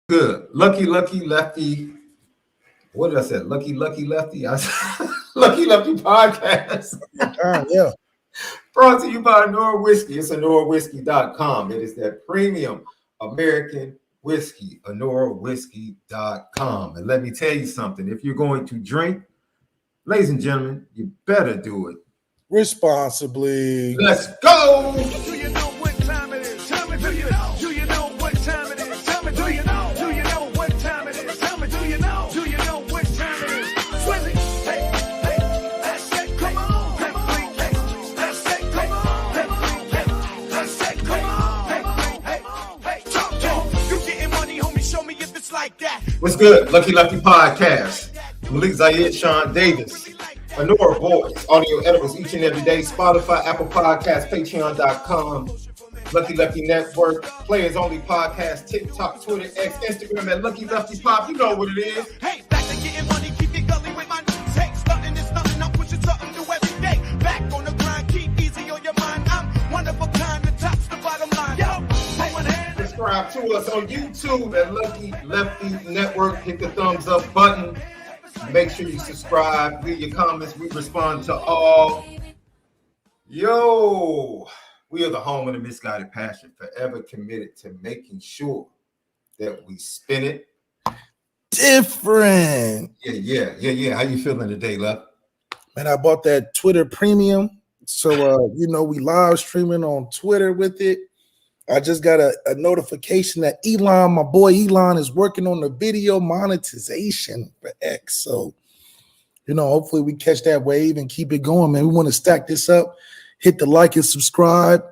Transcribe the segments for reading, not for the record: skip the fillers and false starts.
Good. Lucky Lefty. What did I say? Lucky Lefty. I said, Lucky Lefty podcast. Yeah. Brought to you by ONORA Whiskey. It's ONORAWhiskey.com. It is that premium American whiskey. ONORAWhiskey.com. And let me tell you something. If you're going to drink, ladies and gentlemen, you better do it responsibly. Let's go. Do you know what time it is? Tell me, do you know? Do you know what time it is? Tell me, do you know? Do you know what time it is? Tell me, do you know? Do you know what time it is? Swizzy, hey, hey, I said, come on, come on, hey, I said, come on, hey, I said, come on, hey, talk, you getting money, homie, show me if it's like that. What's good? Lucky Lefty podcast. Malik, ZAIRE, SHAUN, Davis. ONORA Boys, audio edibles each and every day. Spotify, Apple Podcasts, Patreon.com, Lucky Lefty Network, Players Only Podcast, TikTok, Twitter, X, Instagram at Lucky Lefty Pop. You know what it is. Hey, back to getting money, keep it gully with my new takes. Nothing is nothing, I'm pushing something new every day. Back on the grind, keep easy on your mind. I'm one of a kind, the top's the bottom line. Yo, subscribe to us on YouTube at Lucky Lefty Network. Hit the thumbs up button. Make sure you subscribe, leave your comments. We respond to all. Yo, we are the home of the misguided passion, forever committed to making sure that we spin it different. Yeah. How you feeling today, Lef? Man, I bought that Twitter premium. So, we live streaming on Twitter with it. I just got a notification that Elon, my boy Elon, is working on the video monetization for X. So, hopefully we catch that wave and keep it going, man. We want to stack this up. Hit the like and subscribe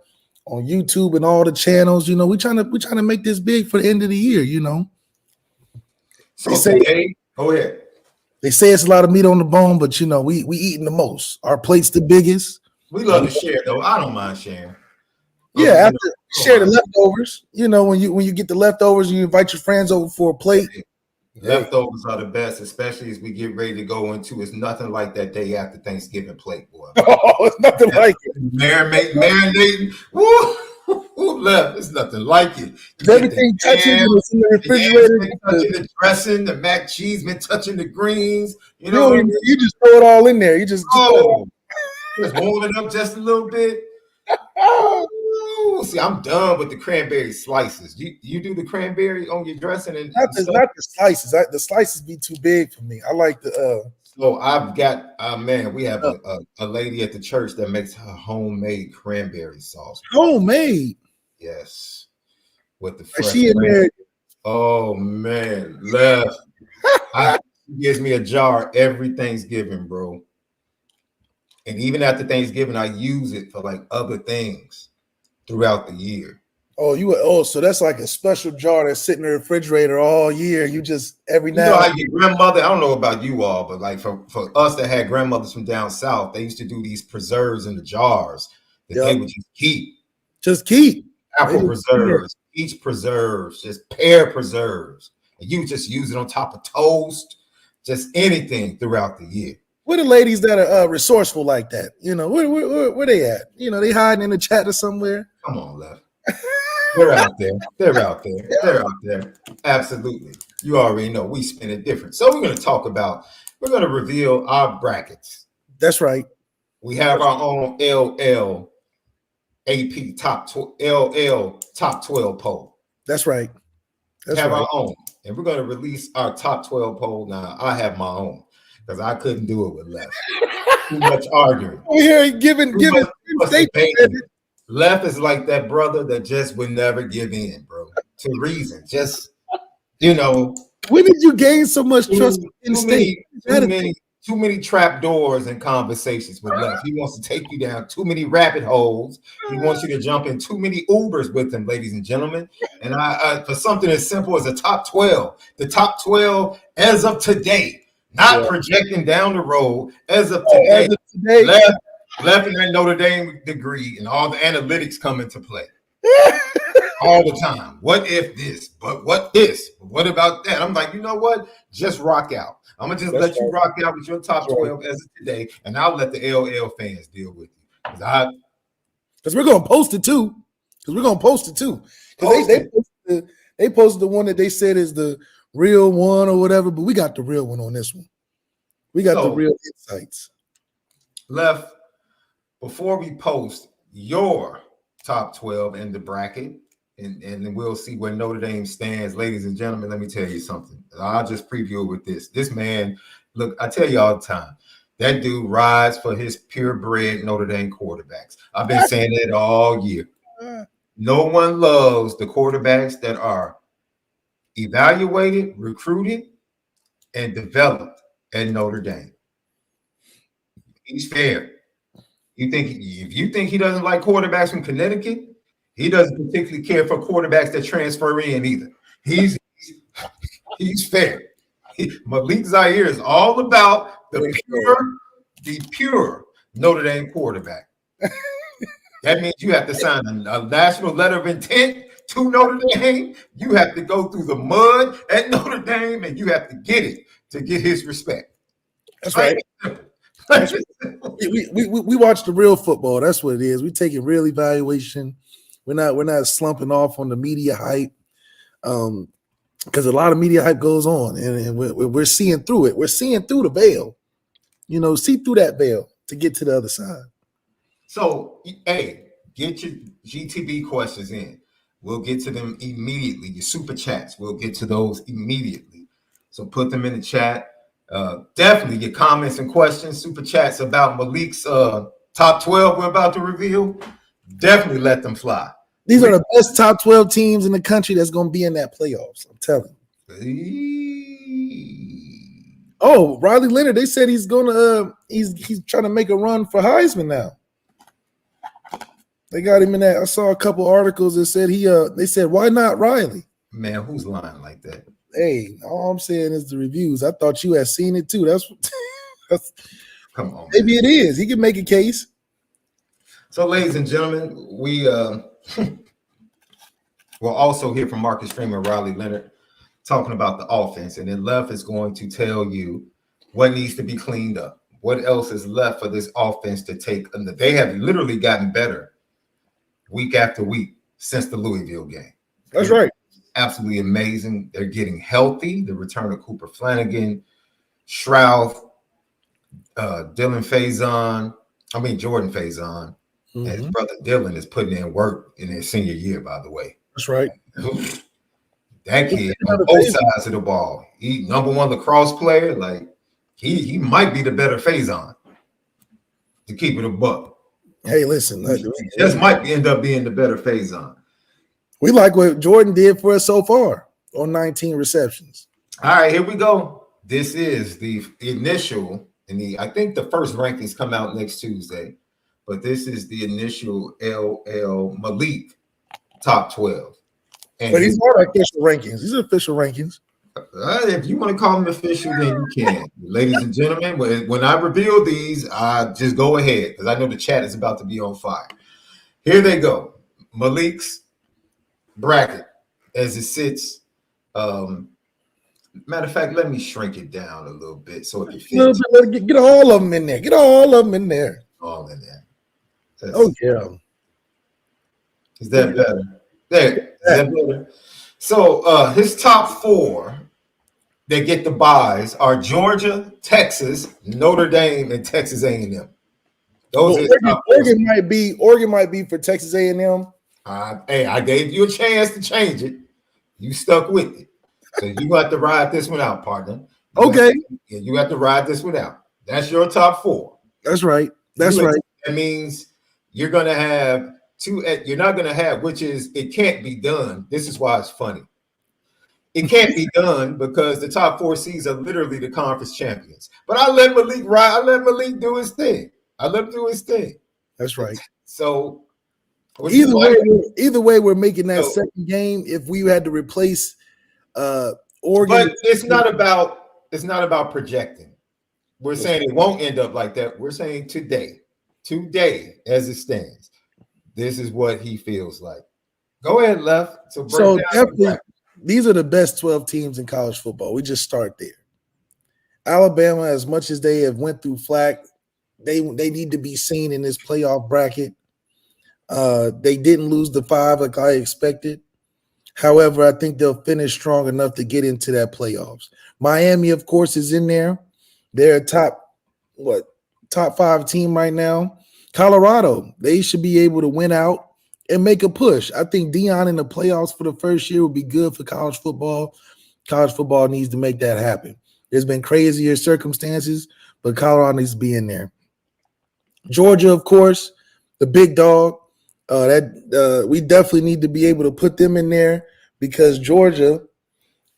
on YouTube and all the channels. We're trying to make this big for the end of the year. So go ahead. They say it's a lot of meat on the bone, but we eating the most. Our plate's the biggest. We love to share, though. I don't mind sharing. Yeah, after share the leftovers. When you get the leftovers, you invite your friends over for a plate. Leftovers are the best, especially as we get ready to go into. It's nothing like that day after Thanksgiving plate, boy. Oh, it's nothing like it. Marinating. Woo, left. It's nothing like it. Everything touching in the refrigerator. Touching the dressing, the mac cheese, been touching the greens. You just throw it all in there. You just warm it up just a little bit. See, I'm done with the cranberry slices. You do the cranberry on your dressing and not the slices. The slices be too big for me. I like the. So I've got we have a lady at the church that makes her homemade cranberry sauce. Homemade. Yes, with the fresh. She in there. Oh man, left. She gives me a jar every Thanksgiving, bro. And even after Thanksgiving, I use it for like other things throughout the year. So that's like a special jar that's sitting in the refrigerator all year. You just every now. Like your grandmother. I don't know about you all, but like for us that had grandmothers from down south, they used to do these preserves in the jars that they would just keep. Just keep apple preserves, peach preserves, just pear preserves, and you just use it on top of toast, just anything throughout the year. Where the ladies that are resourceful like that? Where they at? They hiding in the chat or somewhere. Come on, left. They're out there. They're out there. They're out there. Absolutely. You already know we spin it different. So we're going to reveal our brackets. That's right. We have our own LL AP top 12 poll. That's right. We have our own. And we're going to release our top 12 poll. Now, I have my own because I couldn't do it with Left. Too much arguing. We're here giving Left is like that brother that just would never give in, bro. To reason. Just, when did you gain so much trust in state? Too many trap doors and conversations with Left. He wants to take you down too many rabbit holes. He wants you to jump in too many Ubers with him, ladies and gentlemen. And I for something as simple as a top 12, the top 12 as of today, not projecting down the road, as of today. Left in that Notre Dame degree and all the analytics come into play all the time. What if this? But what this? What about that? I'm like, you know what? Just rock out. I'm gonna just let you rock out with your top 12 as of today, and I'll let the LL fans deal with you because we're gonna post it too. Because they They posted the one that they said is the real one or whatever, but we got the real one on this one. We got the real insights. Left, before we post your top 12 in the bracket, and then we'll see where Notre Dame stands. Ladies and gentlemen, let me tell you something. I'll just preview it with this. This man, look, I tell you all the time, that dude rides for his purebred Notre Dame quarterbacks. I've been saying that all year. No one loves the quarterbacks that are evaluated, recruited, and developed at Notre Dame. He's fair. If you think he doesn't like quarterbacks from Connecticut, he doesn't particularly care for quarterbacks that transfer in either. He's fair. Malik ZAIRE is all about the pure Notre Dame quarterback. That means you have to sign a national letter of intent to Notre Dame. You have to go through the mud at Notre Dame, and you have to get it to get his respect. That's right. We watch the real football. That's what it is. We take a real evaluation. We're not slumping off on the media hype, because a lot of media hype goes on, and we're seeing through it. We're seeing through the veil. See through that veil to get to the other side. So, hey, get your GTB questions in. We'll get to them immediately. Your super chats, we'll get to those immediately. So put them in the chat. Definitely your comments and questions, super chats about Malik's top 12 we're about to reveal. Definitely let them fly. These are the best top 12 teams in the country that's going to be in that playoffs. I'm telling you. Oh, Riley Leonard, they said he's going to he's trying to make a run for Heisman now. They got him in that. I saw a couple articles that said they said, why not Riley? Man, who's lying like that? Hey, all I'm saying is the reviews. I thought you had seen it too. That's come on. Maybe it is. He can make a case. So, ladies and gentlemen, we will also hear from Marcus Freeman, Riley Leonard, talking about the offense. And then Left is going to tell you what needs to be cleaned up. What else is left for this offense to take? And they have literally gotten better week after week since the Louisville game. That's right. Absolutely amazing. They're getting healthy. The return of Cooper Flanagan, Shroud, Jordan Faison. And his brother Dylan is putting in work in his senior year, by the way. That's right. That kid on both sides of the ball. He number one lacrosse player. Like he might be the better Faison, to keep it a buck. Hey, listen. He just might end up being the better Faison. We like what Jordan did for us so far on 19 receptions. All right, here we go. This is the initial, and I think the first rankings come out next Tuesday, but this is the initial LL Malik top 12. And but these are official rankings. These are official rankings. If you want to call them official, then you can. Ladies and gentlemen, when I reveal these, just go ahead, because I know the chat is about to be on fire. Here they go. Malik's bracket as it sits. Matter of fact, let me shrink it down a little bit so it can fit. Get all of them in there. Get all of them in there. All in there. Yeah. Is that better? There. Is that better? So his top four that get the buys are Georgia, Texas, Notre Dame, and Texas A&M. Those Oregon might be for Texas A&M. Hey, I gave you a chance to change it. You stuck with it. So you got to ride this one out, partner. You have to ride this one out. That's your top four. That's right. That means you're going to have two. You're not going to have, which is, it can't be done. This is why it's funny. It can't be done because the top four seeds are literally the conference champions. But I let Malik ride. I let Malik do his thing. That's right. So either way, we're making that second game if we had to replace Oregon. But it's not about projecting. We're saying it won't end up like that. We're saying today as it stands, this is what he feels like. Go ahead, Left. So definitely, these are the best 12 teams in college football. We just start there. Alabama, as much as they have went through flack, they need to be seen in this playoff bracket. They didn't lose the 5 like I expected. However, I think they'll finish strong enough to get into that playoffs. Miami, of course, is in there. They're a top 5 team right now. Colorado, they should be able to win out and make a push. I think Dion in the playoffs for the first year would be good for college football. College football needs to make that happen. There's been crazier circumstances, but Colorado needs to be in there. Georgia, of course, the big dog. We definitely need to be able to put them in there because Georgia,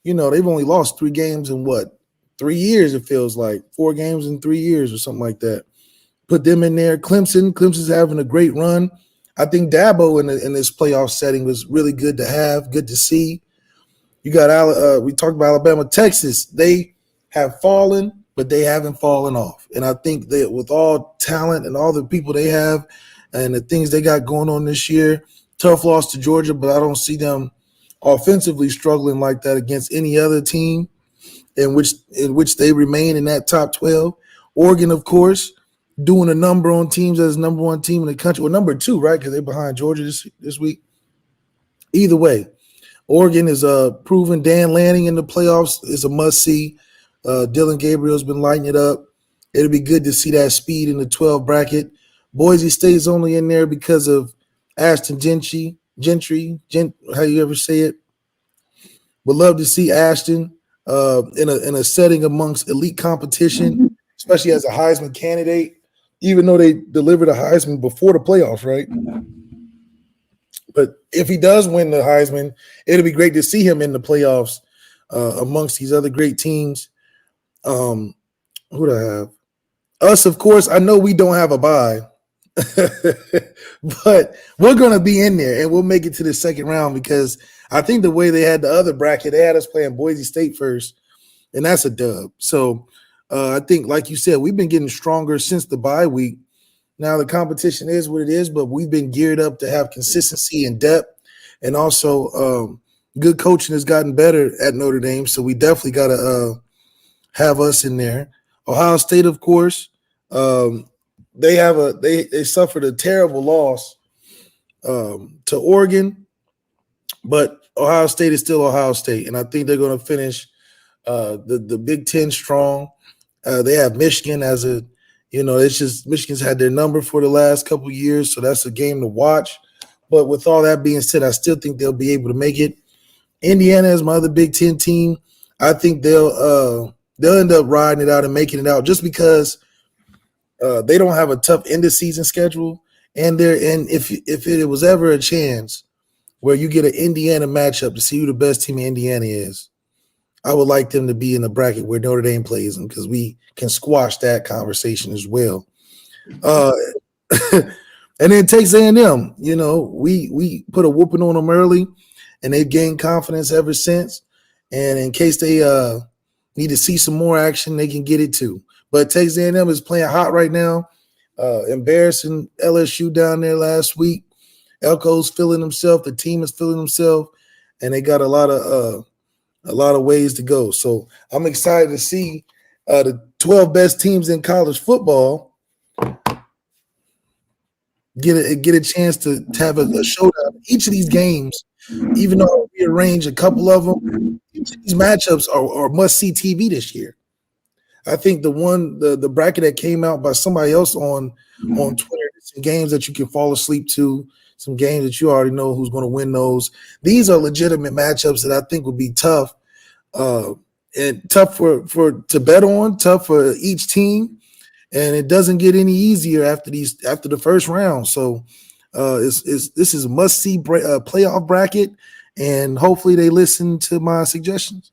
they've only lost 3 games in 3 years, it feels like. 4 games in 3 years or something like that. Put them in there. Clemson's having a great run. I think Dabo in this playoff setting was really good to have, good to see. You got we talked about Alabama, Texas. They have fallen, but they haven't fallen off. And I think that with all talent and all the people they have and the things they got going on this year, tough loss to Georgia, but I don't see them offensively struggling like that against any other team in which they remain in that top 12. Oregon, of course, doing a number on teams as number 1 team in the country. Well, number 2, right? Because they're behind Georgia this week. Either way, Oregon is proven. Dan Lanning in the playoffs is a must-see. Dylan Gabriel's been lighting it up. It'll be good to see that speed in the 12 bracket. Boise State's only in there because of Ashton Gentry, how you ever say it. Would love to see Ashton in a setting amongst elite competition, especially as a Heisman candidate, even though they delivered a Heisman before the playoffs, right? But if he does win the Heisman, it'll be great to see him in the playoffs amongst these other great teams. Who do I have? Us, of course. I know we don't have a bye, but we're going to be in there, and we'll make it to the second round because I think the way they had the other bracket, they had us playing Boise State first, and that's a dub. So I think, like you said, we've been getting stronger since the bye week. Now the competition is what it is, but we've been geared up to have consistency and depth, and also good coaching has gotten better at Notre Dame, so we definitely got to have us in there. Ohio State, of course, they suffered a terrible loss to Oregon, but Ohio State is still Ohio State, and I think they're going to finish the Big Ten strong. They have Michigan as it's just Michigan's had their number for the last couple of years, so that's a game to watch. But with all that being said, I still think they'll be able to make it. Indiana is my other Big Ten team. I think they'll end up riding it out and making it out just because they don't have a tough end of season schedule. And if it was ever a chance where you get an Indiana matchup to see who the best team in Indiana is, I would like them to be in the bracket where Notre Dame plays them because we can squash that conversation as well. And then Texas A&M, we put a whooping on them early, and they've gained confidence ever since. And in case they need to see some more action, they can get it too. But Texas A&M is playing hot right now, embarrassing LSU down there last week. Elko's feeling himself. The team is feeling himself, and they got a lot of ways to go. So I'm excited to see the 12 best teams in college football get a chance to have a showdown. Each of these games, even though I rearrange a couple of them, each of these matchups are must-see TV this year. I think the bracket that came out by somebody else on Twitter, some games that you can fall asleep to, some games that you already know who's going to win those. These are legitimate matchups that I think would be tough, and tough to bet on, tough for each team, and it doesn't get any easier after the first round. So this is a must-see playoff bracket, and hopefully they listen to my suggestions.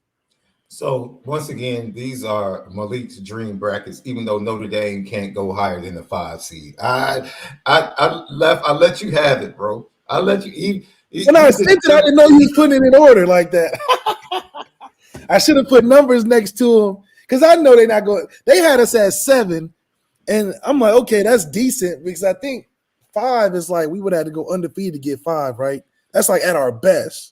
So once again, these are Malik's dream brackets, even though Notre Dame can't go higher than the 5 seed. I let you have it, bro. I let you. When I sent it, I didn't know you was putting it in order like that. I should have put numbers next to them because I know they're not going. They had us at 7, and I'm like, okay, that's decent because I think 5 is like we would have to go undefeated to get 5, right? That's like at our best.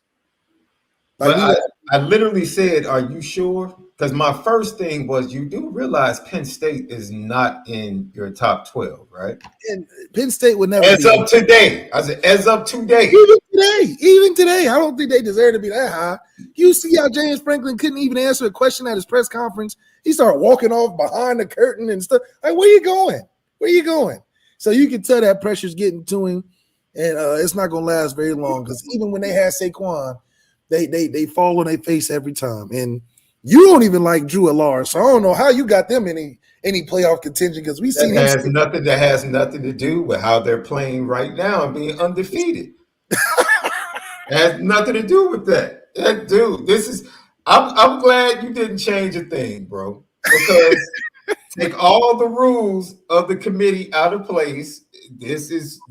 Like but I literally said, are you sure? Because my first thing was, you do realize Penn State is not in your top 12, right? And Penn State would never. As of today. I said, as of today. Even today. I don't think they deserve to be that high. You see how James Franklin couldn't even answer a question at his press conference. He started walking off behind the curtain and stuff. Like, where you going? Where you going? So you can tell that pressure's getting to him, and it's not going to last very long because even when they had Saquon, they fall on their face every time. And you don't even like Drew Allard, so I don't know how you got them any playoff contention because we see that has nothing to do with how they're playing right now and being undefeated. It has nothing to do with that. Dude, I'm glad you didn't change a thing, bro. Because take all the rules of the committee out of place. This is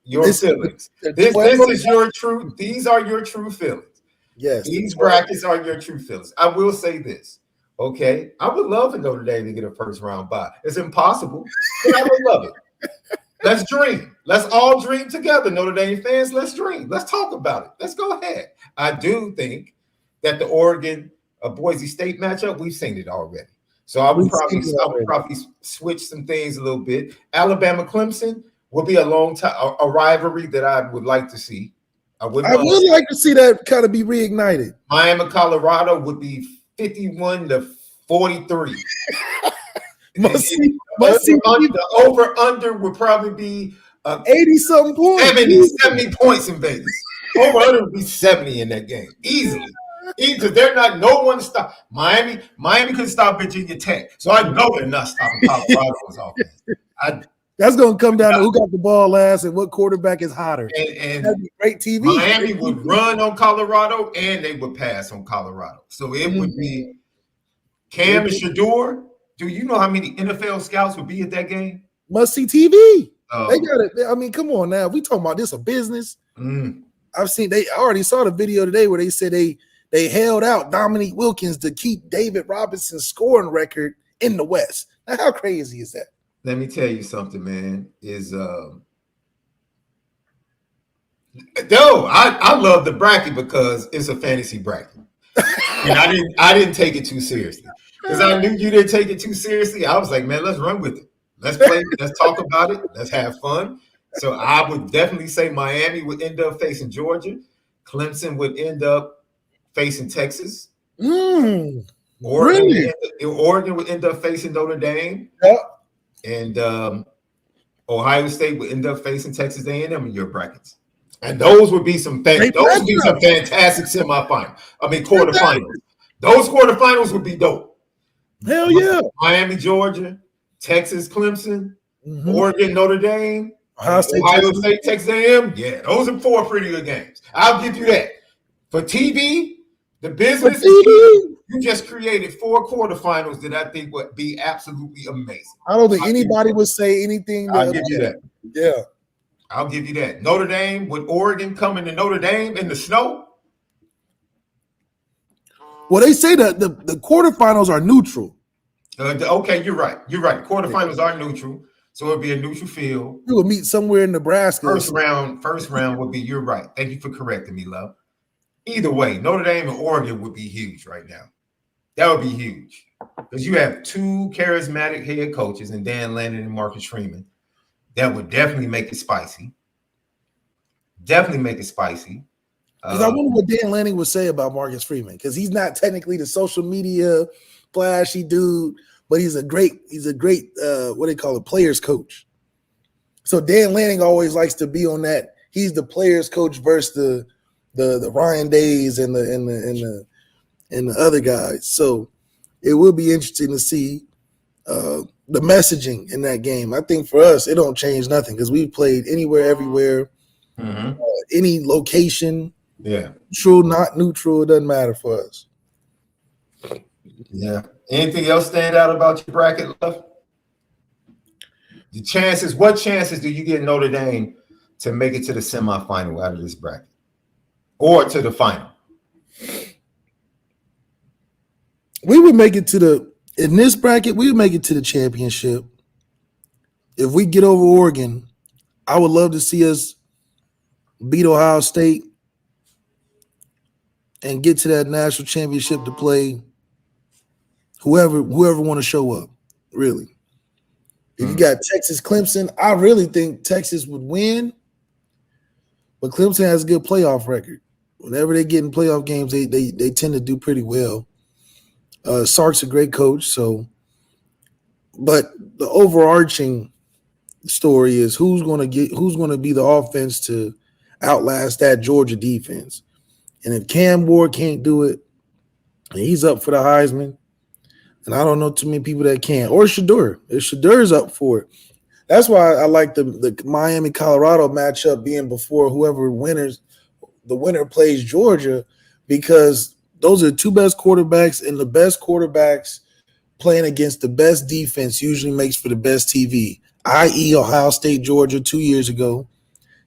your feelings. This is your truth. These are your true feelings. Yes, these brackets are your true feelings. I will say this. Okay, I would love for Notre Dame to get a first round bye. It's impossible, but I would love it. Let's dream. Let's all dream together, Notre Dame fans. Let's dream. Let's talk about it. Let's go ahead. I do think that the Oregon Boise State matchup, we've seen it already. So I would probably switch some things a little bit. Alabama Clemson will be a long time a rivalry that I would like to see. I would like to see that kind of be reignited. Miami, Colorado would be 51-43. The over-under would probably be 80-something points. 70 points in Vegas. Over-under would be 70 in that game. Easily. Either they're not, no one stop. Miami couldn't stop Virginia Tech. So I know they're not stopping Colorado's offense. That's going to come down to who got the ball last and what quarterback is hotter. And that'd be great TV. Miami would run on Colorado and they would pass on Colorado. So it would be Cam and Shador. Do you know how many NFL scouts would be at that game? Must see TV. They got it. I mean, come on now. We talking about this a business. I already saw the video today where they said they held out Dominique Wilkins to keep David Robinson's scoring record in the West. Now, how crazy is that? Let me tell you something, man. I love the bracket because it's a fantasy bracket. And I didn't take it too seriously. Because I knew you didn't take it too seriously. I was like, man, let's run with it. Let's play, let's talk about it, let's have fun. So I would definitely say Miami would end up facing Georgia. Clemson would end up facing Texas. Really? Oregon would end up facing Notre Dame. Yep. And Ohio State would end up facing Texas A&M in your brackets. And those would be some fantastic semifinals. Quarterfinals. Those quarterfinals would be dope. Hell yeah. Miami, Georgia, Texas, Clemson, Oregon, Notre Dame, Ohio State, Texas A&M. Yeah, those are 4 pretty good games. I'll give you that. For TV, the business, you just created 4 quarterfinals that I think would be absolutely amazing. I don't think anybody would say anything. I'll give you that. Yeah. I'll give you that. Notre Dame, with Oregon coming to Notre Dame in the snow. Well, they say that the quarterfinals are neutral. Okay, you're right. Quarterfinals are neutral, so it'll be a neutral field. We will meet somewhere in Nebraska. First round would be. You're right. Thank you for correcting me, love. Either way, Notre Dame and Oregon would be huge right now. That would be huge because you have 2 charismatic head coaches in Dan Lanning and Marcus Freeman. That would definitely make it spicy. Because I wonder what Dan Lanning would say about Marcus Freeman, because he's not technically the social media flashy dude, but he's a great what they call it, players coach. So Dan Lanning always likes to be on that. He's the players coach versus the Ryan Days and the other guys. So it will be interesting to see the messaging in that game. I think for us, it don't change nothing because we've played anywhere, everywhere, any location. Yeah. True, not neutral, it doesn't matter for us. Yeah. Anything else stand out about your bracket, love? What chances do you get Notre Dame to make it to the semifinal out of this bracket? Or to the final? We would make it in this bracket, we would make it to the championship. If we get over Oregon, I would love to see us beat Ohio State and get to that national championship to play whoever want to show up, really. If you got Texas, Clemson, I really think Texas would win, but Clemson has a good playoff record. Whenever they get in playoff games, they tend to do pretty well. Sark's a great coach, so but the overarching story is who's going to be the offense to outlast that Georgia defense. And if Cam Ward can't do it, and he's up for the Heisman, and I don't know too many people that can, or Shedeur. If Shedeur up for it, that's why I like the Miami Colorado matchup being before the winner plays Georgia, because those are the two best quarterbacks, and the best quarterbacks playing against the best defense usually makes for the best TV, i.e. Ohio State, Georgia 2 years ago.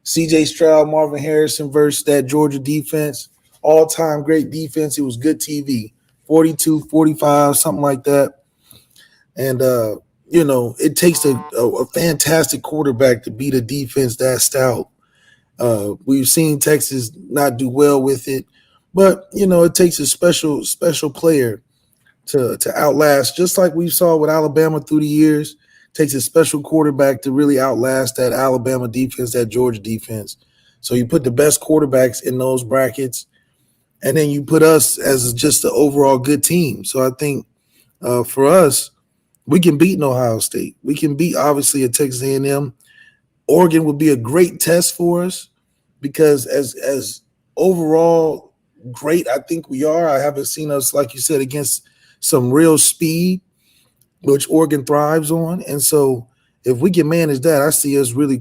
C.J. Stroud, Marvin Harrison versus that Georgia defense, all-time great defense. It was good TV, 42, 45, something like that. And, it takes a fantastic quarterback to beat a defense that stout. We've seen Texas not do well with it, but, it takes a special player to outlast, just like we saw with Alabama through the years. It takes a special quarterback to really outlast that Alabama defense, that Georgia defense. So you put the best quarterbacks in those brackets, and then you put us as just an overall good team. So I think for us, we can beat Ohio State. We can beat, obviously, a Texas A&M. Oregon would be a great test for us because as overall great I think we are, I haven't seen us, like you said, against some real speed, which Oregon thrives on. And so if we can manage that, I see us really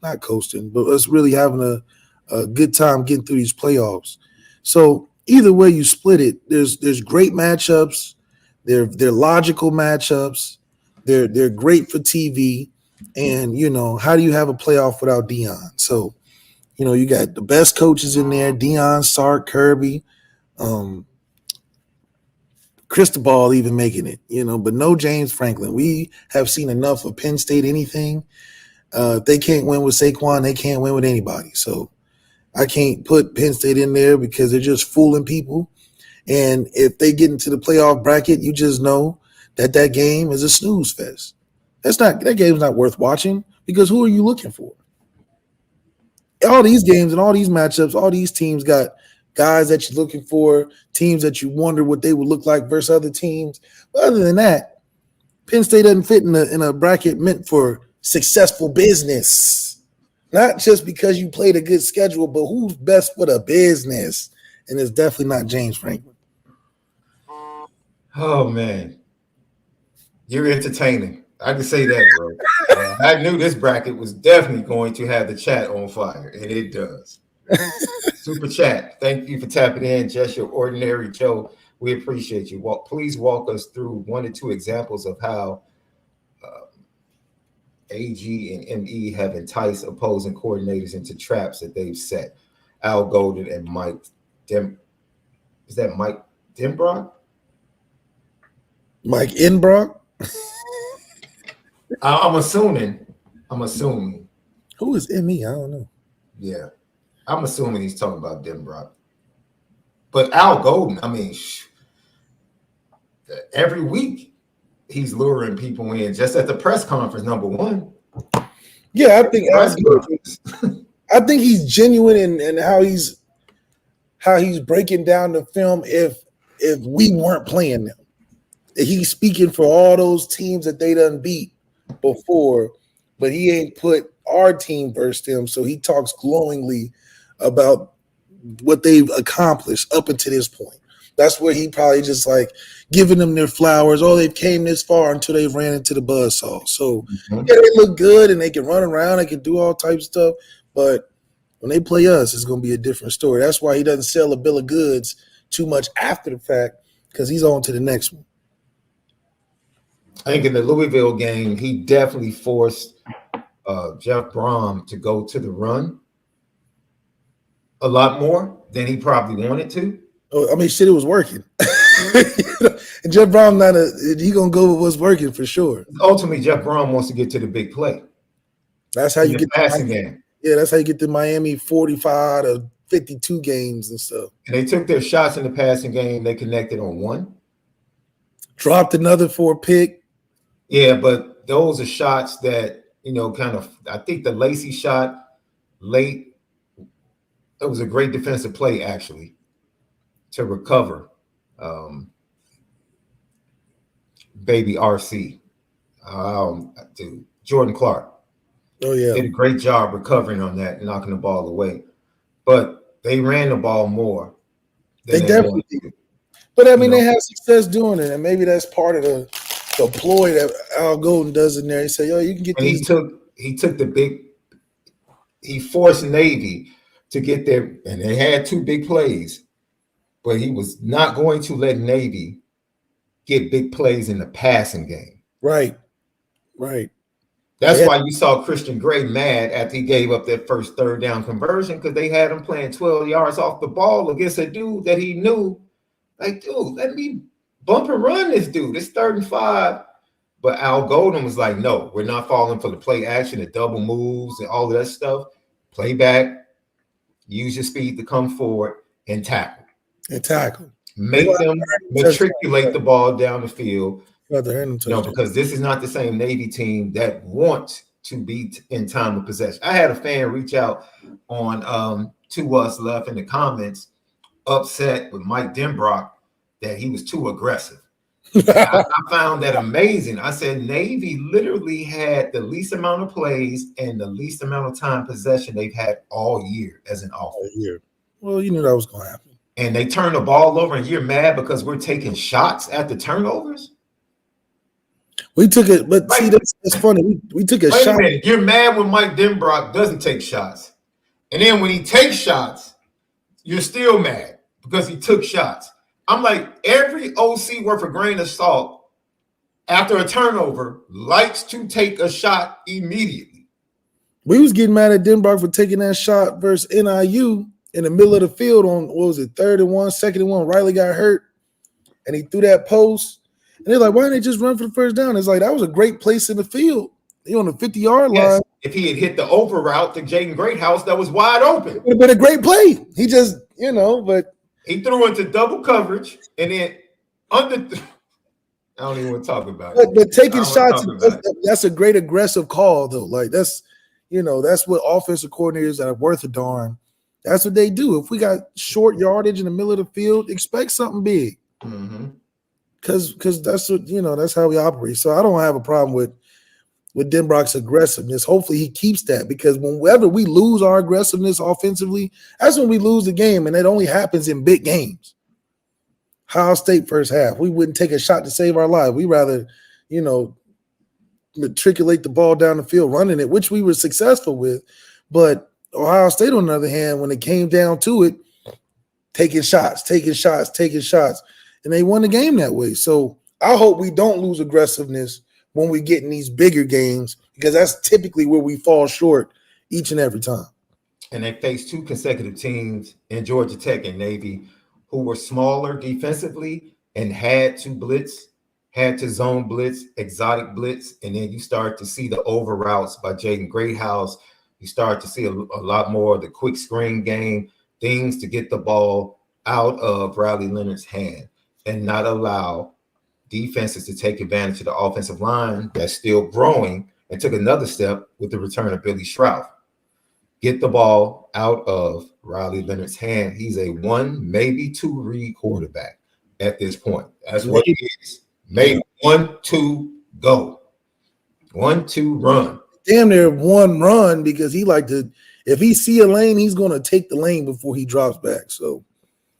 not coasting, but us really having a good time getting through these playoffs. So either way you split it, there's great matchups. They're logical matchups. They're great for TV. And, how do you have a playoff without Deion? So, you got the best coaches in there, Deion, Sark, Kirby, Cristobal even making it, but no James Franklin. We have seen enough of Penn State anything. If they can't win with Saquon, they can't win with anybody. So I can't put Penn State in there because they're just fooling people. And if they get into the playoff bracket, you just know that game is a snooze fest. That game's not worth watching because who are you looking for? All these games and all these matchups, all these teams got guys that you're looking for, teams that you wonder what they would look like versus other teams. But other than that, Penn State doesn't fit in a bracket meant for successful business. Not just because you played a good schedule, but who's best for the business? And it's definitely not James Franklin. Oh, man. You're entertaining. I can say that, bro. I knew this bracket was definitely going to have the chat on fire, and it does. Super chat. Thank you for tapping in, Just Your Ordinary Joe. We appreciate you. Please walk us through 1 or 2 examples of how AG and ME have enticed opposing coordinators into traps that they've set. Al Golden and Mike Is that Mike Denbrock? Mike Enbrock? I'm assuming. Who is ME? I don't know. Yeah. I'm assuming he's talking about Denbrock. But Al Golden, I mean, every week he's luring people in just at the press conference, number one. Yeah, I think he's genuine in how he's breaking down the film if we weren't playing them. He's speaking for all those teams that they done beat before, but he ain't put our team versus them, so he talks glowingly about what they've accomplished up until this point. That's where he probably just like giving them their flowers. Oh, they've came this far until they ran into the buzzsaw. So yeah, they look good and they can run around, they can do all types of stuff, but when they play us, it's going to be a different story. That's why he doesn't sell a bill of goods too much after the fact, because he's on to the next one. I think in the Louisville game, he definitely forced Jeff Brom to go to the run a lot more than he probably wanted to. I mean, shit, it was working. And Jeff Brom he gonna go with what's working for sure. Ultimately, Jeff Brom wants to get to the big play. That's how you get the passing game. Yeah, that's how you get to Miami 45 to 52 games and stuff. And they took their shots in the passing game. They connected on one. Dropped another for a pick. Yeah, but those are shots that, kind of, I think the Lacey shot late It was a great defensive play, actually, to recover baby RC. Dude, Jordan Clark. Oh, yeah. Did a great job recovering on that and knocking the ball away. But they ran the ball more. They definitely did. But, I mean, they had success doing it, and maybe that's part of the ploy that Al Golden does in there. He said, yo, you can get and these. He took the big – he forced Navy to get there, and they had 2 big plays, but he was not going to let Navy get big plays in the passing game. Right. That's why you saw Christian Gray mad after he gave up that first 3rd down conversion, because they had him playing 12 yards off the ball against a dude that he knew. Like, dude, let me bump and run this dude. It's 3rd and 5. But Al Golden was like, no, we're not falling for the play action, the double moves and all of that stuff. Play back, use your speed to come forward and tackle. Make them matriculate the ball down the field. Because this is not the same Navy team that wants to be in time of possession. I had a fan reach out on to us left in the comments, upset with Mike Denbrock that he was too aggressive. I found that amazing. I said Navy literally had the least amount of plays and the least amount of time possession they've had all year as an offense. Well, you knew that was going to happen. And they turn the ball over, and you're mad because we're taking shots at the turnovers? We took it, but see, that's funny. We took a shot. You're mad when Mike Denbrock doesn't take shots. And then when he takes shots, you're still mad because he took shots. I'm like, every OC worth a grain of salt after a turnover likes to take a shot immediately. We was getting mad at Denbrock for taking that shot versus NIU in the middle of the field on, 3rd and 1, 2nd and 1. Riley got hurt, and he threw that post. And they're like, why didn't they just run for the first down? It's like, that was a great place in the field. You're on the 50-yard line. If he had hit the over route to Jaden Greathouse, that was wide open. It would have been a great play. He just, but he threw into double coverage and then I don't even want to talk about it. But taking shots, that's a great aggressive call, though. Like, that's what offensive coordinators that are worth a darn. That's what they do. If we got short yardage in the middle of the field, expect something big. Mm-hmm. Because that's what that's how we operate. So I don't have a problem with Denbrock's aggressiveness. Hopefully he keeps that, because whenever we lose our aggressiveness offensively, that's when we lose the game, and it only happens in big games. Ohio State first half, we wouldn't take a shot to save our life. We rather, matriculate the ball down the field, running it, which we were successful with. But Ohio State, on the other hand, when it came down to it, taking shots. And they won the game that way. So I hope we don't lose aggressiveness when we get in these bigger games, because that's typically where we fall short each and every time. And they faced 2 consecutive teams in Georgia Tech and Navy who were smaller defensively and had to blitz, had to zone blitz, exotic blitz. And then you start to see the over routes by Jaden Greathouse. You start to see a lot more of the quick screen game, things to get the ball out of Riley Leonard's hand and not allow defenses to take advantage of the offensive line that's still growing, and took another step with the return of Billy Schrauth. Get the ball out of Riley Leonard's hand. He's a 1, maybe 2 read quarterback at this point. That's what he is. Maybe 1, 2, go. 1, 2, run. Damn near 1 run, because he if he see a lane, he's going to take the lane before he drops back. So,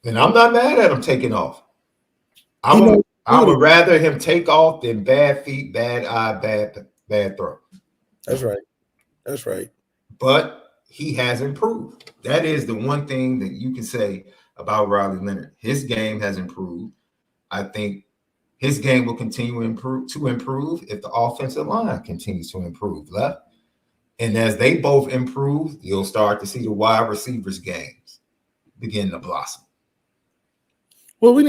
and I'm not mad at him taking off. I would rather him take off than bad feet, bad eye, bad throw. That's right. But he has improved. That is the one thing that you can say about Riley Leonard. His game has improved. I think his game will continue to improve if the offensive line continues to improve, left. And as they both improve, you'll start to see the wide receivers' games begin to blossom. Well, we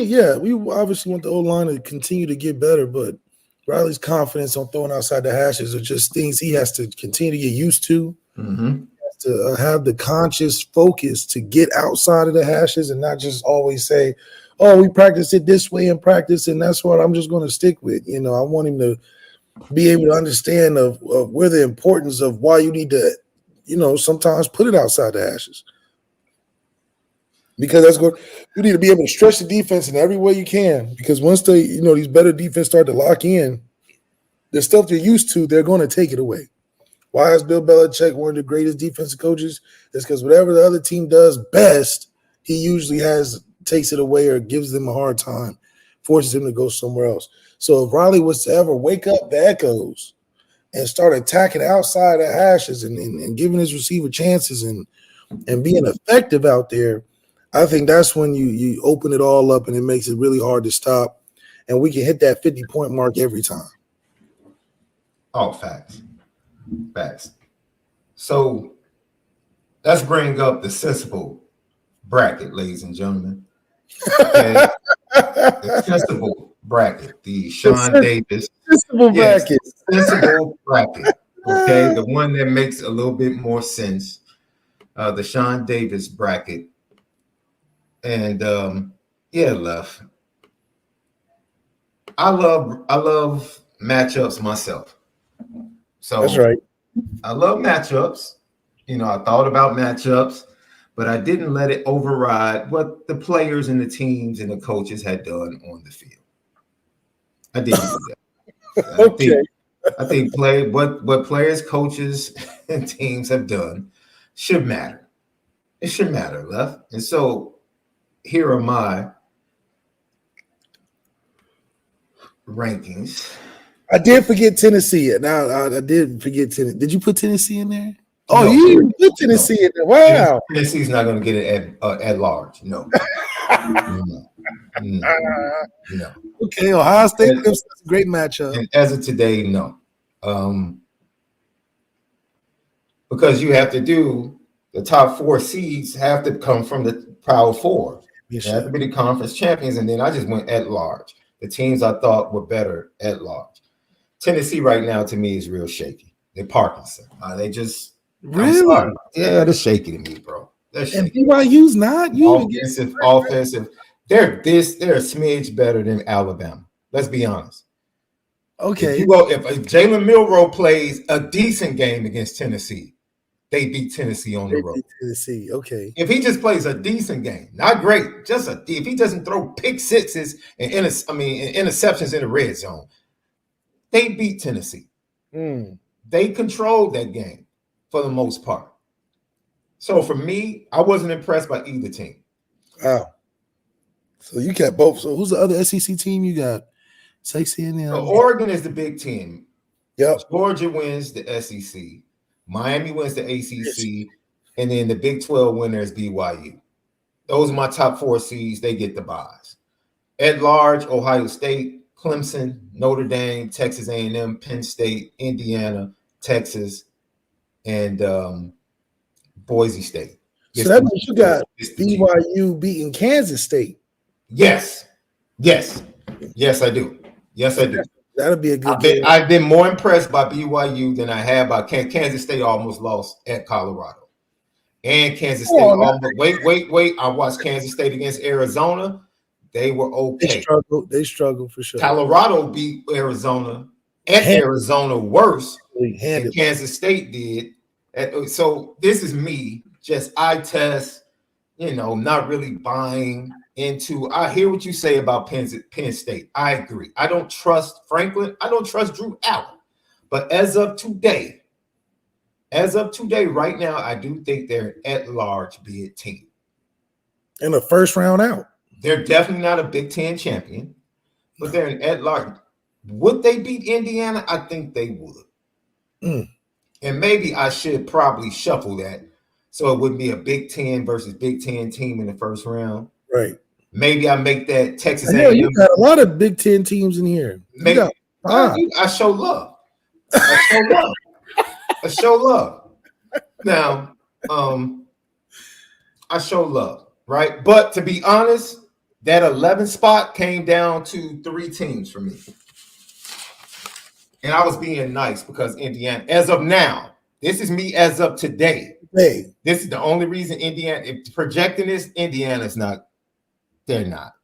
obviously want the O-line to continue to get better, but Riley's confidence on throwing outside the hashes are just things he has to continue to get used to. Mm-hmm. He has to have the conscious focus to get outside of the hashes and not just always say, oh, we practice it this way in practice, and that's what I'm just going to stick with. I want him to be able to understand of where the importance of why you need to, sometimes put it outside the hashes. because that's good. You need to be able to stretch the defense in every way you can. Because once these better defense start to lock in, the stuff they're used to, they're going to take it away. Why is Bill Belichick one of the greatest defensive coaches? It's because whatever the other team does best, he usually takes it away or gives them a hard time, forces him to go somewhere else. So if Riley was to ever wake up the echoes and start attacking outside the hashes and giving his receiver chances and being effective out there, I think that's when you open it all up and it makes it really hard to stop. And we can hit that 50-point mark every time. Oh, facts. So let's bring up the sensible bracket, ladies and gentlemen. Okay. The sensible bracket, the Sean Davis sensible bracket. Sensible bracket. Okay, the one that makes a little bit more sense. The Sean Davis bracket. And Left. I love matchups myself. So that's right. I love matchups. I thought about matchups, but I didn't let it override what the players and the teams and the coaches had done on the field. I didn't do that. Okay. I think what players, coaches, and teams have done should matter. It should matter, Left. And so here are my rankings. I did forget Tennessee. Now I did forget Tennessee. Did you put Tennessee in there? Oh, No. you didn't put Tennessee in there. Wow. Tennessee's not going to get it at large. No. No. Okay, Ohio State is a great matchup. And as of today, no. Because you have to do the top 4 seeds have to come from the Power 4. They have to be the conference champions, and then I just went at large. The teams I thought were better at large. Tennessee right now to me is real shaky. They're Parkinson. They just really, they're shaky to me, bro. They're shaky. And BYU's not offensive. They're a smidge better than Alabama. Let's be honest. Okay. If Jalen Milroe plays a decent game against Tennessee, they beat Tennessee on the road. Tennessee, okay. If he just plays a decent game, not great, if he doesn't throw pick sixes and interceptions in the red zone, they beat Tennessee. They controlled that game for the most part. So for me, I wasn't impressed by either team. Wow. So you kept both. So who's the other SEC team you got? Sexy in there. Oregon is the Big Ten. Yep. Georgia wins the SEC. Miami wins the ACC, and then the Big 12 winner is BYU. Those are my top 4 seeds. They get the buys. At large, Ohio State, Clemson, Notre Dame, Texas A&M, Penn State, Indiana, Texas, and Boise State. So that means you got BYU beating Kansas State. Yes, I do. That'll be a good game. I've been more impressed by BYU than I have by Kansas State. Almost lost at Colorado, and Kansas State almost. Wait! I watched Kansas State against Arizona. They were okay. They struggled for sure. Colorado beat Arizona at Arizona worse than Kansas State did. So this is me. Just eye test. Not really buying into. I hear what you say about Penn State. I agree. I don't trust Franklin. I don't trust Drew Allen. But as of today, right now, I do think they're an at-large bid team. In the first round out. They're definitely not a Big Ten champion, but they're an at-large. Would they beat Indiana? I think they would. And maybe I should probably shuffle that so it wouldn't be a Big Ten versus Big Ten team in the first round. Right. Maybe I make that Texas A&M. You got a lot of Big Ten teams in here. Maybe I show love. I show love. Now, I show love, right? But to be honest, that 11th spot came down to 3 teams for me. And I was being nice because Indiana, as of now, this is me as of today. Hey. This is the only reason Indiana, if projecting this, Indiana's not. They're not.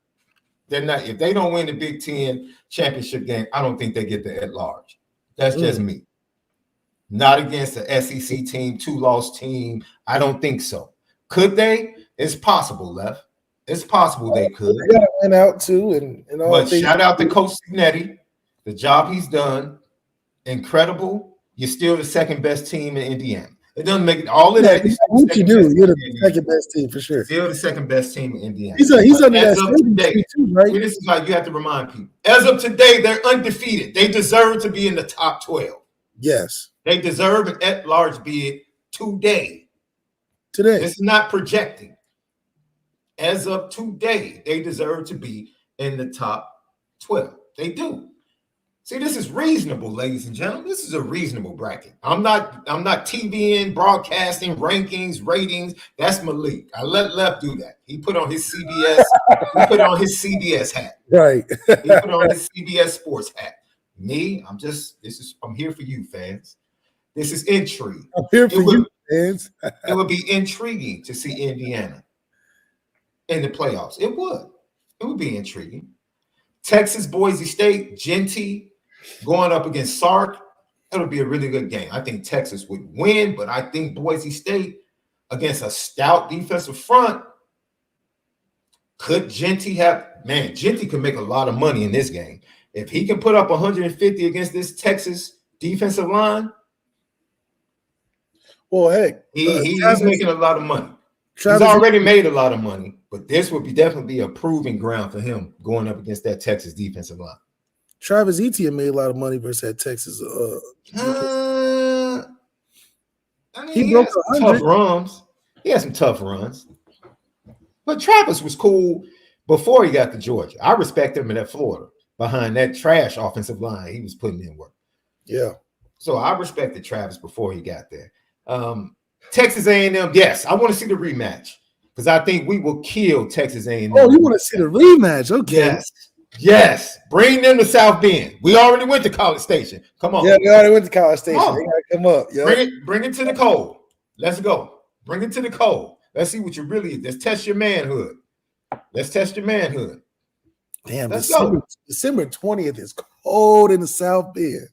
If they don't win the Big Ten championship game, I don't think they get the at-large. That's just me. Not against the SEC team, 2-loss team. I don't think so. Could they? It's possible, Left. It's possible they could. They gotta win out too, and all But things. shout out to Coach Signetti, the job he's done, incredible. You're still the second best team in Indiana. It doesn't make all of that. What you do, you're the second best team for sure. Still the second best team in Indiana. He's under that today, too, right? this is like you have to remind people. As of today, they're undefeated. They deserve to be in the top 12. Yes. They deserve an at-large bid today. This is not projecting. As of today, they deserve to be in the top 12. They do. See, this is reasonable, ladies and gentlemen. This is a reasonable bracket. I'm not TVing, broadcasting, rankings, ratings. That's Malik. I let Left do that. He put on his CBS. He put on his CBS hat. Right. He put on his CBS sports hat. Me, I'm here for you, fans. This is intrigue. I'm here for you, fans. It would be intriguing to see Indiana in the playoffs. It would. It would be intriguing. Texas, Boise State, Genty going up against Sark. It'll be a really good game. I think Texas would win, but I think Boise State against a stout defensive front. Could Genty have? Man, Genty could make a lot of money in this game. If he can put up 150 against this Texas defensive line, well, heck, he's making a lot of money. He's already made a lot of money, but this would be definitely a proving ground for him going up against that Texas defensive line. Travis Etienne made a lot of money versus that Texas. He broke some tough runs. He had some tough runs. But Travis was cool before he got to Georgia. I respect him in that Florida behind that trash offensive line. He was putting in work. Yeah. So I respected Travis before he got there. Texas A&M, yes, I want to see the rematch because I think we will kill Texas A&M. Oh, you want to see the rematch? Okay. Yes. Bring them to South Bend. We already went to College Station. Come on. Yeah, we already went to College Station. They gotta come up. Yeah. Bring it to the cold. Let's go. Bring it to the cold. Let's see what you really. Let's test your manhood. Damn, let's go. December 20th is cold in the South Bend.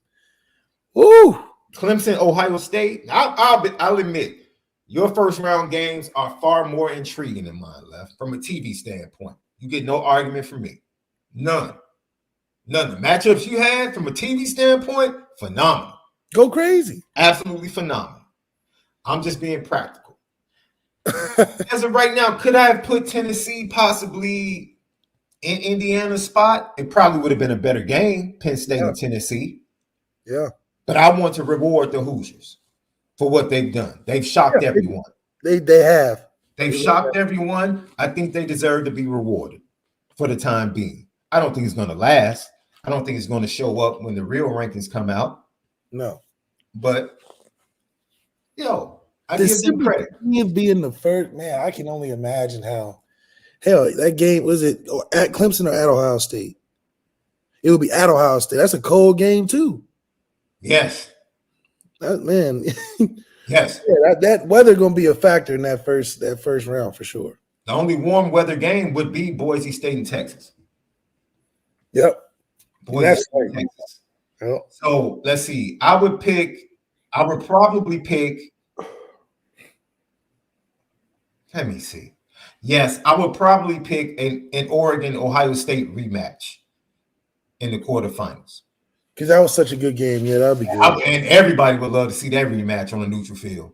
Woo! Clemson, Ohio State. I'll admit, your first round games are far more intriguing than mine, Left, from a TV standpoint. You get no argument from me. None. The matchups you had from a TV standpoint, phenomenal. Go crazy. Absolutely phenomenal. I'm just being practical. As of right now, could I have put Tennessee possibly in Indiana's spot? It probably would have been a better game, Penn State and Tennessee. Yeah. But I want to reward the Hoosiers for what they've done. They've shocked everyone. They have. They've shocked everyone. I think they deserve to be rewarded for the time being. I don't think it's going to last. I don't think it's going to show up when the real rankings come out. No. But, I give them credit. Being the first, man, I can only imagine how. Hell, that game, was it at Clemson or at Ohio State? It would be at Ohio State. That's a cold game, too. Yes. Man. Yes. Yeah, that weather going to be a factor in that first round for sure. The only warm weather game would be Boise State and Texas. Yep. Boise State and Texas. Yep. So let's see. I would probably pick. Let me see. Yes, I would probably pick an Oregon-Ohio State rematch in the quarterfinals. Because that was such a good game. Yeah, that would be good. And everybody would love to see that rematch on a neutral field.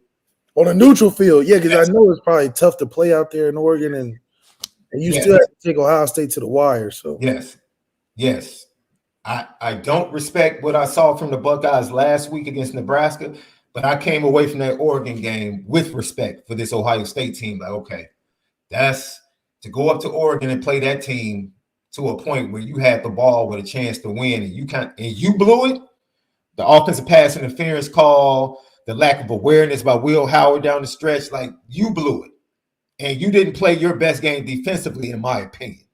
On a neutral field, yeah, because I know it's probably tough to play out there in Oregon, and you still have to take Ohio State to the wire. So yes. I don't respect what I saw from the Buckeyes last week against Nebraska, but I came away from that Oregon game with respect for this Ohio State team. Like, okay, that's to go up to Oregon and play that team to a point where you had the ball with a chance to win, and you blew it. The offensive pass interference call, the lack of awareness by Will Howard down the stretch, like you blew it. And you didn't play your best game defensively, in my opinion.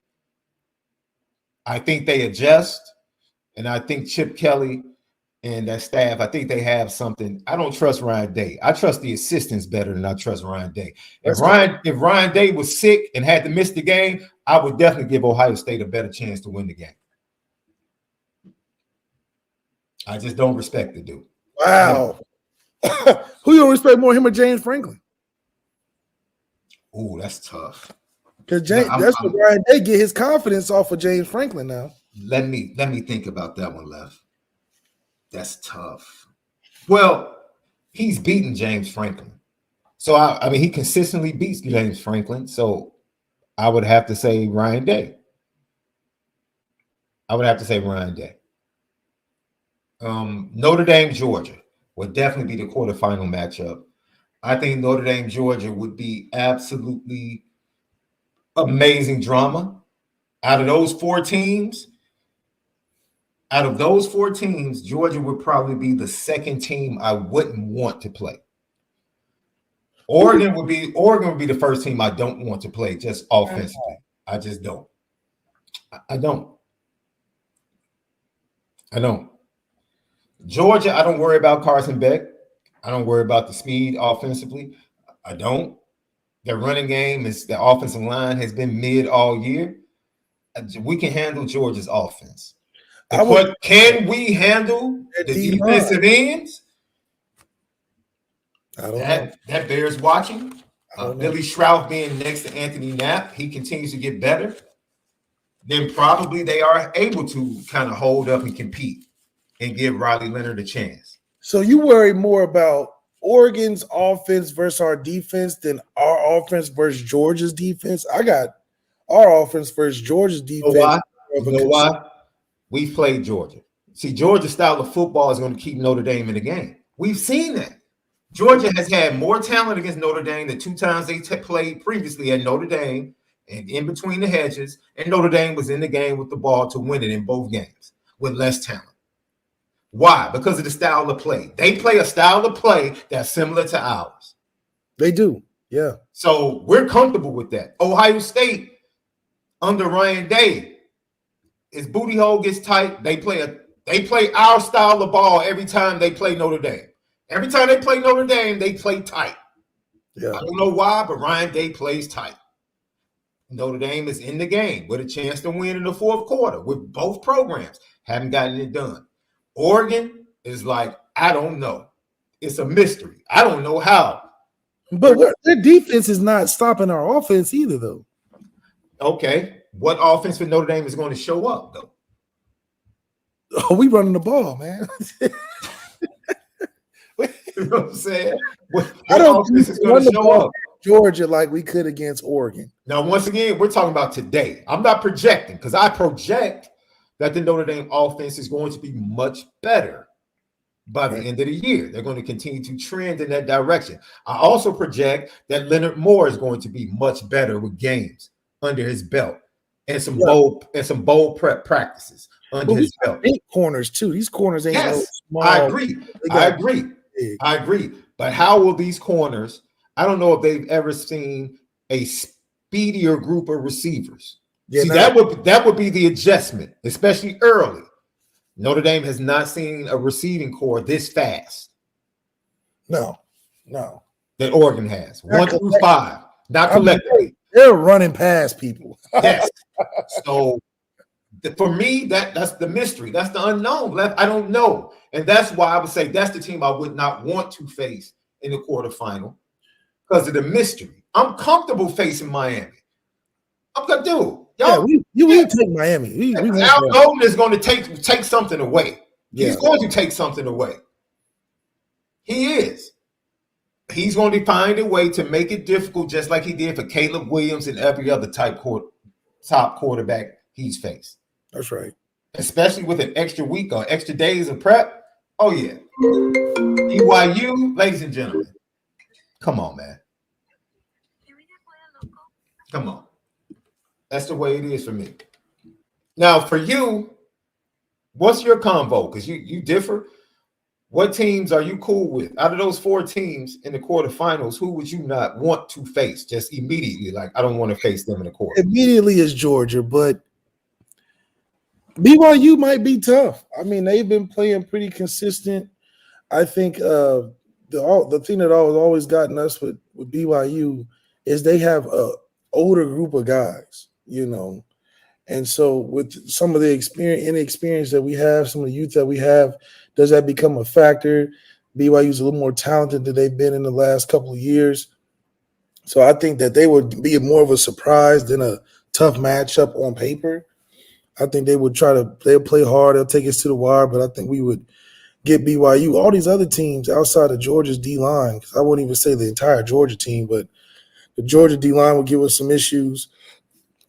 I think they adjust, and I think Chip Kelly and that staff, I think they have something. I don't trust Ryan Day. I trust the assistants better than I trust Ryan Day. If Ryan Day was sick and had to miss the game, I would definitely give Ohio State a better chance to win the game. I just don't respect the dude. Wow. Who you don't respect more, him or James Franklin? Ooh, that's tough. Because that's what Ryan Day get his confidence off of James Franklin now. Let me think about that one, Left. That's tough. Well, he's beaten James Franklin. So, I mean, he consistently beats James Franklin. So, I would have to say Ryan Day. Notre Dame, Georgia would definitely be the quarterfinal matchup. I think Notre Dame, Georgia would be absolutely amazing drama. Out of those four teams, Georgia would probably be the second team I wouldn't want to play. Oregon would be the first team I don't want to play just offensively. I just don't. I don't. Georgia, I don't worry about Carson Beck. I don't worry about the speed offensively. I don't. Their running game the offensive line has been mid all year. We can handle Georgia's offense. But can we handle the defensive ends? I don't know. That bears watching. Billy Schrauth being next to Anthony Knapp, he continues to get better. Then probably they are able to kind of hold up and compete and give Riley Leonard a chance. So you worry more about Oregon's offense versus our defense than our offense versus Georgia's defense? I got our offense versus Georgia's defense. You know why? We've played Georgia. See, Georgia's style of football is going to keep Notre Dame in the game. We've seen that. Georgia has had more talent against Notre Dame the two times they played previously at Notre Dame and in between the hedges, and Notre Dame was in the game with the ball to win it in both games with less talent. Why? Because of the style of play. They play a style of play that's similar to ours. They do, yeah. So we're comfortable with that. Ohio State, under Ryan Day, his booty hole gets tight. They play our style of ball every time they play Notre Dame. Every time they play Notre Dame, they play tight. Yeah. I don't know why, but Ryan Day plays tight. Notre Dame is in the game with a chance to win in the fourth quarter with both programs. Haven't gotten it done. Oregon is like, I don't know. It's a mystery. I don't know how. But their defense is not stopping our offense either, though. Okay. What offense for Notre Dame is going to show up, though? Oh, we running the ball, man. You know what I'm saying? I don't think it's going to show up Georgia like we could against Oregon. Now, once again, we're talking about today. I'm not projecting because I project that the Notre Dame offense is going to be much better by the end of the year. They're going to continue to trend in that direction. I also project that Leonard Moore is going to be much better with games under his belt and some bold prep practices under his belt. Big corners too. These corners ain't no small. I agree. But how will these corners? I don't know if they've ever seen a speedier group of receivers. Yeah, that would be the adjustment, especially early. Notre Dame has not seen a receiving core this fast. No. That Oregon has. 1 through 5, not collectively. They're running past people. Yes. So for me, that's the mystery. That's the unknown. I don't know. And that's why I would say that's the team I would not want to face in the quarterfinal because of the mystery. I'm comfortable facing Miami. I'm going to do. We take Miami. Al Golden is going to take something away. Yeah. He's going to take something away. He is. He's going to find a way to make it difficult, just like he did for Caleb Williams and every other top quarterback he's faced. That's right. Especially with an extra week or extra days of prep. Oh, yeah. BYU, ladies and gentlemen. Come on, man. Come on. That's the way it is for me. Now, for you, what's your convo? Because you differ. What teams are you cool with? Out of those 4 teams in the quarterfinals, who would you not want to face just immediately? Like, I don't want to face them in the quarter. Immediately is Georgia, but BYU might be tough. I mean, they've been playing pretty consistent. I think the thing that always gotten us with BYU is they have a older group of guys, you know. And so with some of the inexperience that we have, some of the youth that we have, does that become a factor? BYU's a little more talented than they've been in the last couple of years. So I think that they would be more of a surprise than a tough matchup on paper. I think they'll play hard, they'll take us to the wire, but I think we would get BYU. All these other teams outside of Georgia's D-line, because I wouldn't even say the entire Georgia team, but the Georgia D-line will give us some issues.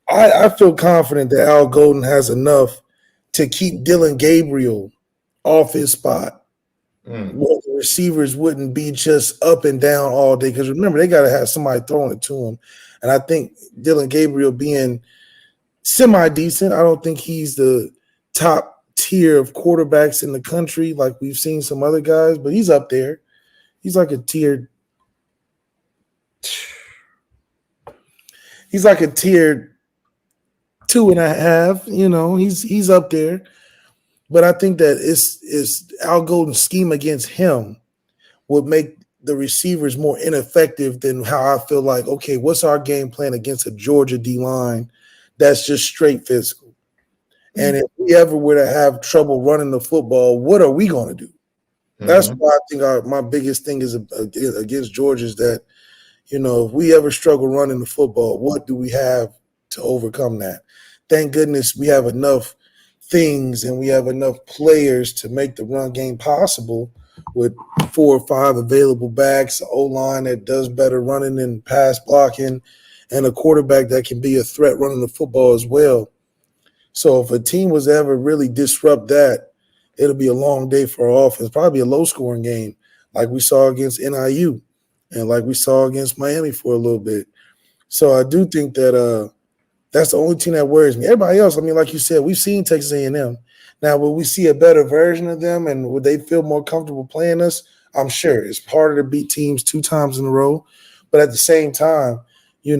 I feel confident that Al Golden has enough to keep Dylan Gabriel off his spot. Where the receivers wouldn't be just up and down all day. Because remember, they got to have somebody throwing it to him. And I think Dylan Gabriel being semi-decent, I don't think he's the top tier of quarterbacks in the country like we've seen some other guys, but he's up there. He's like a tier 2.5. He's up there. But I think that it's Al Golden's scheme against him would make the receivers more ineffective than how I feel like, okay, what's our game plan against a Georgia D-line that's just straight physical? And if we ever were to have trouble running the football, what are we going to do? That's why I think my biggest thing is against Georgia is that, if we ever struggle running the football, what do we have to overcome that? Thank goodness we have enough things and we have enough players to make the run game possible with 4 or 5 available backs, an O-line that does better running and pass blocking, and a quarterback that can be a threat running the football as well. So if a team was to ever really disrupt that, it'll be a long day for our offense, probably a low-scoring game like we saw against NIU and like we saw against Miami for a little bit. So I do think that that's the only team that worries me. Everybody else, I mean, like you said, we've seen Texas A&M. Now, will we see a better version of them and would they feel more comfortable playing us? I'm sure. It's harder to beat teams 2 times in a row. But at the same time, we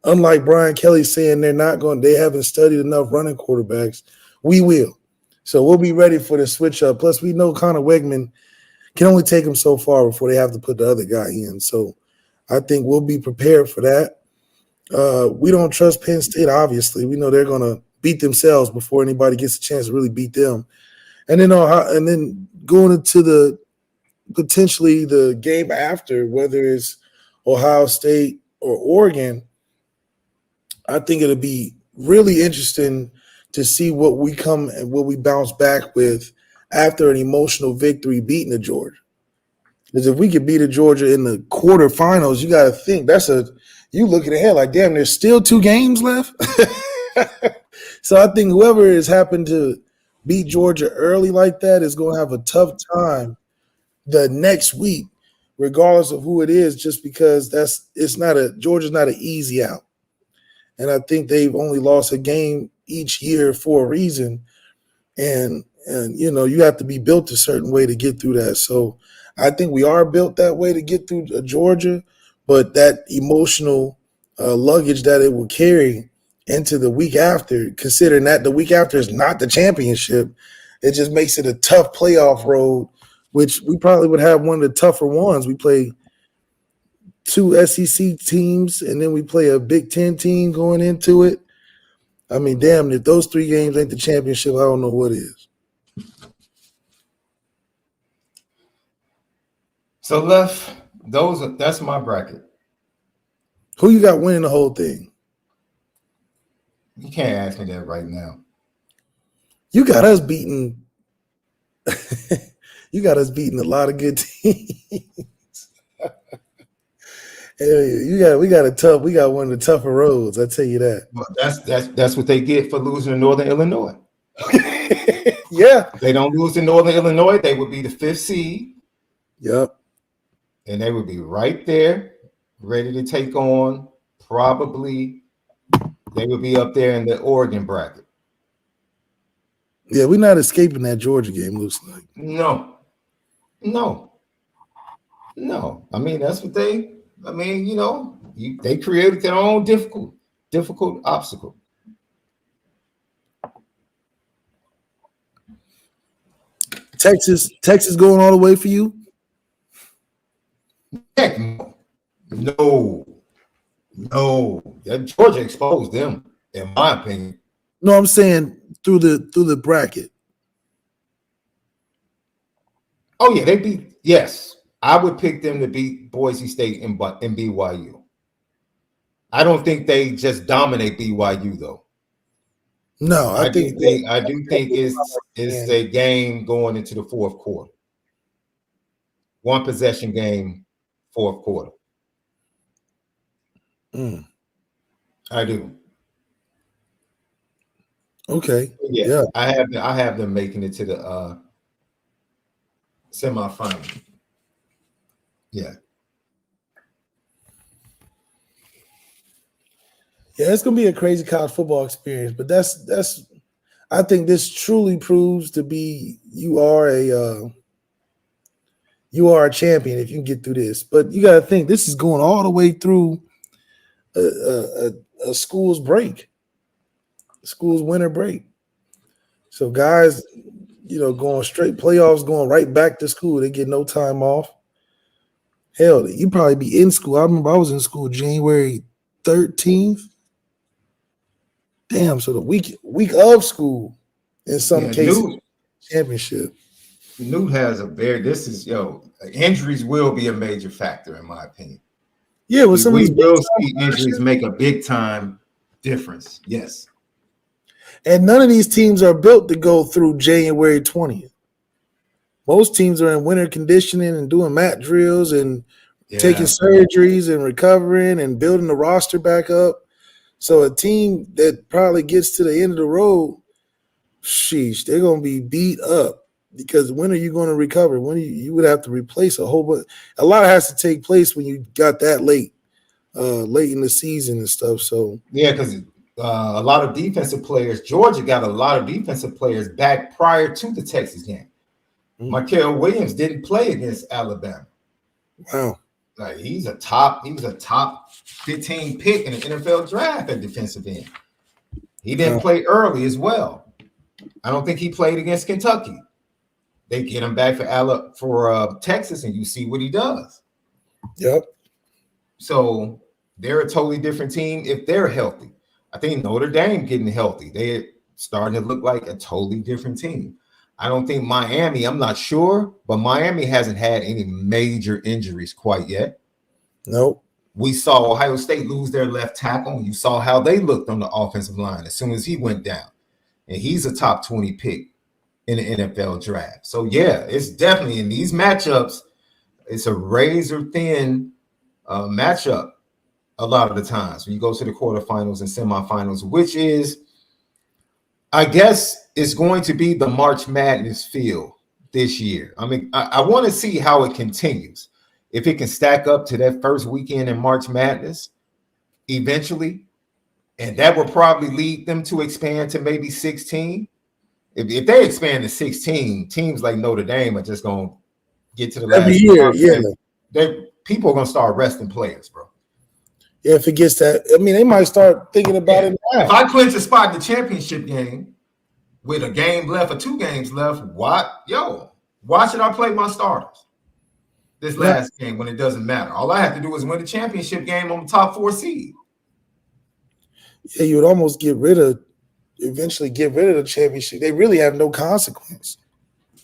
unlike Brian Kelly saying they haven't studied enough running quarterbacks, we will. So we'll be ready for the switch up. Plus, we know Connor Wegman can only take them so far before they have to put the other guy in. So I think we'll be prepared for that. We don't trust Penn State, obviously. We know they're going to beat themselves before anybody gets a chance to really beat them. And then going into potentially the game after, whether it's Ohio State or Oregon, I think it'll be really interesting to see what we bounce back with after an emotional victory beating the Georgia. Because if we could beat a Georgia in the quarterfinals, you got to think you looking ahead like, damn, there's still 2 games left. So I think whoever has happened to beat Georgia early like that is going to have a tough time the next week, regardless of who it is, just because Georgia's not an easy out. And I think they've only lost a game each year for a reason. And you have to be built a certain way to get through that. So I think we are built that way to get through Georgia, but that emotional luggage that it will carry into the week after, considering that the week after is not the championship, it just makes it a tough playoff road, which we probably would have one of the tougher ones. We play 2 SEC teams, and then we play a Big Ten team going into it. I mean, damn, if those 3 games ain't the championship, I don't know what is. So, that's my bracket. Who you got winning the whole thing? You can't ask me that right now. You got us beating. You got us beating a lot of good teams. We got one of the tougher roads. I tell you that. Well, that's what they get for losing to Northern Illinois. Yeah. If they don't lose to Northern Illinois, they would be the 5th seed. Yep. And they would be right there, ready to take on probably. They would be up there in the Oregon bracket. Yeah, we're not escaping that Georgia game, looks like. No. I mean, that's what they created their own difficult obstacle. Texas going all the way for you? Heck no. That Georgia exposed them, in my opinion. No, I'm saying through the bracket. Oh yeah, they beat. Yes, I would pick them to beat Boise State and BYU. I don't think they just dominate BYU though. No, I do think it's a game going into the fourth quarter. One possession game, fourth quarter. I do. Okay. Yeah. I have them making it to the semifinal. Yeah. Yeah, it's gonna be a crazy college football experience, but that's I think this truly proves to be you are a champion if you can get through this. But you got to think this is going all the way through a school's break, school's winter break. So guys, going straight playoffs, going right back to school. They get no time off. Hell, you probably be in school. I remember I was in school January 13th. Damn, so the week of school in some cases, championship. Newt has injuries will be a major factor in my opinion. Yeah, with some of these will see injuries make a big time difference. Yes. And none of these teams are built to go through January 20th. Most teams are in winter conditioning and doing mat drills and taking surgeries and recovering and building the roster back up. So a team that probably gets to the end of the road, sheesh, they're going to be beat up because when are you going to recover? When you would have to replace a whole bunch. A lot has to take place when you got that late in the season and stuff. So yeah, because a lot of defensive players, Georgia got a lot of defensive players back prior to the Texas game. Mikael Williams didn't play against Alabama. Wow. Like he was a top 15 pick in the NFL draft at defensive end. He didn't play early as well. I don't think he played against Kentucky. They get him back for Texas, and you see what he does. Yep. So they're a totally different team if they're healthy. I think Notre Dame getting healthy, they're starting to look like a totally different team. I don't think Miami, I'm not sure, but Miami hasn't had any major injuries quite yet. Nope. We saw Ohio State lose their left tackle. You saw how they looked on the offensive line as soon as he went down. And he's a top 20 pick in the NFL draft. So, yeah, it's definitely in these matchups, it's a razor-thin matchup a lot of the times when you go to the quarterfinals and semifinals, which is, I guess, it's going to be the March Madness feel this year. I mean, I want to see how it continues. If it can stack up to that first weekend in March Madness eventually, and that will probably lead them to expand to maybe 16. If they expand to 16, teams like Notre Dame are just going to get to the last every year. People are going to start resting players, bro. Yeah, if it gets that, I mean, they might start thinking about it now. If I clinch a spot in the championship game with a game left or 2 games left, why should I play my starters this last game when it doesn't matter? All I have to do is win the championship game on the top 4 seed. Yeah, you would almost eventually get rid of the championship. They really have no consequence.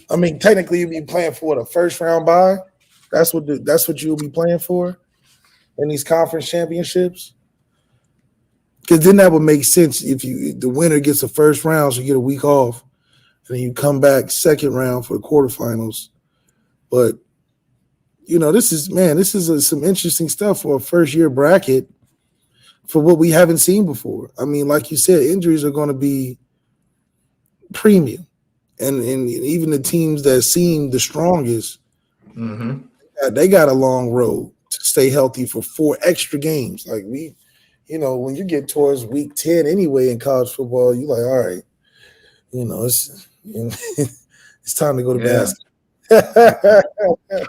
I mean, technically, you'd be playing for the first round bye. That's what you'll be playing for in these conference championships. Because then that would make sense if the winner gets the first round, so you get a week off, and then you come back second round for the quarterfinals. But this is some interesting stuff for a first year bracket for what we haven't seen before. I mean, like you said, injuries are going to be premium, and even the teams that seem the strongest, they got a long road to stay healthy for 4 extra games. Like when you get towards week 10 anyway in college football, you're like, all right, it's time to go to basketball.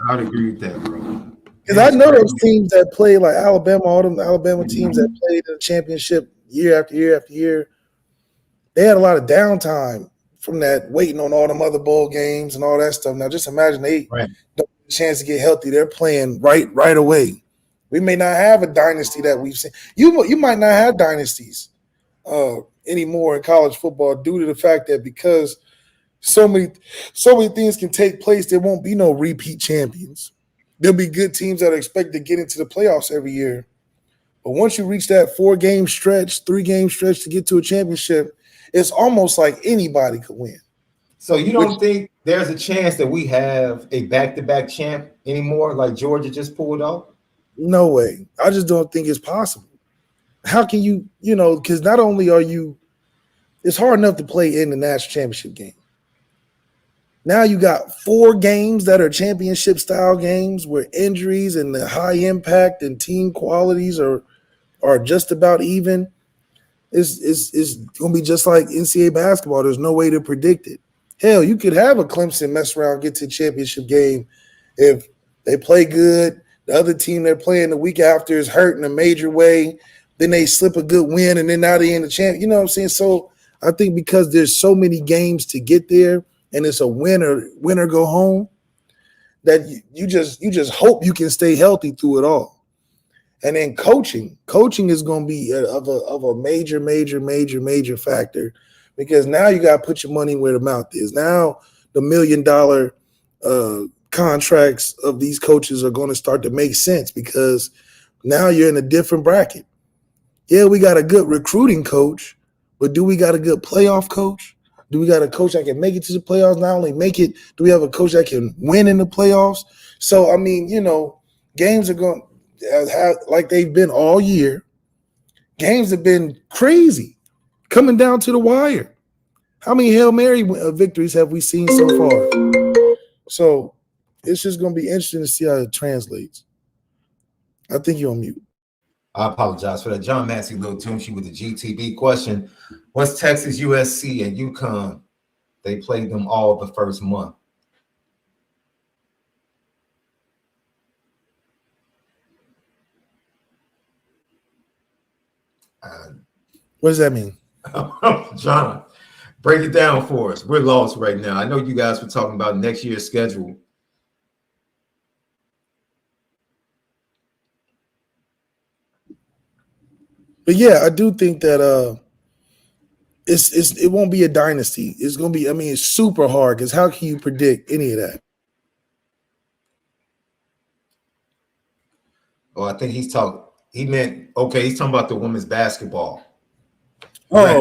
I'd agree with that, bro. Because I know those teams that play like Alabama, all them Alabama teams that played in the championship year after year after year, they had a lot of downtime from that, waiting on all them other bowl games and all that stuff. Now, just imagine they don't get a chance to get healthy. They're playing right away. We may not have a dynasty that we've seen. You might not have dynasties anymore in college football due to the fact that because so many things can take place, there won't be no repeat champions. there'll be good teams that are expected to get into the playoffs every year. But once you reach that 4-game stretch, 3-game stretch to get to a championship, it's almost like anybody could win. So you don't think there's a chance that we have a back-to-back champ anymore, like Georgia just pulled off? No way. I just don't think it's possible. How can you, because not only are you, it's hard enough to play in the national championship game. Now you got 4 games that are championship style games where injuries and the high impact and team qualities are just about even. It's going to be just like NCAA basketball. There's no way to predict it. Hell, you could have a Clemson mess around, get to the championship game if they play good. The other team they're playing the week after is hurt in a major way. Then they slip a good win, and then now they're in the champ. You know what I'm saying? So I think because there's so many games to get there, and it's a win or go home, that you just hope you can stay healthy through it all. And then coaching is going to be of a major factor, because now you got to put your money where the mouth is. Now the $1 million contracts of these coaches are going to start to make sense, because now you're in a different bracket. Yeah, we got a good recruiting coach, but do we got a good playoff coach? Do we got a coach that can make it to the playoffs? Not only make it, do we have a coach that can win in the playoffs? So, I mean, games are going to have, like they've been all year. Games have been crazy, coming down to the wire. How many Hail Mary victories have we seen so far? So it's just going to be interesting to see how it translates. I think you're on mute. I apologize for that. John Massey, Lil Tunchi with the GTB question. What's Texas, USC, and UConn? They played them all the first month. What does that mean? John, break it down for us. We're lost right now. I know you guys were talking about next year's schedule. But yeah, I do think that it won't be a dynasty. It's gonna be, it's super hard, because how can you predict any of that? Oh, I think he's talking about the women's basketball. Okay.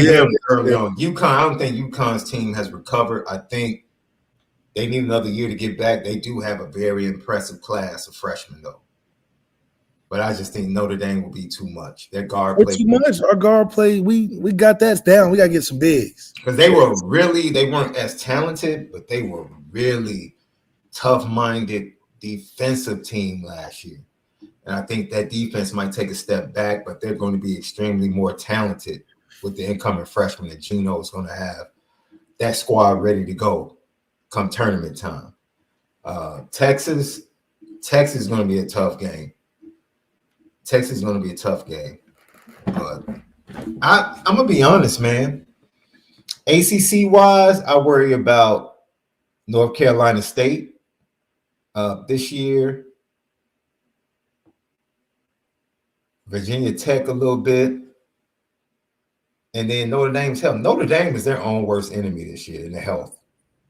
Yeah. Early on. UConn, I don't think UConn's team has recovered. I think they need another year to get back. They do have a very impressive class of freshmen, though. But I just think Notre Dame will be too much. Their guard play too much. Our guard play, we got that down. We got to get some bigs. Because they weren't as talented, but they were really tough-minded defensive team last year. And I think that defense might take a step back, but they're going to be extremely more talented with the incoming freshman that Gino is going to have that squad ready to go come tournament time. Texas is going to be a tough game. Texas is going to be a tough game. But I'm going to be honest, man. ACC-wise, I worry about North Carolina State this year. Virginia Tech a little bit. And then Notre Dame's health. Notre Dame is their own worst enemy this year in the health.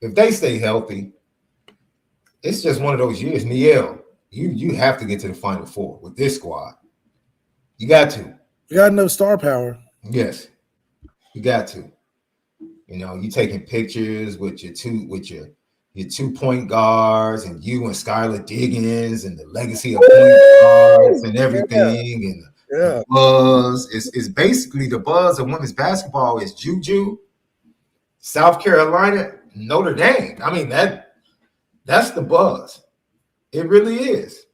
If they stay healthy, it's just one of those years. Niel, you have to get to the Final Four with this squad. You got to. You got enough star power. Yes, you got to. You taking pictures with your two point guards, and you and Skylar Diggins, and the legacy of point guards and everything, and the buzz. It's basically the buzz of women's basketball is Juju, South Carolina, Notre Dame. I mean, that's the buzz. It really is.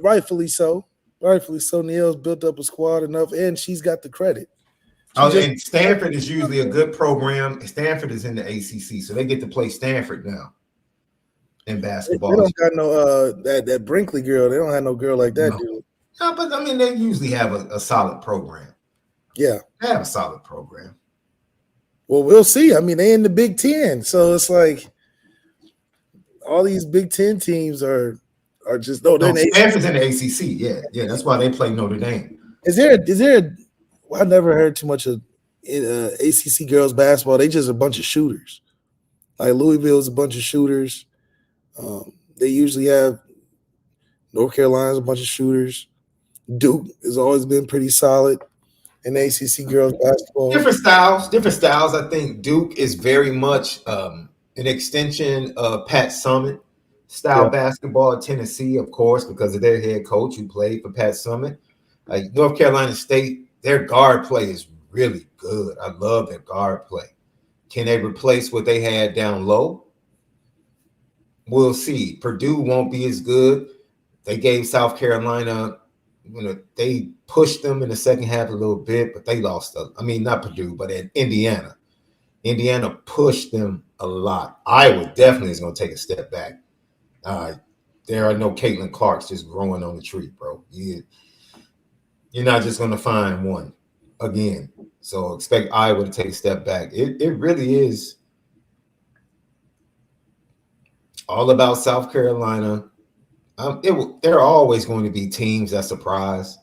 Rightfully so. Neil's built up a squad enough, and she's got the credit. And Stanford is usually a good program. Stanford is in the ACC, so they get to play Stanford now in basketball. They don't got no that Brinkley girl. They don't have no girl like that, dude. No, but I mean, they usually have a solid program. Yeah, they have a solid program. Well, we'll see. I mean, they in the Big Ten, so it's like all these Big Ten teams are just Stanford's in the ACC. Yeah, that's why they play Notre Dame. Is there? Well, I never heard too much of ACC girls basketball. They just a bunch of shooters. Like Louisville's a bunch of shooters. They usually have North Carolina's a bunch of shooters. Duke has always been pretty solid in ACC girls basketball. Different styles. I think Duke is very much an extension of Pat Summitt style basketball at Tennessee, of course, because of their head coach who played for Pat Summitt. Like North Carolina State, their guard play is really good. I love their guard play. Can they replace what they had down low? We'll see. Purdue won't be as good. They gave South Carolina, they pushed them in the second half a little bit, but they lost. Not Purdue, but at Indiana. Indiana pushed them a lot. Iowa definitely is going to take a step back. There are no Caitlin Clarks just growing on the tree, bro. You're not just going to find one again. So expect Iowa to take a step back. It really is all about South Carolina. There are always going to be teams that surprise,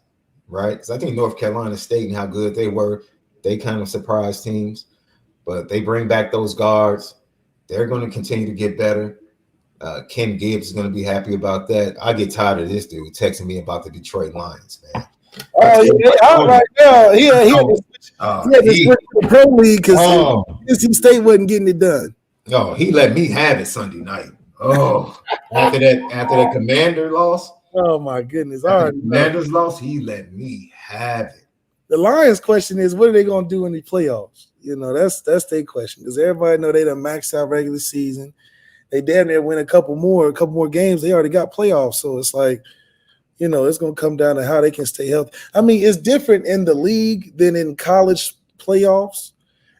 right? Because I think North Carolina State and how good they were, they kind of surprised teams. But they bring back those guards. They're going to continue to get better. Ken Gibbs is going to be happy about that. I get tired of this dude texting me about the Detroit Lions, man. Right now, he had to switch to the Pro League because NC State wasn't getting it done. No, he let me have it Sunday night. Oh, after that Commander loss. Oh my goodness! Commanders loss, he let me have it. The Lions' question is, what are they going to do in the playoffs? That's their question because everybody know they done maxed out regular season. They damn near win a couple more games. They already got playoffs, so it's like, it's going to come down to how they can stay healthy. I mean, it's different in the league than in college playoffs.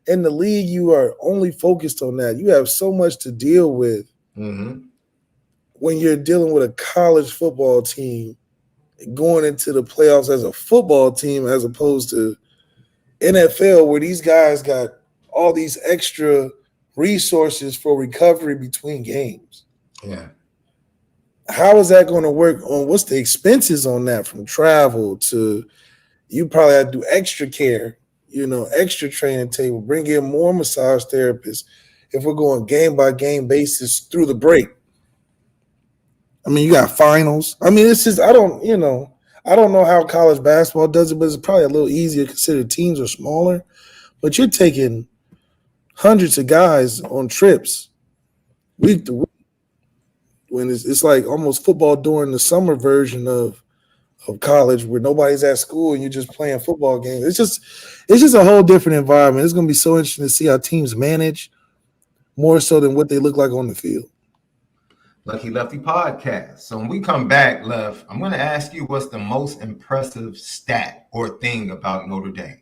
In the league, you are only focused on that. You have so much to deal with. Mm-hmm. When you're dealing with a college football team going into the playoffs as a football team as opposed to NFL where these guys got all these extra resources for recovery between games. Yeah. How is that going to work on what's the expenses on that from travel to you probably have to do extra care, extra training table, bring in more massage therapists if we're going game by game basis through the break. I mean, you got finals. I mean, it's just I don't know how college basketball does it, but it's probably a little easier considering teams are smaller. But you're taking hundreds of guys on trips week to week when it's like almost football during the summer version of college where nobody's at school and you're just playing football games. It's just a whole different environment. It's going to be so interesting to see how teams manage more so than what they look like on the field. Lucky Lefty podcast. So when we come back, Lef, I'm going to ask you what's the most impressive stat or thing about Notre Dame?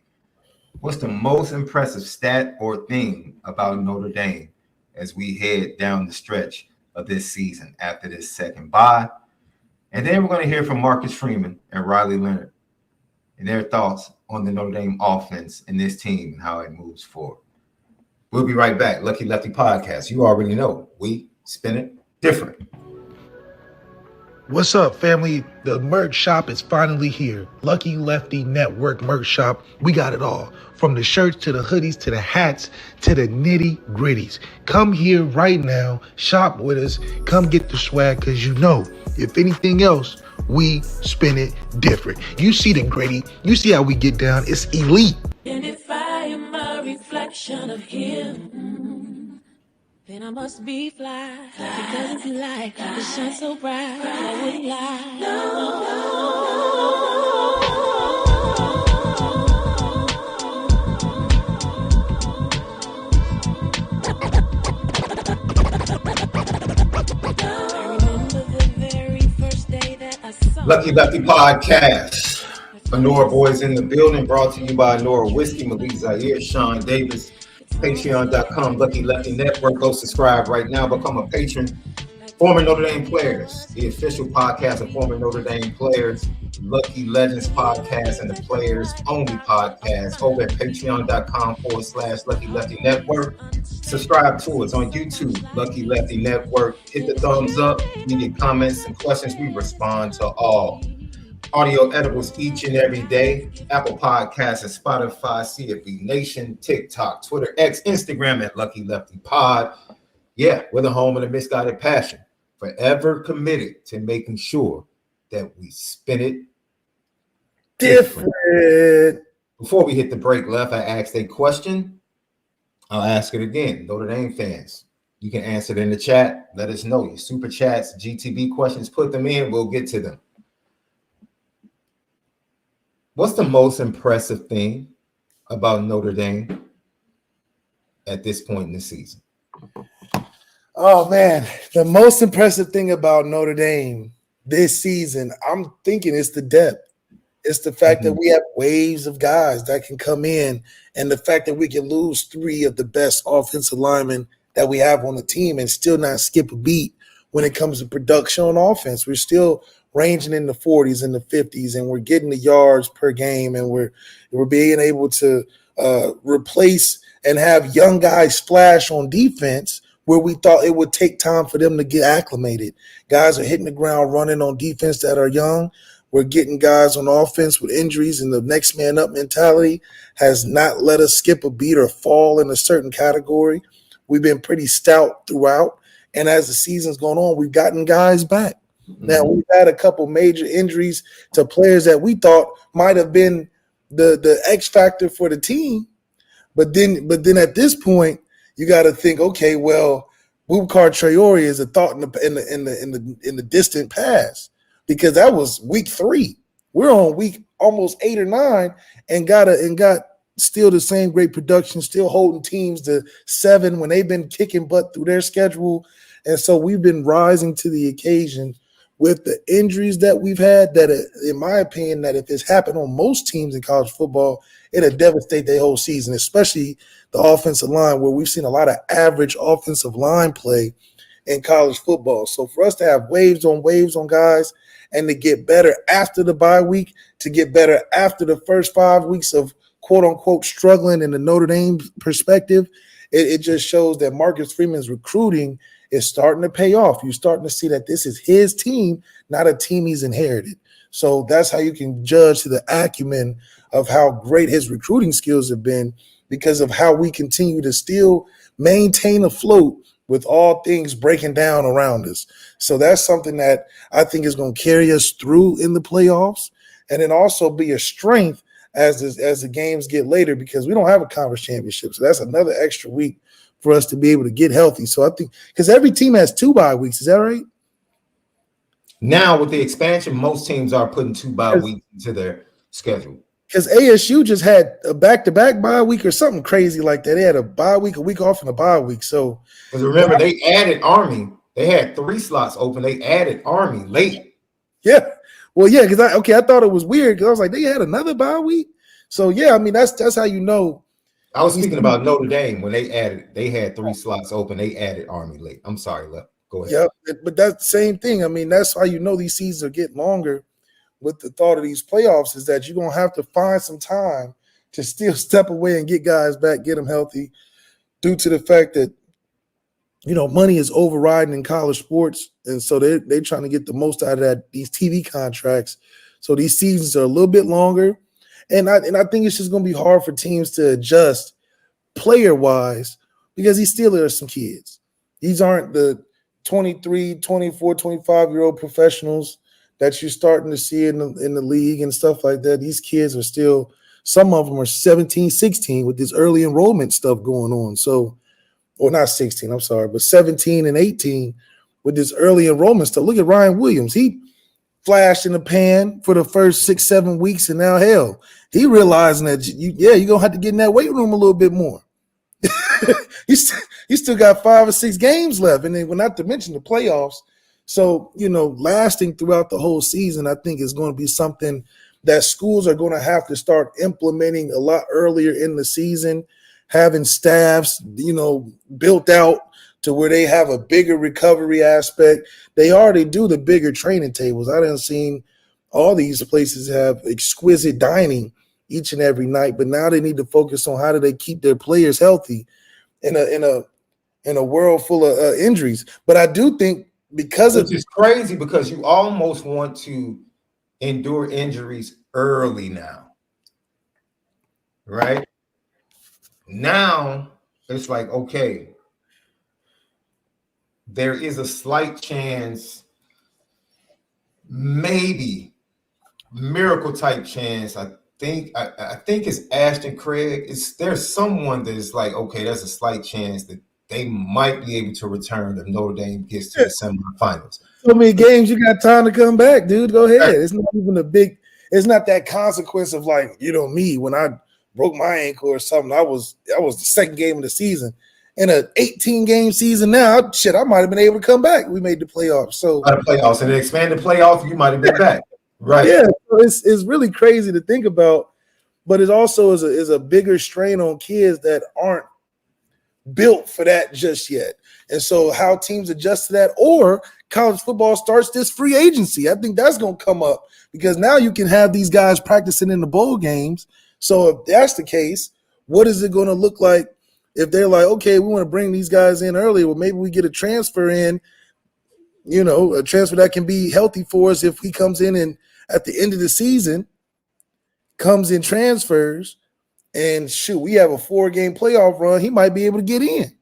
What's the most impressive stat or thing about Notre Dame as we head down the stretch of this season after this second bye? And then we're going to hear from Marcus Freeman and Riley Leonard and their thoughts on the Notre Dame offense and this team and how it moves forward. We'll be right back. Lucky Lefty podcast. You already know we spin it different. What's up, family? The merch shop is finally here. Lucky Lefty Network merch shop. We got it all. From the shirts to the hoodies to the hats to the nitty gritties. Come here right now. Shop with us. Come get the swag because if anything else, we spin it different. You see the gritty. You see how we get down. It's elite. And if I am a reflection of him, then I must be fly. Because if you like, it shines so bright, I wouldn't lie. No. Lucky Lefty podcast. ONORA boys in the building, brought to you by ONORA Whiskey, Malik, ZAIRE, SHAUN Davis, Patreon.com, Lucky Lefty Network. Go subscribe right now, become a patron. Former Notre Dame players, the official podcast of former Notre Dame players, Lucky Legends podcast, and the Players Only podcast over at patreon.com/Lucky Lefty Network. Subscribe to us on YouTube, Lucky Lefty Network. Hit the thumbs up. You get comments and questions. We respond to all. Audio edibles each and every day. Apple Podcasts and Spotify, CFB Nation, TikTok, Twitter, X, Instagram at Lucky Lefty Pod. Yeah, we're the home of the misguided passion. forever committed to making sure that we spin it different. Before we hit the break, Left, I asked a question. I'll ask it again. Notre Dame fans, you can answer it in the chat. Let us know your super chats, GTB questions. Put them in. We'll get to them. What's the most impressive thing about Notre Dame at this point in the season? Oh, man. The most impressive thing about Notre Dame this season, I'm thinking it's the depth. It's the fact that we have waves of guys that can come in, and the fact that we can lose 3 of the best offensive linemen that we have on the team and still not skip a beat when it comes to production on offense. We're still ranging in the 40s and the 50s, and we're getting the yards per game, and we're being able to replace and have young guys splash on defense where we thought it would take time for them to get acclimated. Guys are hitting the ground running on defense that are young. We're getting guys on offense with injuries, and the next man up mentality has not let us skip a beat or fall in a certain category. We've been pretty stout throughout, and as the season's gone on, we've gotten guys back. Now, we've had a couple major injuries to players that we thought might have been the X factor for the team, but then at this point, you got to think, okay, well, Boubacar Traore is a thought in the distant past, because that was week 3. We're on week almost 8 or 9 and got still the same great production, still holding teams to 7 when they've been kicking butt through their schedule. And so we've been rising to the occasion with the injuries that we've had, that in my opinion, that if it's happened on most teams in college football, it'll devastate their whole season, especially the offensive line, where we've seen a lot of average offensive line play in college football. So for us to have waves on guys and to get better after the bye week, to get better after the first 5 weeks of quote-unquote struggling in the Notre Dame perspective, it just shows that Marcus Freeman's recruiting is starting to pay off. You're starting to see that this is his team, not a team he's inherited. So that's how you can judge to the acumen of how great his recruiting skills have been, because of how we continue to still maintain afloat with all things breaking down around us. So that's something that I think is going to carry us through in the playoffs, and then also be a strength as the games get later, because we don't have a conference championship. So that's another extra week for us to be able to get healthy. So I think, because every team has 2 bye weeks, is that right? Now with the expansion, most teams are putting 2 bye weeks into their schedule. Because ASU just had a back-to-back bye week or something crazy like that. They had a bye week, a week off, and a bye week. So, because remember, they added Army. They had 3 slots open. They added Army late. Yeah. Well, yeah, because I thought it was weird, because I was like, they had another bye week. So yeah, I mean, that's how you know. I was speaking about Notre Dame when they had 3 slots open. They added Army late. I'm sorry, Left. Go ahead. Yeah, but that's the same thing. I mean, that's how you know these seasons are getting longer with the thought of these playoffs, is that you're going to have to find some time to still step away and get guys back, get them healthy, due to the fact that, you know, money is overriding in college sports. And so they're trying to get the most out of these TV contracts. So these seasons are a little bit longer. And I think it's just going to be hard for teams to adjust player-wise, because these still are some kids. These aren't the 23, 24, 25-year-old professionals that you're starting to see in the league and stuff like that. These kids are still, some of them are 17, 16 with this early enrollment stuff going on. So, or not 16, I'm sorry, but 17 and 18 with this early enrollment stuff. Look at Ryan Williams. He flashed in the pan for the first 6-7 weeks, and now hell, he realizing that you're gonna have to get in that weight room a little bit more. He still got 5 or 6 games left, and then not to mention the playoffs. So, you know, lasting throughout the whole season, I think is going to be something that schools are going to have to start implementing a lot earlier in the season, having staffs, you know, built out to where they have a bigger recovery aspect. They already do the bigger training tables. I done seen all these places have exquisite dining each and every night, but now they need to focus on how do they keep their players healthy in a world full of injuries. But I do think, because which is crazy, because you almost want to endure injuries early now, right? Now it's like, okay, there is a slight chance, maybe miracle type chance. I think it's Ashton Craig. There's someone that is like, okay, there's a slight chance that they might be able to return if Notre Dame gets to the semifinals. So many games, you got time to come back, dude. Go ahead. It's not even it's not that consequence of like, me, when I broke my ankle or something, I was the second game of the season. In an 18-game season now, I might have been able to come back. We made the playoffs. So playoffs and the expanded playoffs, you might have been back. Right. Yeah, so it's really crazy to think about, but it also is a bigger strain on kids that aren't built for that just yet. And so how teams adjust to that, or college football starts this free agency. I think that's going to come up because now you can have these guys practicing in the bowl games. So if that's the case, what is it going to look like if they're like, okay, we want to bring these guys in early? Well, maybe we get a transfer in, a transfer that can be healthy for us if he comes in and at the end of the season comes in transfers and we have a 4-game playoff run, he might be able to get in.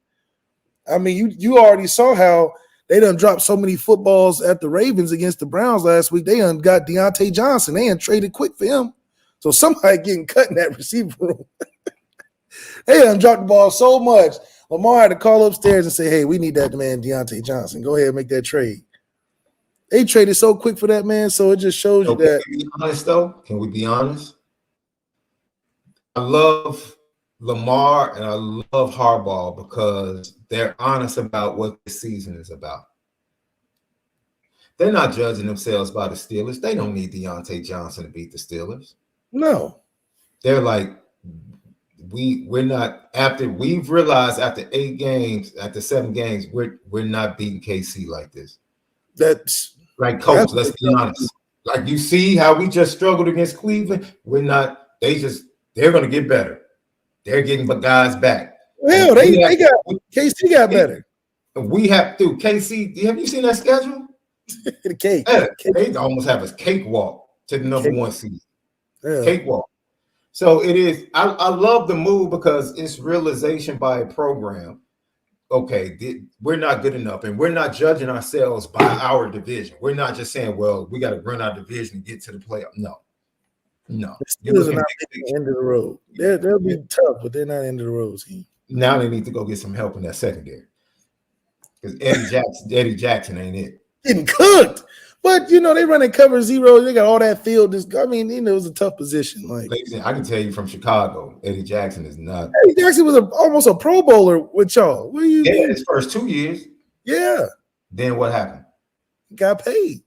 I mean, you already saw how they done dropped so many footballs at the Ravens against the Browns last week. They done got Deontay Johnson. They done traded quick for him. So somebody getting cut in that receiver room. They done dropped the ball so much. Lamar had to call upstairs and say, hey, we need that man Deontay Johnson. Go ahead and make that trade. They traded so quick for that man, so it just shows you that. Can we be honest, though? Can we be honest? I love Lamar and I love Harbaugh because they're honest about what the season is about. They're not judging themselves by the Steelers. They don't need Deontay Johnson to beat the Steelers. No. They're like, we're not, after we've realized after 8 games, after 7 games, we're not beating KC like this. That's like, coach, let's be honest. Like, you see how we just struggled against Cleveland? We're not, they're going to get better. They're getting guys back. Well, KC got better. We have to. KC, have you seen that schedule? The cake. They almost have a cakewalk to the number 1 seed. Yeah. Cakewalk. So it is. I love the move because it's realization by a program. Okay, we're not good enough, and we're not judging ourselves by our division. We're not just saying, well, we got to run our division and get to the playoff. No. The Steelers are not the end of the road. They'll be tough, but they're not end of the road team. Now they need to go get some help in that secondary because Eddie Jackson ain't it. Getting cooked. But, they running cover 0. They got all that field. It was a tough position. Like, I can tell you from Chicago, Eddie Jackson is not. Eddie Jackson was almost a Pro Bowler with y'all. What are you doing? His first 2 years. Yeah. Then what happened? He got paid.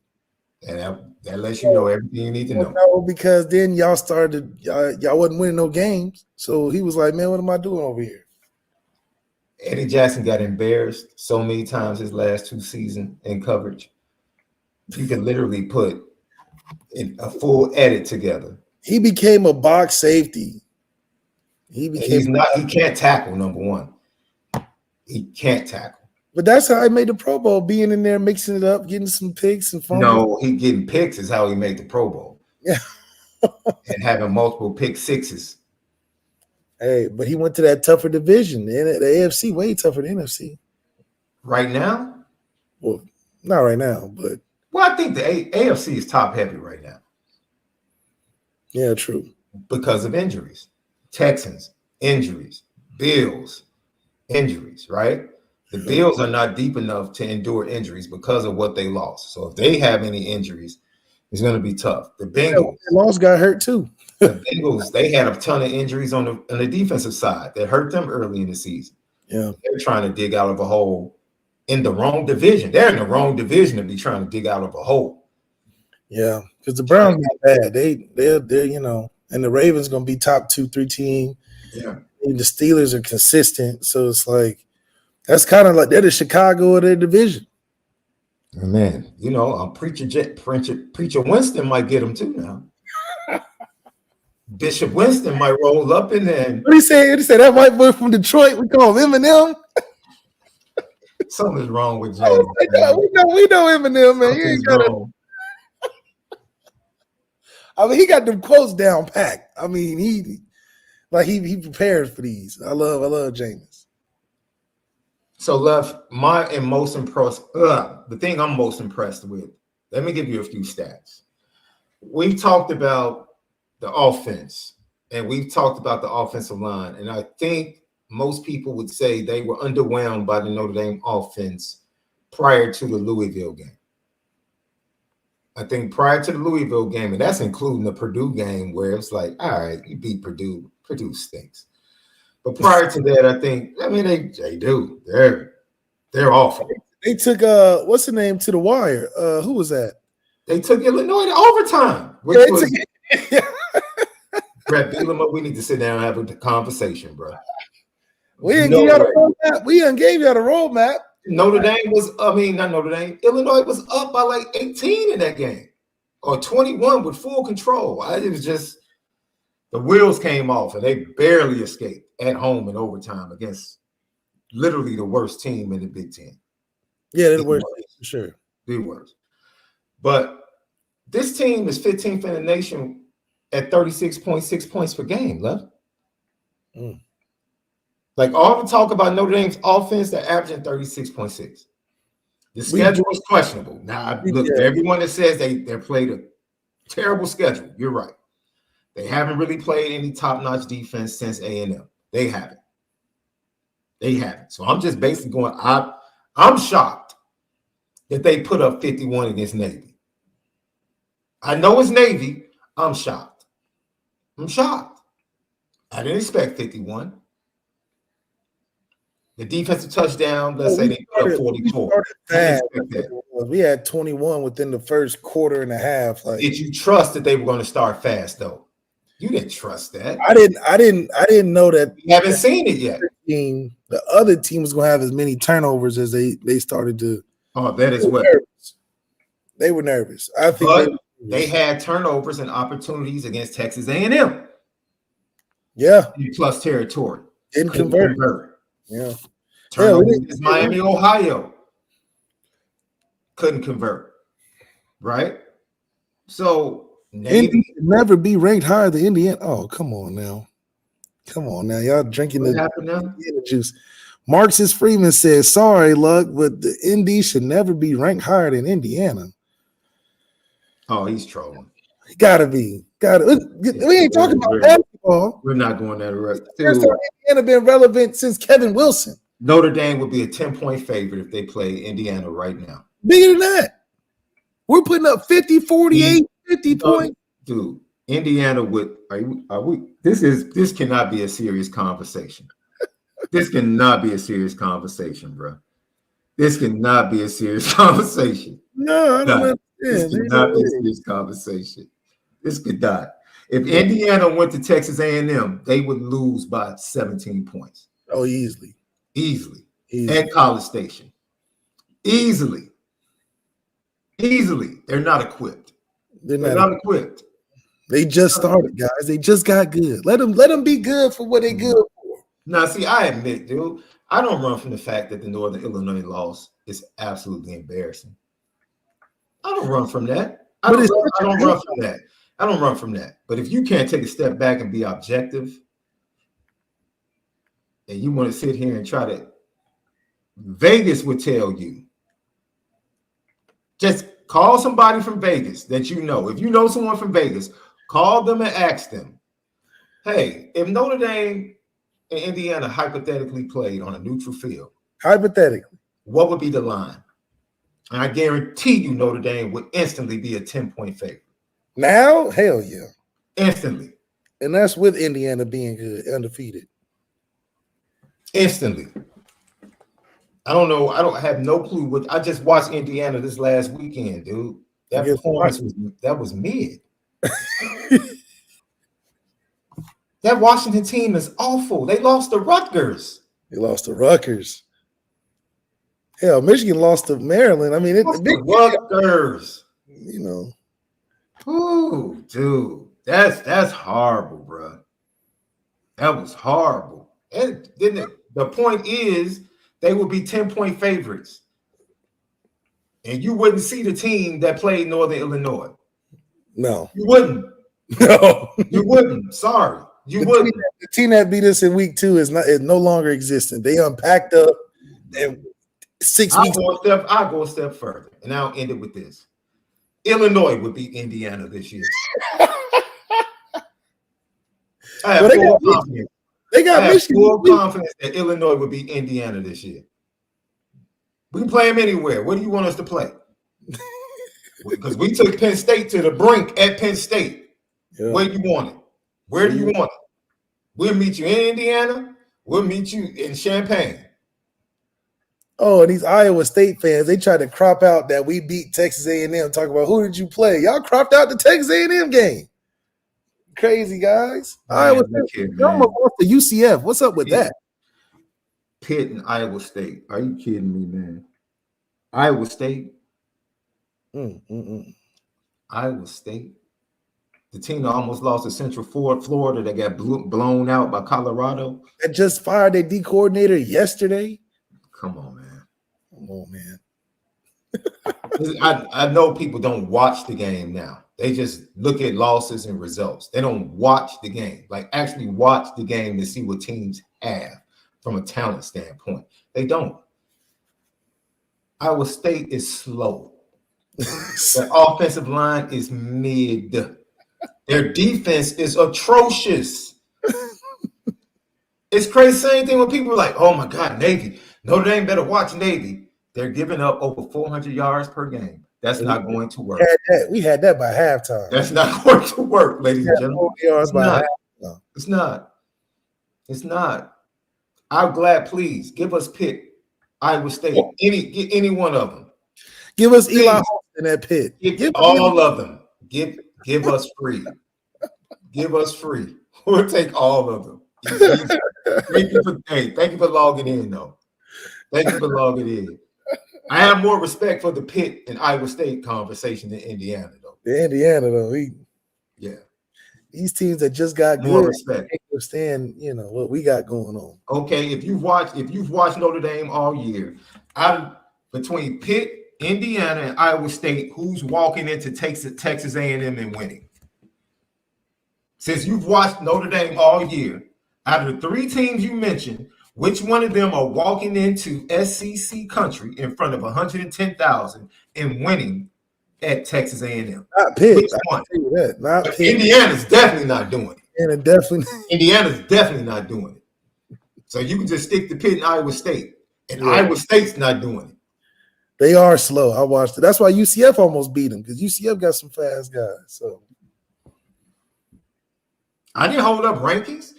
And that lets you know everything you need to know. No, because then y'all started, y'all wasn't winning no games. So he was like, man, what am I doing over here? Eddie Jackson got embarrassed so many times his last 2 seasons in coverage. You can literally put a full edit together. He became a box safety. He can't tackle, number 1. He can't tackle. But that's how I made the Pro Bowl, being in there, mixing it up, getting some picks and fumbles. No, he getting picks is how he made the Pro Bowl. Yeah. And having multiple pick sixes. Hey, but he went to that tougher division. The AFC way tougher than NFC. Right now? Well, not right now, but. Well, I think the AFC is top heavy right now. Yeah, true. Because of injuries. Texans, injuries. Bills, injuries, right? The Bills are not deep enough to endure injuries because of what they lost. So if they have any injuries, it's going to be tough. The Bengals. The loss got hurt too. The Bengals, they had a ton of injuries on the defensive side that hurt them early in the season. Yeah. They're trying to dig out of a hole in the wrong division. They're in the wrong division to be trying to dig out of a hole. Yeah, because the Browns not bad. They're and the Ravens going to be top 2-3 team. Yeah. And the Steelers are consistent. So it's like, that's kind of like they're the Chicago of their division. Man, Preacher Winston might get them too now. Bishop Winston might roll up in there. What he say? He said that white boy from Detroit. We call him Eminem. Something's wrong with James. We know Eminem, man. He ain't got he got them quotes down packed. I mean, he prepared for these. I love James. So, Left, the thing I'm most impressed with, let me give you a few stats. We've talked about the offense, and we've talked about the offensive line, and I think most people would say they were underwhelmed by the Notre Dame offense prior to the Louisville game. I think prior to the Louisville game, and that's including the Purdue game where it's like, all right, you beat Purdue. Purdue stinks. But prior to that, I think, they do. They're awful. They took what's the name to the wire? Who was that? They took Illinois to overtime, which was Brett, beat them up. We need to sit down and have a conversation, bro. We didn't give y'all the roadmap. We didn't give y'all the roadmap. Notre Dame was, not Notre Dame. Illinois was up by like 18 in that game, or 21 with full control. It was just the wheels came off, and they barely escaped at home in overtime against literally the worst team in the Big Ten. Yeah, they're the worst for sure. The worst. But this team is 15th in the nation at 36.6 points per game, Left. Like all the talk about Notre Dame's offense, they're averaging 36.6. The schedule is questionable. Now, look, everyone that says they played a terrible schedule, you're right. They haven't really played any top-notch defense since A&M. They haven't. So I'm just basically going, I'm shocked that they put up 51 against Navy. I know it's Navy. I'm shocked. I didn't expect 51. The defensive touchdown, let's say they put up 44. We had 21 within the first quarter and a half. Did you trust that they were going to start fast, though? You didn't trust that. I didn't know that. You haven't seen it yet. The other team was going to have as many turnovers as they started to. Oh, that is what they were nervous. I think they had turnovers and opportunities against Texas A&M. Yeah, plus territory. Didn't convert. Yeah. Turnovers against Miami, Ohio. Couldn't convert. Right? So Navy should never be ranked higher than Indiana. Oh, come on now. Y'all drinking the juice. Marxist Freeman says, sorry, Luck, but the Indy should never be ranked higher than Indiana. Oh, he's trolling. Gotta be. We ain't talking about basketball. We're not going that route. Indiana been relevant since Kevin Wilson. Notre Dame would be a 10-point favorite if they play Indiana right now. Bigger than that. We're putting up 50, 48, 50 points. Dude, Indiana would this cannot be a serious conversation. This cannot be a serious conversation, bro. This cannot be a serious conversation. No, I don't understand. This cannot be a serious conversation. This could die. If Indiana went to Texas A&M, they would lose by 17 points. Oh, easily. And College Station. Easily. They're not equipped. They're not equipped. They just started, guys. They just got good. Let them be good for what they're good for. Now, see, I admit, dude, I don't run from the fact that the Northern Illinois loss is absolutely embarrassing. I don't run from that. I don't run from that. But if you can't take a step back and be objective, and you want to sit here and try to, Vegas would tell you, just call somebody from Vegas that you know. If you know someone from Vegas, call them and ask them, hey, if Notre Dame and Indiana hypothetically played on a neutral field, hypothetically, what would be the line? And I guarantee you Notre Dame would instantly be a 10-point favorite. Now? Hell yeah. Instantly. And that's with Indiana being good, undefeated. Instantly. I don't know. I don't have no clue what I just watched Indiana this last weekend, dude. That performance was mid. That Washington team is awful. They lost to Rutgers. Hell, Michigan lost to Maryland. I mean, Rutgers. You know. Ooh, dude. That's horrible, bro. That was horrible. And then the point is they would be 10-point favorites. And you wouldn't see the team that played Northern Illinois. No. You wouldn't. No. You wouldn't. Sorry. You wouldn't. The team that beat us in week 2 is no longer existent. They unpacked up. man. 6 weeks. I'll go a step further, and I'll end it with this. Illinois would beat Indiana this year. I have full confidence. They got Michigan. Full confidence that Illinois would beat Indiana this year. We can play them anywhere. Where do you want us to play? Because we took Penn State to the brink at Penn State. Yeah. Where do you want it? Where do you want it? We'll meet you in Indiana. We'll meet you in Champaign. Oh, and these Iowa State fans, they try to crop out that we beat Texas A&M. Talk about who did you play? Y'all cropped out the Texas A&M game. Crazy guys. Man, Iowa State. You almost lost to UCF. What's up with that? Pitt and Iowa State. Are you kidding me, man? Iowa State. Iowa State. The team that almost lost to Central Florida that got blown out by Colorado. That just fired their D coordinator yesterday. Come on, man. Come on, man. I know people don't watch the game now. They just look at losses and results. They don't watch the game. Like actually watch the game to see what teams have from a talent standpoint. They don't. Iowa State is slow. Their offensive line is mid. Their defense is atrocious. It's crazy. Same thing when people are like, oh my God, Navy. Notre Dame better watch Navy. They're giving up over 400 yards per game. That's not going to work. We had that by halftime. That's not going to work, ladies and gentlemen. Yards by halftime. It's not. It's not. I'm glad, please, give us Pitt, Iowa State, any one of them. Give us Eli in that Pitt. Give all of them. Give us free. Give us free. We'll take all of them. Thank you for logging in, though. Thank you for logging in. I have more respect for the Pitt and Iowa State conversation than Indiana, though. Yeah. These teams that just got more good, respect. Understand, what we got going on. Okay, if you've watched Notre Dame all year, between Pitt, Indiana, and Iowa State, who's walking into Texas A&M and winning? Since you've watched Notre Dame all year, out of the three teams you mentioned, which one of them are walking into SEC country in front of 110,000 and winning at Texas A&M? Not Pitt. Which one? Not Pitt. Indiana's definitely not doing it. Indiana's definitely not doing it. So you can just stick to Pitt and Iowa State. And Iowa State's not doing it. They are slow. I watched it. That's why UCF almost beat them, because UCF got some fast guys. So I didn't hold up rankings.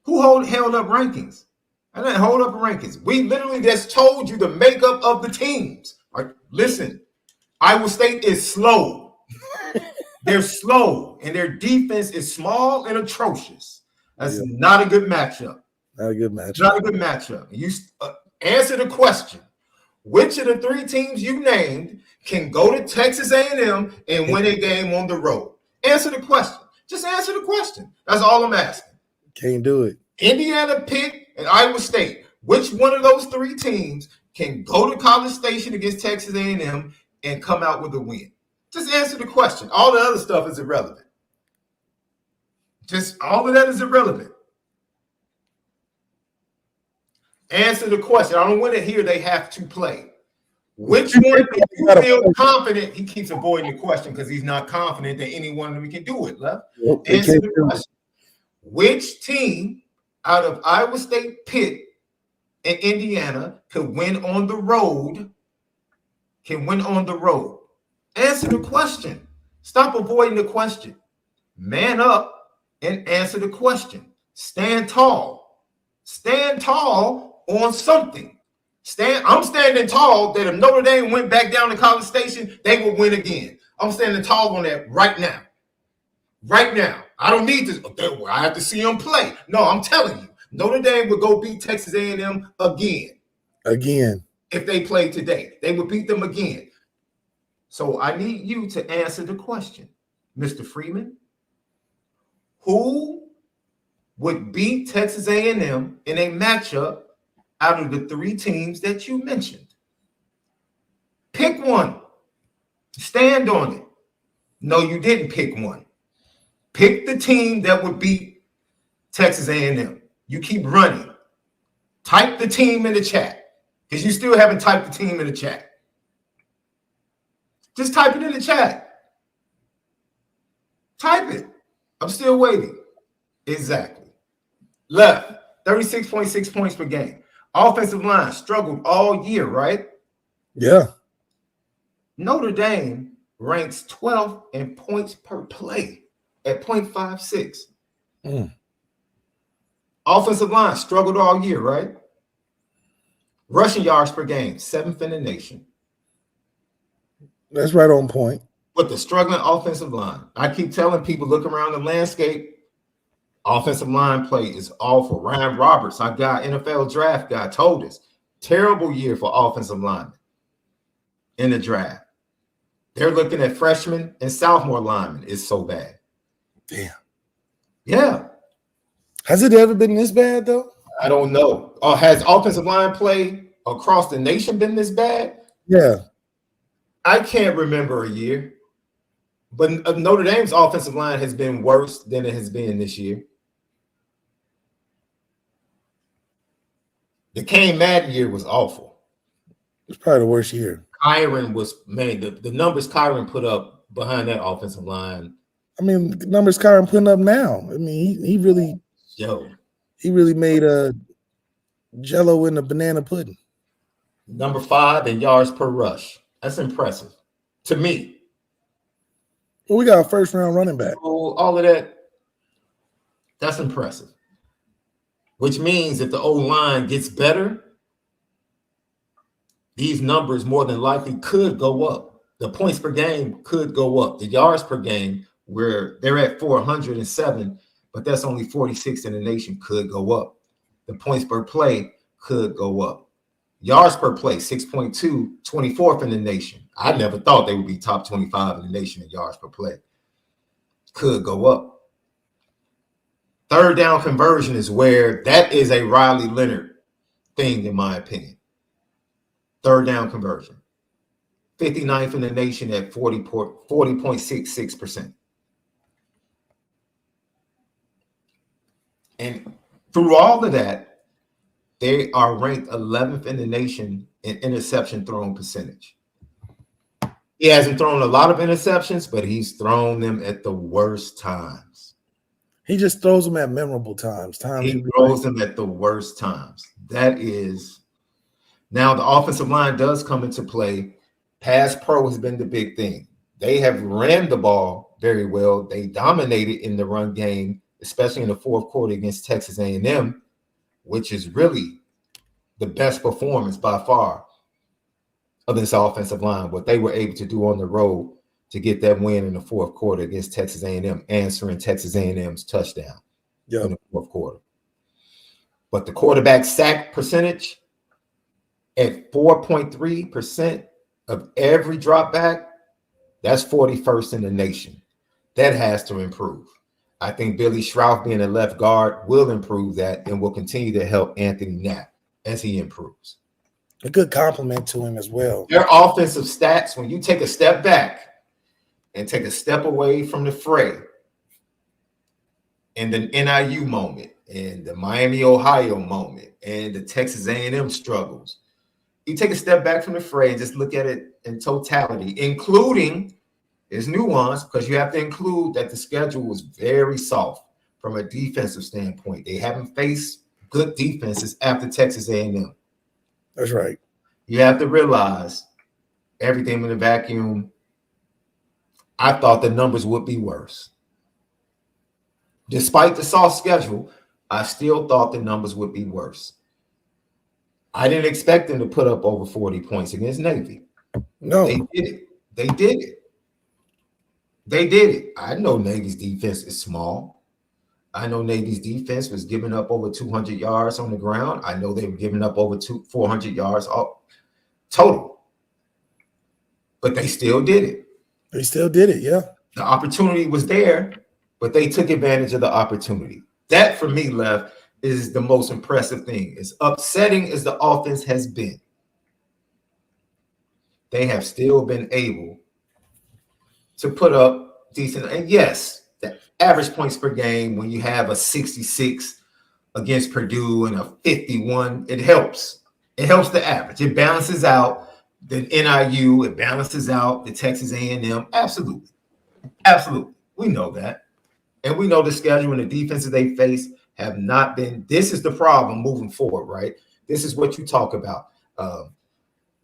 Who held up rankings? I didn't hold up rankings. We literally just told you the makeup of the teams. Right? Listen, Iowa State is slow. They're slow, and their defense is small and atrocious. That's not a good matchup. Not a good matchup. You answer the question. Which of the three teams you named can go to Texas A&M and win a game on the road? Answer the question. Just answer the question. That's all I'm asking. Can't do it. Indiana, Pitt, and Iowa State. Which one of those three teams can go to College Station against Texas A&M and come out with a win? Just answer the question. All the other stuff is irrelevant. Just all of that is irrelevant. Answer the question. I don't want to hear they have to play. Which one do you feel confident? He keeps avoiding the question because he's not confident that any one of them can do it, Left. Answer the question. Which team out of Iowa State, Pitt, and Indiana could win on the road? Answer the question. Stop avoiding the question. Man up and answer the question. Stand tall. Stand tall on something. I'm standing tall that if Notre Dame went back down to College Station, they would win again. I'm standing tall on that right now. Right now. I don't need this. I have to see them play. No, I'm telling you, Notre Dame would go beat Texas A&M again. If they played today, they would beat them again. So I need you to answer the question, Mr. Freeman. Who would beat Texas A&M in a matchup out of the three teams that you mentioned? Pick one. Stand on it. No, you didn't pick one. Pick the team that would beat Texas A&M. You keep running. Type the team in the chat. Because you still haven't typed the team in the chat. Just type it in the chat. Type it. I'm still waiting. Exactly. Left, 36.6 points per game. Offensive line struggled all year, right? Yeah. Notre Dame ranks 12th in points per play at 0.56. Offensive line struggled all year, right? Rushing yards per game, 7th in the nation. That's right on point. With the struggling offensive line, I keep telling people, look around the landscape. Offensive line play is awful. Ryan Roberts, our guy, NFL draft guy, told us, terrible year for offensive linemen in the draft. They're looking at freshmen and sophomore linemen. It's so bad. Damn. Yeah. Has it ever been this bad, though? I don't know. Has offensive line play across the nation been this bad? Yeah. I can't remember a year. But Notre Dame's offensive line has been worse than it has been this year. The Kane Madden year was awful. It's probably the worst year. Kyron was, man, the numbers Kyron put up behind that offensive line. I mean, the numbers Kyron putting up now. I mean, he really made a Jello in the banana pudding. Number 5 in yards per rush. That's impressive to me. Well, we got a first-round running back. So all of that, that's impressive. Which means if the O-line gets better, these numbers more than likely could go up. The points per game could go up. The yards per game, where they're at 407, but that's only 46 in the nation, could go up. The points per play could go up. Yards per play, 6.2, 24th in the nation. I never thought they would be top 25 in the nation in yards per play. Could go up. Third down conversion is where that is a Riley Leonard thing, in my opinion. Third down conversion. 59th in the nation at 40.66%. And through all of that, they are ranked 11th in the nation in interception thrown percentage. He hasn't thrown a lot of interceptions, but he's thrown them at the worst times. He just throws them at memorable times. He throws them at the worst times. That is, now the offensive line does come into play. Pass pro has been the big thing. They have ran the ball very well. They dominated in the run game, especially in the fourth quarter against Texas A&M, which is really the best performance by far of this offensive line, what they were able to do on the road to get that win in the fourth quarter against Texas A&M, answering Texas A&M's touchdown in the fourth quarter. But the quarterback sack percentage at 4.3% of every drop back, that's 41st in the nation. That has to improve. I think Billy Schrauff being a left guard will improve that and will continue to help Anthony Knapp as he improves. A good compliment to him as well. Their offensive stats, when you take a step back and take a step away from the fray and the NIU moment and the Miami, Ohio moment and the Texas A&M struggles, you take a step back from the fray and just look at it in totality, including its nuance, because you have to include that the schedule was very soft from a defensive standpoint. They haven't faced good defenses after Texas A&M. That's right. You have to realize everything in the vacuum. I thought the numbers would be worse. Despite the soft schedule, I still thought the numbers would be worse. I didn't expect them to put up over 40 points against Navy. No. They did it. They did it. They did it. I know Navy's defense is small. I know Navy's defense was giving up over 200 yards on the ground. I know they were giving up over 400 yards total. But they still did it. They still did it, yeah. The opportunity was there, but they took advantage of the opportunity. That, for me, Left, is the most impressive thing. As upsetting as the offense has been, they have still been able to put up decent. And yes, the average points per game, when you have a 66 against Purdue and a 51, it helps. It helps the average. It balances out the NIU. It balances out the Texas A&M. Absolutely. Absolutely. We know that. And we know the schedule and the defenses they face have not been. This is the problem moving forward, right? This is what you talk about.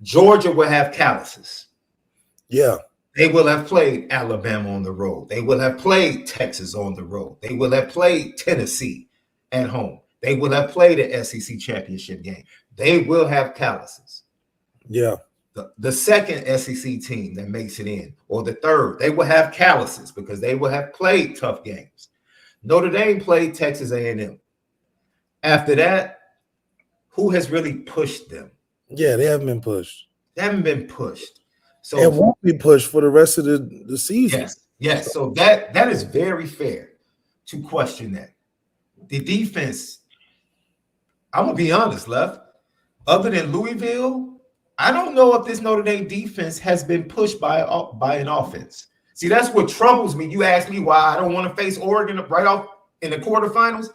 Georgia will have calluses. Yeah. They will have played Alabama on the road. They will have played Texas on the road. They will have played Tennessee at home. They will have played an SEC championship game. They will have calluses. Yeah. The second SEC team that makes it in, or the third, they will have calluses because they will have played tough games. Notre Dame played Texas A&M. After that, who has really pushed them? Yeah, they haven't been pushed. They haven't been pushed. So it won't be pushed for the rest of the season. Yes. So that is very fair to question that. The defense, I'm gonna be honest, Left. Other than Louisville, I don't know if this Notre Dame defense has been pushed by an offense. See, that's what troubles me. You ask me why I don't want to face Oregon right off in the quarterfinals.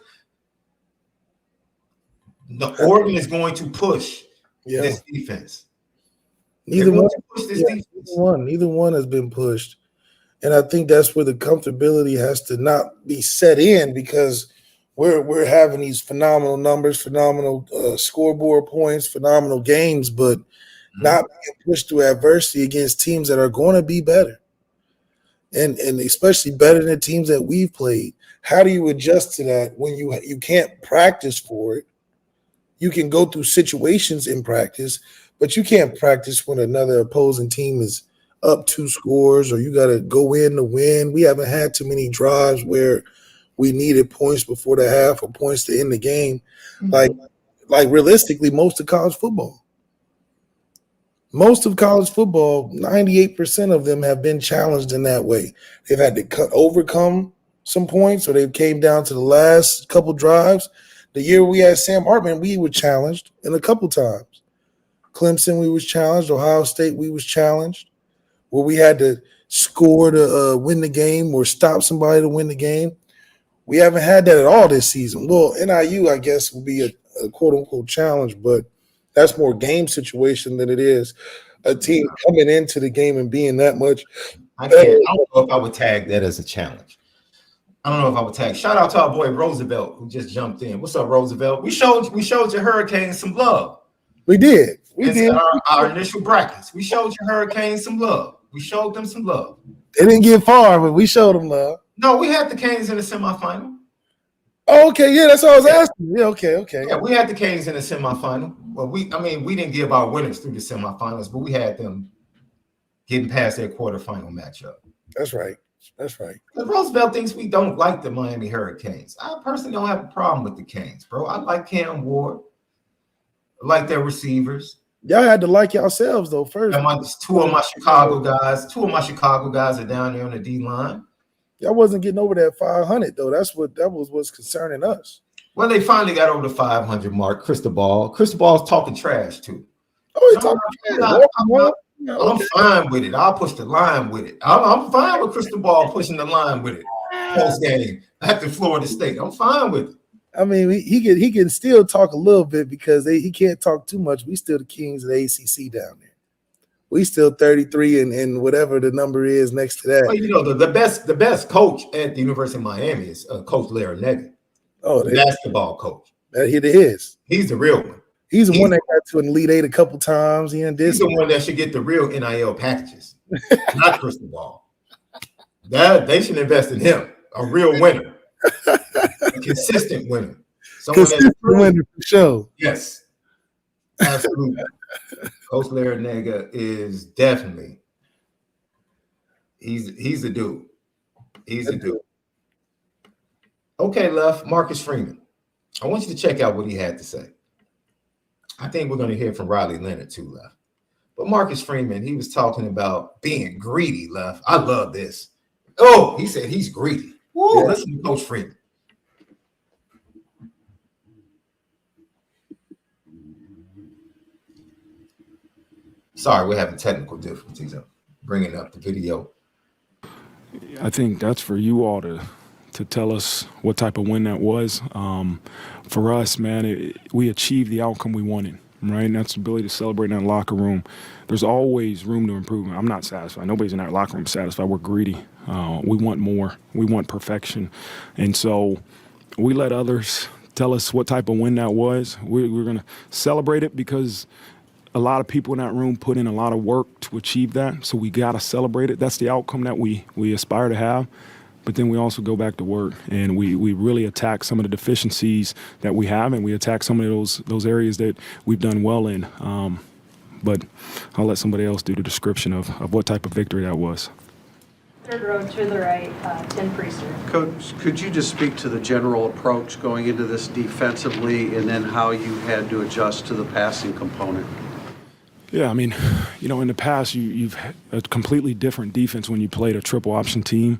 The Oregon is going to push this defense. Neither one has been pushed. And I think that's where the comfortability has to not be set in, because we're having these phenomenal numbers, phenomenal scoreboard points, phenomenal games, but not being pushed through adversity against teams that are going to be better. And especially better than the teams that we've played. How do you adjust to that when you can't practice for it? You can go through situations in practice, but you can't practice when another opposing team is up 2 scores, or you got to go in to win. We haven't had too many drives where we needed points before the half or points to end the game. Like realistically, most of college football. Most of college football, 98% of them have been challenged in that way. They've had to overcome some points, or they came down to the last couple drives. The year we had Sam Hartman, we were challenged in a couple times. Clemson, we was challenged. Ohio State, we was challenged, where we had to score to win the game or stop somebody to win the game. We haven't had that at all this season. Well, NIU, I guess, will be a quote-unquote challenge, but that's more game situation than it is a team coming into the game and being that much. I don't know if I would tag that as a challenge. I don't know if I would tag. Shout out to our boy Roosevelt, who just jumped in. What's up, Roosevelt? We showed your Hurricanes some love. We did. We did. Our initial brackets. We showed your Hurricanes some love. We showed them some love. They didn't get far, but we showed them love. No, we had the Canes in the semifinal. Oh, okay, yeah, that's all I was asking. Yeah, okay. Yeah, we had the Canes in the semifinal. Well, we didn't give our winners through the semifinals, but we had them getting past their quarterfinal matchup. That's right. But Roosevelt thinks we don't like the Miami Hurricanes. I personally don't have a problem with the Canes, bro. I like Cam Ward. I like their receivers. Y'all had to like yourselves though first. Two of my Chicago guys are down there on the D line. Y'all wasn't getting over that 500 though. That was what's concerning us. Well, they finally got over the 500 mark. Cristobal's talking trash too. Oh, he's talking trash. I'm fine with it. I'll push the line with it. I'm fine with Cristobal pushing the line with it. Post game after Florida State, I'm fine with it. I mean, he can still talk a little bit because he can't talk too much. We still the kings of the ACC down there. We still 33 and whatever the number is next to that. Well, you know, the best coach at the University of Miami is Coach Leonard. The basketball coach. It is. He's the real one. He's the one that got to an Elite Eight a couple times. He's the one that should get the real NIL packages, not Cristobal. They should invest in him, a real winner, a consistent winner. Consistent winner for sure. Yes, absolutely. Coach Larinaga is definitely he's a dude. He's a dude. Okay, Left, Marcus Freeman. I want you to check out what he had to say. I think we're going to hear from Riley Leonard too, Left. But Marcus Freeman, he was talking about being greedy, Left. I love this. Oh, he said he's greedy. Woo, listen to Coach Freeman. Sorry, we're having technical difficulties. I'm bringing up the video. I think that's for you all to tell us what type of win that was. For us, man, we achieved the outcome we wanted. right? And that's the ability to celebrate in that locker room. There's always room to improvement. I'm not satisfied. Nobody's in that locker room satisfied. We're greedy. We want more. We want perfection. And so we let others tell us what type of win that was. We're going to celebrate it because a lot of people in that room put in a lot of work to achieve that. So we got to celebrate it. That's the outcome that we aspire to have. But then we also go back to work and we really attack some of the deficiencies that we have, and we attack some of those areas that we've done well in. But I'll let somebody else do the description of what type of victory that was. Third row to the right, Tim Priester. Coach, could you just speak to the general approach going into this defensively and then how you had to adjust to the passing component? Yeah, I mean, in the past, you've had a completely different defense when you played a triple option team.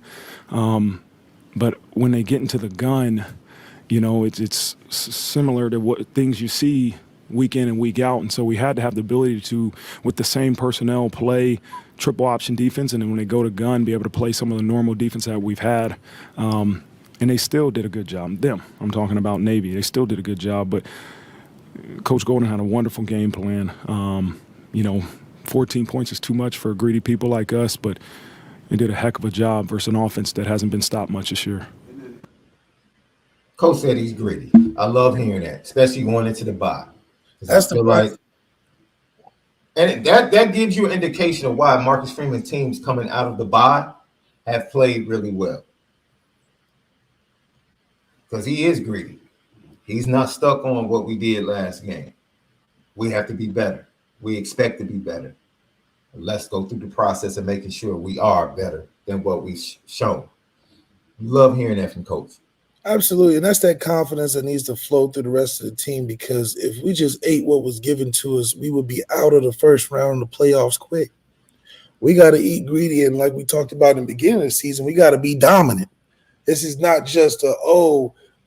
But when they get into the gun, it's similar to what things you see week in and week out. And so we had to have the ability to, with the same personnel, play triple option defense. And then when they go to gun, be able to play some of the normal defense that we've had. And they still did a good job. I'm talking about Navy. They still did a good job. But Coach Golden had a wonderful game plan. 14 points is too much for greedy people like us, but they did a heck of a job versus an offense that hasn't been stopped much this year. Coach said he's greedy. I love hearing that, especially going into the bye. That's the right. And that gives you an indication of why Marcus Freeman teams coming out of the bye have played really well. Because he is greedy. He's not stuck on what we did last game. We have to be better. We expect to be better. Let's go through the process of making sure we are better than what we've shown. Love hearing that from Coach. Absolutely, and that's that confidence that needs to flow through the rest of the team, because if we just ate what was given to us, we would be out of the first round of the playoffs quick. We got to eat greedy, and like we talked about in the beginning of the season, we got to be dominant. This is not just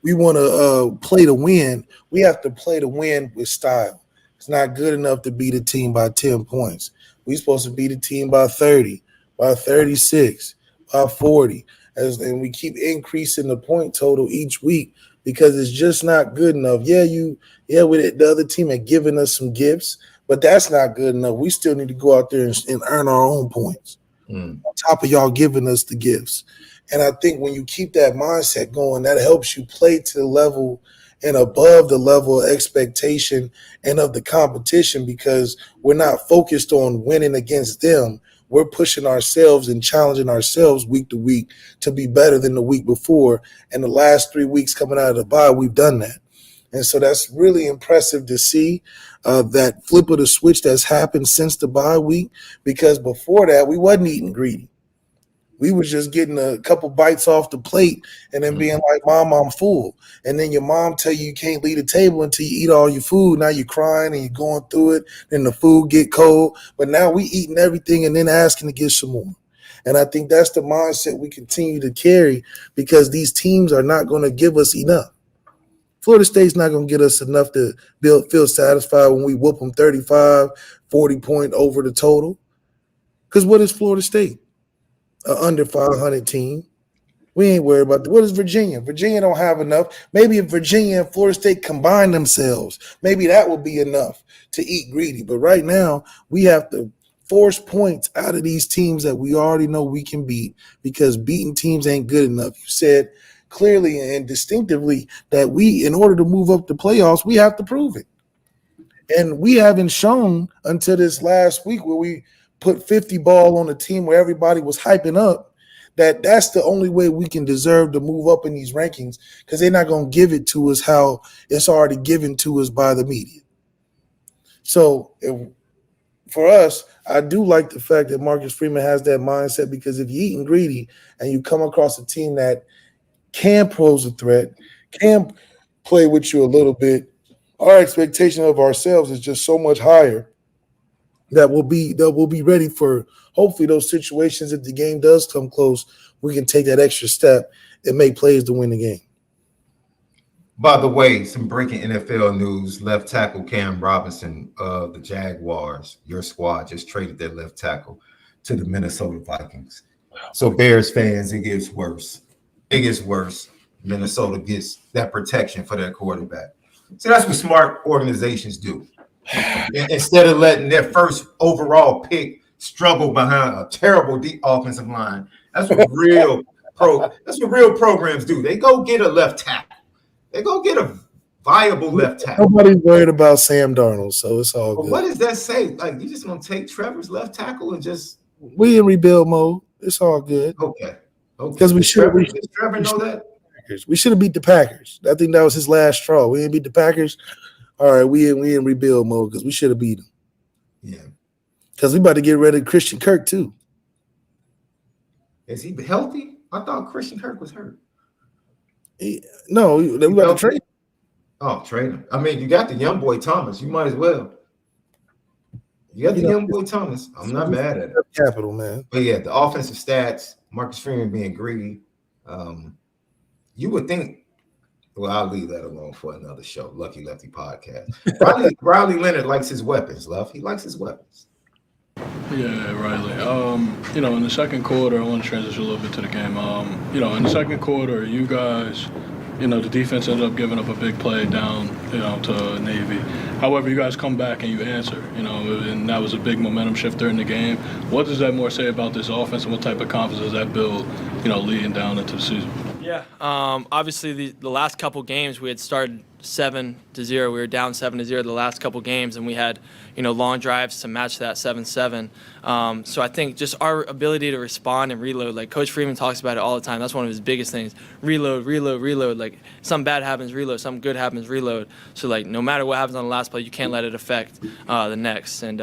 we want to play to win. We have to play to win with style. It's not good enough to beat a team by 10 points. We're supposed to beat a team by 30, by 36, by 40. And we keep increasing the point total each week because it's just not good enough. The other team had given us some gifts, but that's not good enough. We still need to go out there and earn our own points on top of y'all giving us the gifts. And I think when you keep that mindset going, that helps you play to the level and above the level of expectation and of the competition, because we're not focused on winning against them. We're pushing ourselves and challenging ourselves week to week to be better than the week before. And the last 3 weeks coming out of the bye, we've done that. And so that's really impressive to see that flip of the switch that's happened since the bye week, because before that, we wasn't eating greedy. We was just getting a couple bites off the plate and then being like, Mom, I'm full. And then your mom tell you can't leave the table until you eat all your food. Now you're crying and you're going through it. Then the food get cold. But now we eating everything and then asking to get some more. And I think that's the mindset we continue to carry, because these teams are not going to give us enough. Florida State's not going to get us enough to feel satisfied when we whoop them 35, 40 point over the total. Because what is Florida State? An under 500 team. We ain't worried about that. What is Virginia? Virginia don't have enough. Maybe if Virginia and Florida State combine themselves, maybe that would be enough to eat greedy. But right now, we have to force points out of these teams that we already know we can beat, because beating teams ain't good enough. You said clearly and distinctively that in order to move up the playoffs, we have to prove it. And we haven't shown until this last week where we put 50 ball on a team where everybody was hyping up, that's the only way we can deserve to move up in these rankings, because they're not going to give it to us how it's already given to us by the media. So for us, I do like the fact that Marcus Freeman has that mindset, because if you're eating greedy and you come across a team that can pose a threat, can play with you a little bit, our expectation of ourselves is just so much higher that we'll be ready for hopefully those situations. If the game does come close, we can take that extra step and make plays to win the game. By the way, some breaking NFL news: left tackle Cam Robinson of the Jaguars, your squad, just traded their left tackle to the Minnesota Vikings. So Bears fans, it gets worse. It gets worse. Minnesota gets that protection for their quarterback. So that's what smart organizations do. Instead of letting their first overall pick struggle behind a terrible deep offensive line. That's what real programs do. They go get a left tackle. They go get a viable left tackle. Nobody's worried about Sam Darnold, so it's all But good. what does that say? Like, you just gonna take Trevor's left tackle and just We in rebuild mode. It's all good. okay. Because Does Trevor know that? We should have beat the Packers. I think that was his last straw. We didn't beat the Packers. All right, we in rebuild mode because we should have beat them. Yeah. Because we about to get rid of Christian Kirk too. Is he healthy? I thought Christian Kirk was hurt. No, we about to trade. Oh, trade him. I mean, you got the young boy Thomas. You might as well. You got the young boy Thomas. I'm not mad at it. Capital, man. But yeah, the offensive stats, Marcus Freeman being greedy. You would think, well, I'll leave that alone for another show, Lucky Lefty podcast. Riley Leonard likes his weapons, Love. He likes his weapons. Yeah, Riley. In the second quarter, I want to transition a little bit to the game. In the second quarter, you guys, the defense ended up giving up a big play down, to Navy. However, you guys come back and you answer, and that was a big momentum shifter in the game. What does that more say about this offense, and what type of confidence does that build, leading down into the season? Yeah, obviously the last couple games we had started 7-0. We were down 7-0 the last couple games, and we had long drives to match that 7-7. So I think just our ability to respond and reload, like Coach Freeman talks about it all the time. That's one of his biggest things. Reload. Like something bad happens, reload. Something good happens, reload. So like no matter what happens on the last play, you can't let it affect the next. And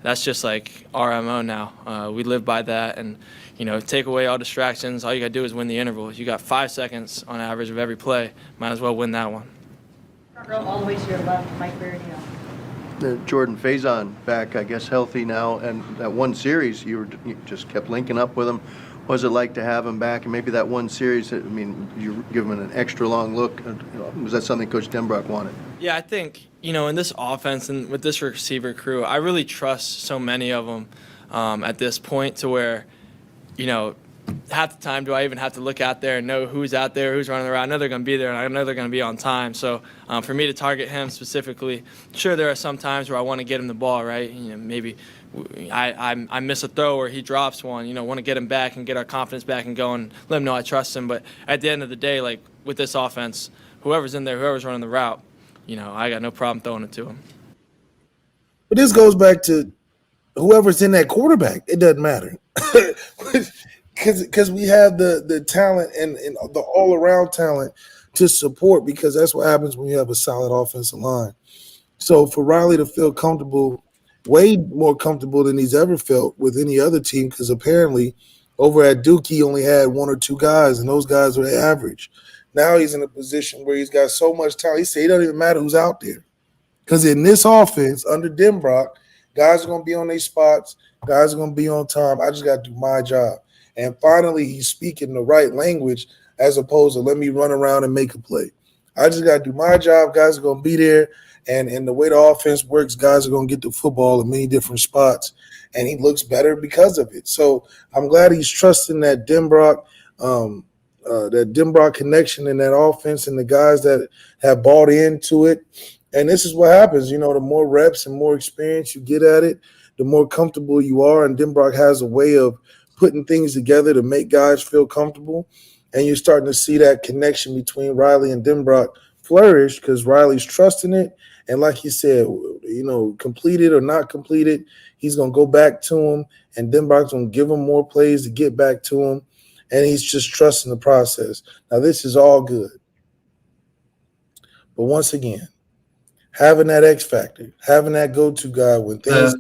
that's just like our MO now. We live by that, and take away all distractions. All you got to do is win the interval. You got 5 seconds on average of every play. Might as well win that one. Front row all the way to your left, Mike Berardino. Jordan Faison back, I guess, healthy now. And that one series, you just kept linking up with him. What was it like to have him back? And maybe that one series, you give him an extra long look. Was that something Coach Denbrock wanted? Yeah, I think, in this offense and with this receiver crew, I really trust so many of them at this point to where, half the time do I even have to look out there and know who's out there, who's running around. I know they're going to be there, and I know they're going to be on time. So for me to target him specifically, sure, there are some times where I want to get him the ball, right? Maybe I miss a throw or he drops one, want to get him back and get our confidence back and go and let him know I trust him. But at the end of the day, like with this offense, whoever's in there, whoever's running the route, I got no problem throwing it to him. But this goes back to whoever's in that quarterback. It doesn't matter. Because we have the talent and the all-around talent to support, because that's what happens when you have a solid offensive line. So for Riley to feel comfortable, way more comfortable than he's ever felt with any other team, because apparently over at Duke he only had 1 or 2 guys, and those guys were average. Now he's in a position where he's got so much talent. He said it doesn't even matter who's out there. Because in this offense, under Denbrock, guys are going to be on their spots. Guys are going to be on time. I just got to do my job. And finally, he's speaking the right language as opposed to let me run around and make a play. I just got to do my job. Guys are going to be there. And the way the offense works, guys are going to get the football in many different spots. And he looks better because of it. So I'm glad he's trusting that Denbrock connection in that offense and the guys that have bought into it. And this is what happens. The more reps and more experience you get at it, the more comfortable you are. And Denbrock has a way of putting things together to make guys feel comfortable. And you're starting to see that connection between Riley and Denbrock flourish because Riley's trusting it. And like he said, completed or not completed, he's going to go back to him, and Denbrock's going to give him more plays to get back to him. And he's just trusting the process. Now, this is all good. But once again, having that X factor, having that go-to guy when things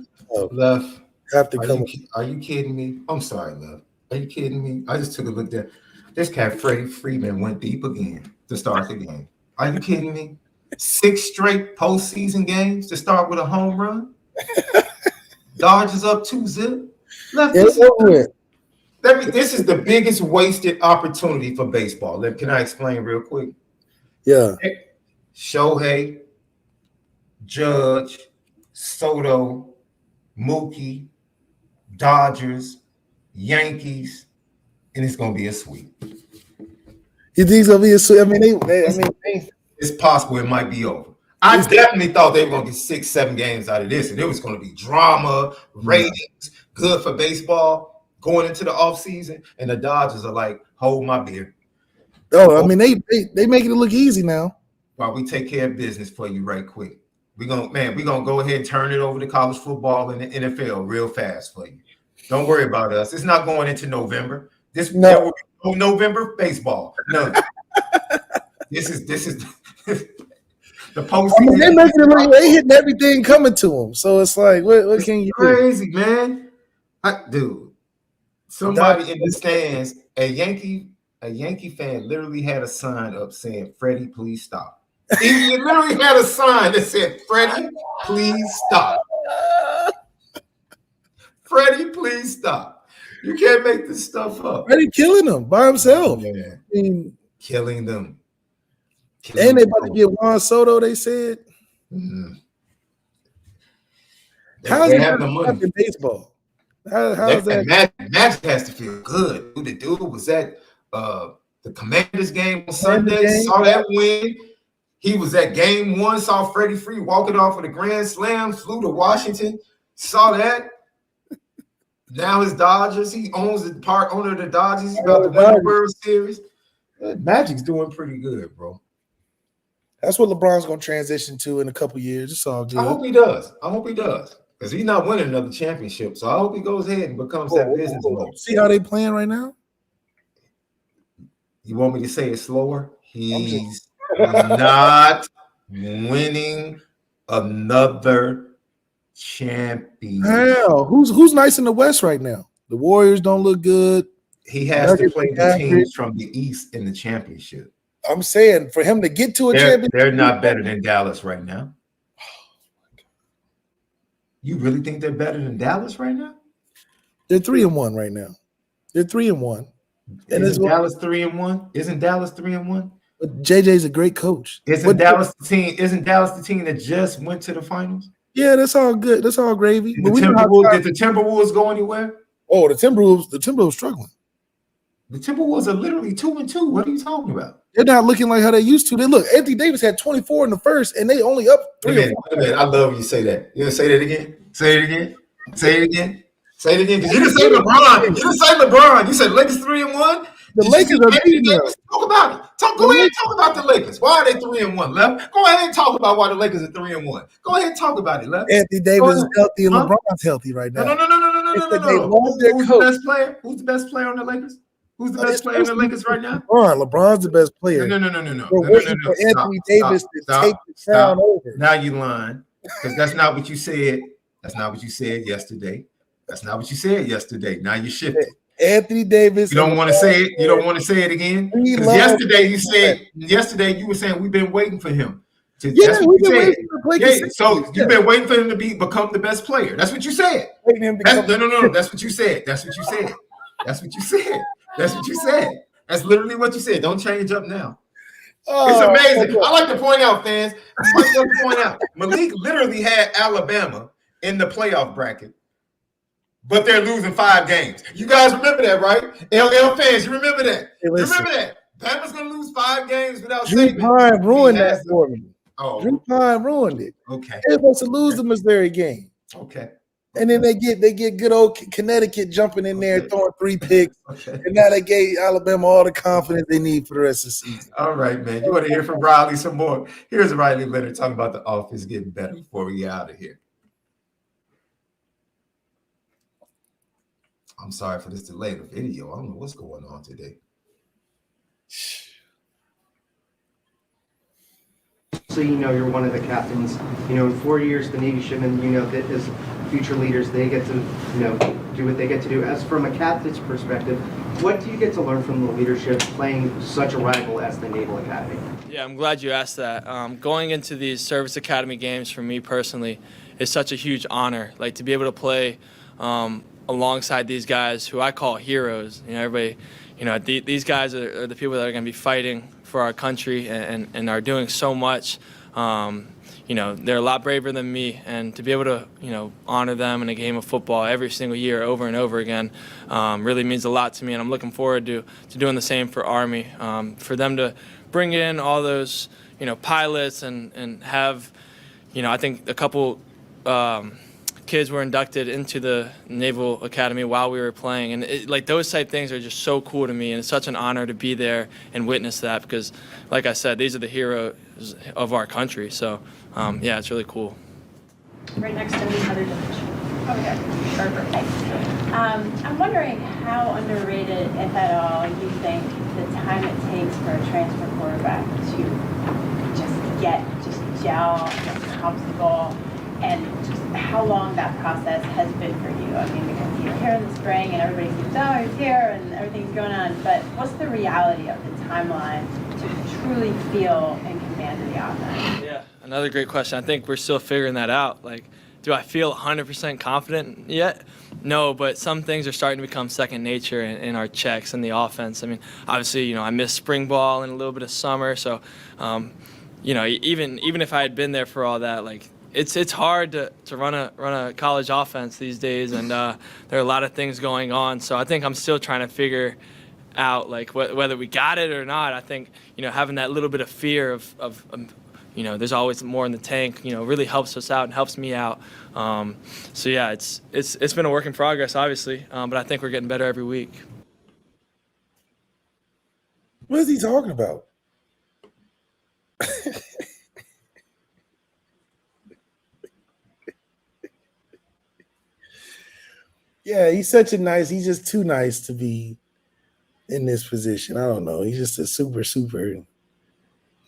have to come. Are you kidding me? I'm sorry, Love. Are you kidding me? I just took a look there. This cat, Freeman, went deep again to start the game. Are you kidding me? 6 straight postseason games to start with a home run. Dodgers up 2-0. This is the biggest wasted opportunity for baseball. Can I explain real quick? Yeah. Shohei, Judge, Soto, Mookie, Dodgers, Yankees, and it's going to be a sweep. You think it's going to be a sweep? It's possible it might be over. I definitely thought they were going to get 6, 7 games out of this, and it was going to be drama, ratings, good for baseball going into the offseason. And the Dodgers are like, hold my beer. Oh, I mean, they making it look easy now. While we take care of business for you right quick. We're gonna go ahead and turn it over to college football and the NFL real fast for you. Don't worry about us. It's not going into November. There will be no November baseball. No. This is the postseason. I mean, they hitting everything coming to them. So it's like, what can you do? Crazy, man. Dude, somebody in the stands, a Yankee fan literally had a sign up saying, "Freddie, please stop." He literally had a sign that said, "Freddie, please stop." Freddie, please stop. You can't make this stuff up. Freddie killing them by himself. Yeah. I mean, killing them. And they about to get Juan Soto, they said. Mm-hmm. How's it have the money in baseball? How's that? Magic has to feel good. The dude was at the Commanders game on Sunday, saw that win. He was at game 1, saw Freddie Free walking off with a grand slam, flew to Washington, saw that. Now his Dodgers, he owns the part owner of the Dodgers. He's about to win the World Series. Magic's doing pretty good, bro. That's what LeBron's going to transition to in a couple years. It's all good. I hope he does. Because he's not winning another championship. So I hope he goes ahead and becomes that business mode. See how they playing right now? You want me to say it slower? He's not winning another champion. Hell, who's nice in the West right now? The Warriors don't look good. He has to play the teams from the East in the championship. I'm saying for him to get to a championship, they're not better than Dallas right now. You really think they're better than Dallas right now? They're 3-1 right now. They're 3-1. And isn't Dallas 3-1? Isn't Dallas 3-1? But JJ's a great coach. Isn't Dallas the team that just went to the finals? Yeah, that's all good. That's all gravy. Did the Timberwolves go anywhere? Oh, the Timberwolves struggling. The Timberwolves are literally 2-2. What are you talking about? They're not looking like how they used to. Anthony Davis had 24 in the first, and they only up 3 Wait a minute. I love you say that. You gonna say that again? Say it again. Say it again. Say it again. Because you didn't say LeBron. You didn't say LeBron. You said Lakers 3-1. The Lakers are beating them. Talk about it. Go ahead and talk about the Lakers. Why are they 3-1, Left? Go ahead and talk about why the Lakers are 3-1. Go ahead and talk about it, Left. Anthony Davis is healthy and LeBron's healthy right now. No. They lost their Who's coach. the best player? Who's the best player on the Lakers? Who's the best player on the Lakers right now? LeBron's the best player. No. We're waiting for Anthony Davis to take the crown over. Now you lying because that's not what you said. That's not what you said yesterday. Now you shifted. Anthony Davis. You don't want to say it. You don't want to say it again. Because yesterday you were saying we've been waiting for him. That's what you said. So you've been waiting for him to become the best player. That's what you said. No. That's what you said. That's what you said. That's literally what you said. Don't change up now. It's amazing. I like to point out, fans. Malik literally had Alabama in the playoff bracket, but they're losing 5 games. You guys remember that, right? LL fans, you remember that? Remember that? Bama's gonna lose 5 games without Drew Pine ruined that for me. Oh, Drew Pine ruined it. Okay. They're supposed to lose the Missouri game. Okay. And then they get good old Connecticut jumping in there throwing 3 picks. And now they gave Alabama all the confidence they need for the rest of the season. All right, man. You want to hear from Riley some more? Here's Riley Leonard talking about the offense getting better before we get out of here. I'm sorry for this delay in the video. I don't know what's going on today. So you're one of the captains. In 4 years, the Navy shipmen, that as future leaders, they get to, do what they get to do. As from a captain's perspective, what do you get to learn from the leadership playing such a rival as the Naval Academy? Yeah, I'm glad you asked that. Going into these Service Academy games for me personally is such a huge honor. Like to be able to play alongside these guys who I call heroes. Everybody, these guys are the people that are going to be fighting for our country and are doing so much. they're a lot braver than me, and to be able to, honor them in a game of football every single year over and over again really means a lot to me, and I'm looking forward to doing the same for Army. For them to bring in all those, pilots and have, I think a couple kids were inducted into the Naval Academy while we were playing, and those type things are just so cool to me, and it's such an honor to be there and witness that because, like I said, these are the heroes of our country. So, yeah, it's really cool. Right next to me, other division. Over there. Perfect. Thanks. I'm wondering how underrated, if at all, you think the time it takes for a transfer quarterback to just gel, get comfortable, and just how long that process has been for you. I mean, because you're here in the spring and everybody seems, oh, he's here and everything's going on, but what's the reality of the timeline to truly feel in command of the offense? Yeah, another great question. I think we're still figuring that out. Do I feel 100% confident yet? No, but some things are starting to become second nature in our checks in the offense. I mean, obviously, I missed spring ball and a little bit of summer, so, even if I had been there for all that, it's hard to run a college offense these days, and there are a lot of things going on. So I think I'm still trying to figure out whether we got it or not. I think having that little bit of fear of there's always more in the tank. Really helps us out and helps me out. So yeah, it's been a work in progress, obviously, but I think we're getting better every week. What is he talking about? Yeah, he's just too nice to be in this position. I don't know. He's just a super, super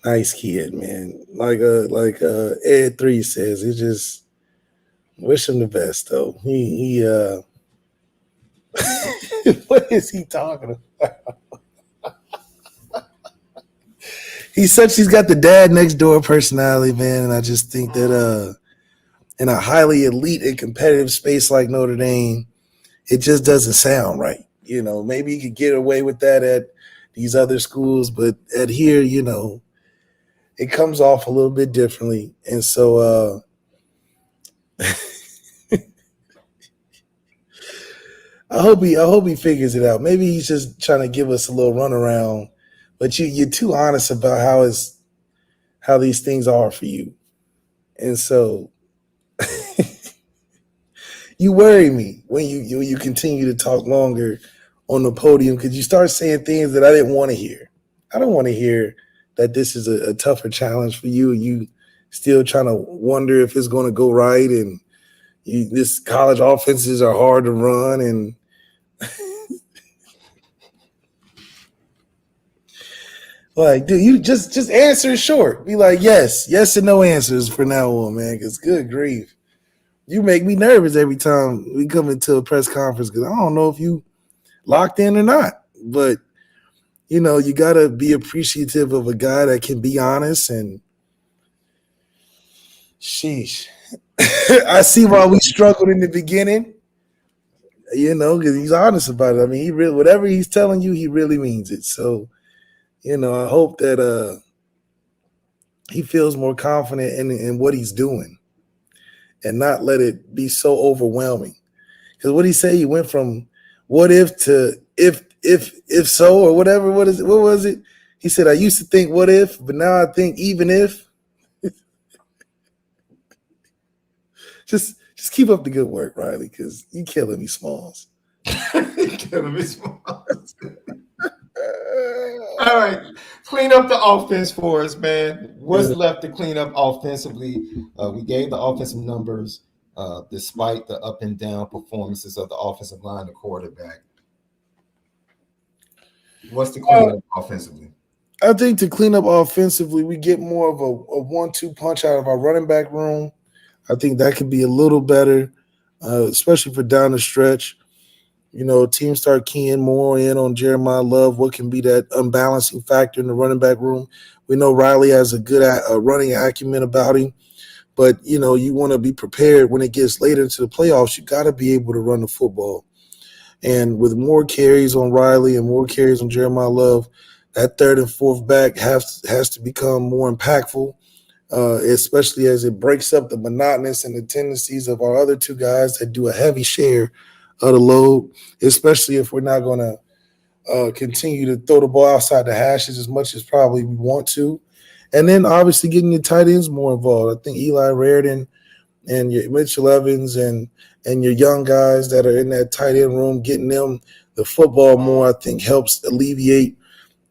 nice kid, man. Like Ed 3 says, he just wish him the best though. He what is he talking about? He's got the dad next door personality, man, and I just think that in a highly elite and competitive space like Notre Dame, it just doesn't sound right. Maybe you could get away with that at these other schools, but at here, it comes off a little bit differently. And so I hope he figures it out. Maybe he's just trying to give us a little runaround, but you're too honest about how these things are for you. And so you worry me when you continue to talk longer on the podium because you start saying things that I didn't want to hear. I don't want to hear that this is a tougher challenge for you. You still trying to wonder if it's going to go right, and this college offenses are hard to run. And dude, you just answer short. Be like, yes and no answers for now on, man. Because good grief. You make me nervous every time we come into a press conference because I don't know if you locked in or not. But, you got to be appreciative of a guy that can be honest. And sheesh. I see why we struggled in the beginning, because he's honest about it. I mean, whatever he's telling you, he really means it. So, I hope that he feels more confident in what he's doing. And not let it be so overwhelming. Because what he say, he went from what if to if so or whatever. What was it? He said, I used to think what if, but now I think even if. just keep up the good work, Riley, because you killing me, Smalls. Killing me, Smalls. All right, clean up the offense for us, man. What's left to clean up offensively? We gave the offensive numbers despite the up and down performances of the offensive line, the quarterback. What's the clean up offensively? I think to clean up offensively, we get more of a 1-2 punch out of our running back room. I think that could be a little better, especially for down the stretch. Teams start keying more in on Jeremiah Love. What can be that unbalancing factor in the running back room? We know Riley has a good running acumen about him, but you want to be prepared when it gets later into the playoffs. You got to be able to run the football, and with more carries on Riley and more carries on Jeremiah Love, that third and fourth back has to become more impactful. especially as it breaks up the monotonous and the tendencies of our other two guys that do a heavy share of the load, especially if we're not going to continue to throw the ball outside the hashes as much as probably we want to. And then obviously getting the tight ends more involved. I think Eli Raridan and your Mitchell Evans and your young guys that are in that tight end room, getting them the football more, I think helps alleviate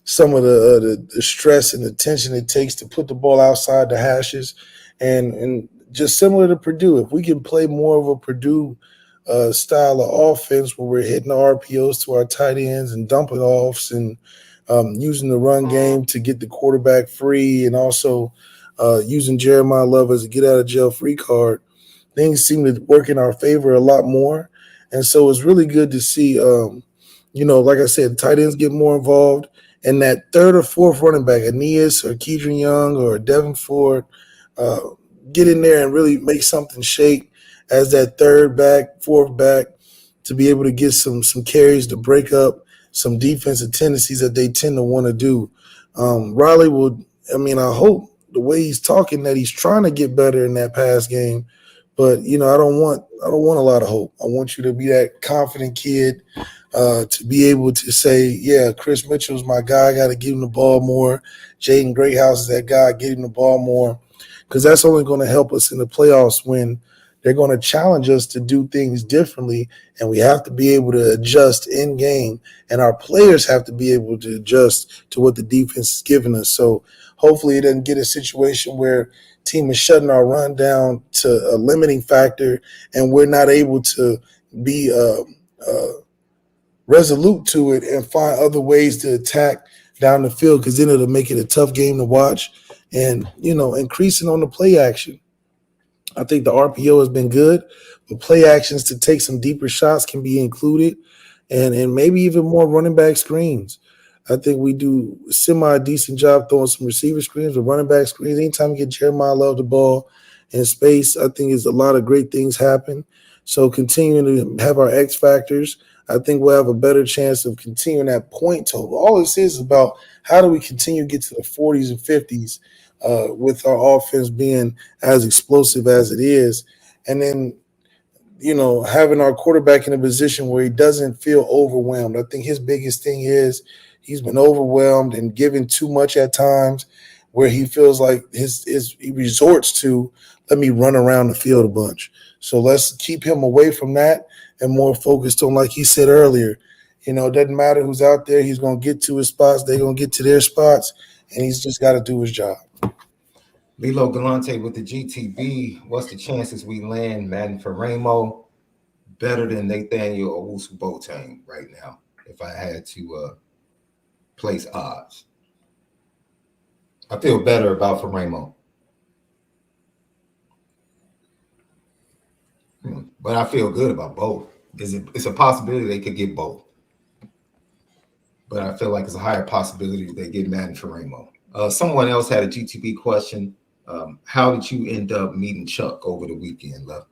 some of the stress and the tension it takes to put the ball outside the hashes. And just similar to Purdue, if we can play more of a Purdue style of offense where we're hitting the RPOs to our tight ends and dumping offs and using the run game to get the quarterback free, and also using Jeremiah Love as a get-out-of-jail-free card, things seem to work in our favor a lot more. And so it's really good to see, like I said, tight ends get more involved. And that third or fourth running back, Aeneas or Keedron Young or Devin Ford, get in there and really make something shake as that third back, fourth back, to be able to get some carries to break up some defensive tendencies that they tend to want to do. Riley I hope the way he's talking that he's trying to get better in that pass game, but I don't want a lot of hope. I want you to be that confident kid, to be able to say, yeah, Chris Mitchell's my guy. I got to give him the ball more. Jaden Greathouse is that guy. Get him the ball more, because that's only going to help us in the playoffs when they're going to challenge us to do things differently, and we have to be able to adjust in game, and our players have to be able to adjust to what the defense is giving us. So hopefully it doesn't get a situation where team is shutting our run down to a limiting factor and we're not able to be resolute to it and find other ways to attack down the field, because then it'll make it a tough game to watch. And, increasing on the play action. I think the RPO has been good, but play actions to take some deeper shots can be included, and maybe even more running back screens. I think we do a semi-decent job throwing some receiver screens or running back screens. Anytime you get Jeremiah Love the ball in space, I think is a lot of great things happen. So continuing to have our X factors, I think we'll have a better chance of continuing that point total. All this is about how do we continue to get to the 40s and 50s with our offense being as explosive as it is. And then, having our quarterback in a position where he doesn't feel overwhelmed. I think his biggest thing is he's been overwhelmed and given too much at times, where he feels like he resorts to, let me run around the field a bunch. So let's keep him away from that and more focused on, like he said earlier, it doesn't matter who's out there. He's going to get to his spots. They're going to get to their spots, and he's just got to do his job. Lilo Galante with the GTB. What's the chances we land Madden for Ramo better than Nathaniel Owusu-Boateng right now, if I had to place odds? I feel better about Ramo. But I feel good about both. It's a possibility they could get both. But I feel like it's a higher possibility they get Madden for Ramo. Someone else had a GTB question. How did you end up meeting Chuck over the weekend, Love?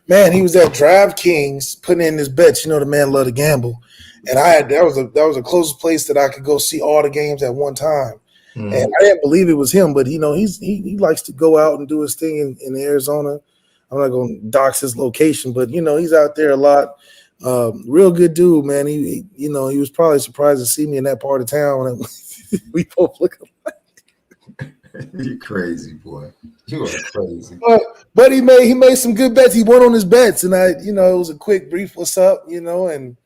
Man, he was at DraftKings putting in his bets. The man loved to gamble. And that was the closest place that I could go see all the games at one time. Mm-hmm. And I didn't believe it was him, but he likes to go out and do his thing in Arizona. I'm not going to dox his location, but he's out there a lot. Real good dude, man. He was probably surprised to see me in that part of town. We both look alike. You crazy, boy. You are crazy. But he made some good bets. He won on his bets, and it was a quick brief what's up, and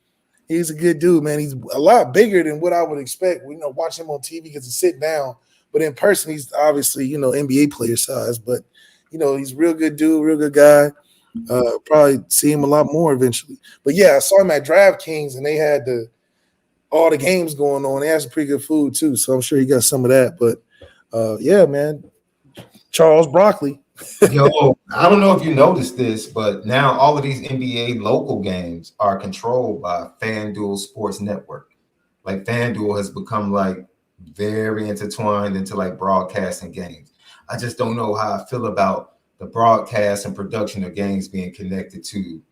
he's a good dude, man. He's a lot bigger than what I would expect. Watching him on TV because he's sitting down, but in person he's obviously NBA player size. But he's a real good dude, real good guy. Probably see him a lot more eventually. But yeah, I saw him at DraftKings, and they had all the games going on. They had some pretty good food too, so I'm sure he got some of that. But yeah, man, Charles Broccoli. Yo, I don't know if you noticed this, but now all of these NBA local games are controlled by FanDuel Sports Network. Like FanDuel has become like very intertwined into like broadcasting games. I just don't know how I feel about the broadcast and production of games being connected to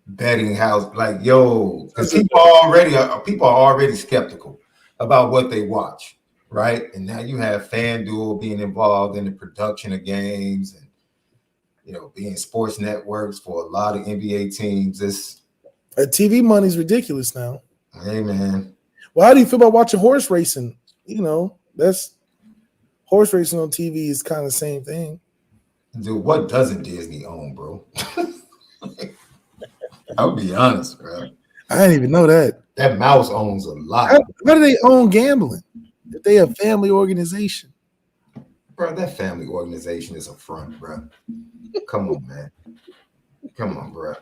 betting house. Like, yo, because people are already skeptical about what they watch. right? And now you have FanDuel being involved in the production of games and, being sports networks for a lot of NBA teams. TV money's ridiculous now. Hey, man. Well, how do you feel about watching horse racing? That's horse racing on TV is kind of the same thing. Dude, what doesn't Disney own, bro? I'll be honest, bro. I didn't even know that. That mouse owns a lot. How do they own gambling? If they a family organization. Bro, that family organization is a front, bro. Come on, man. Come on, bro.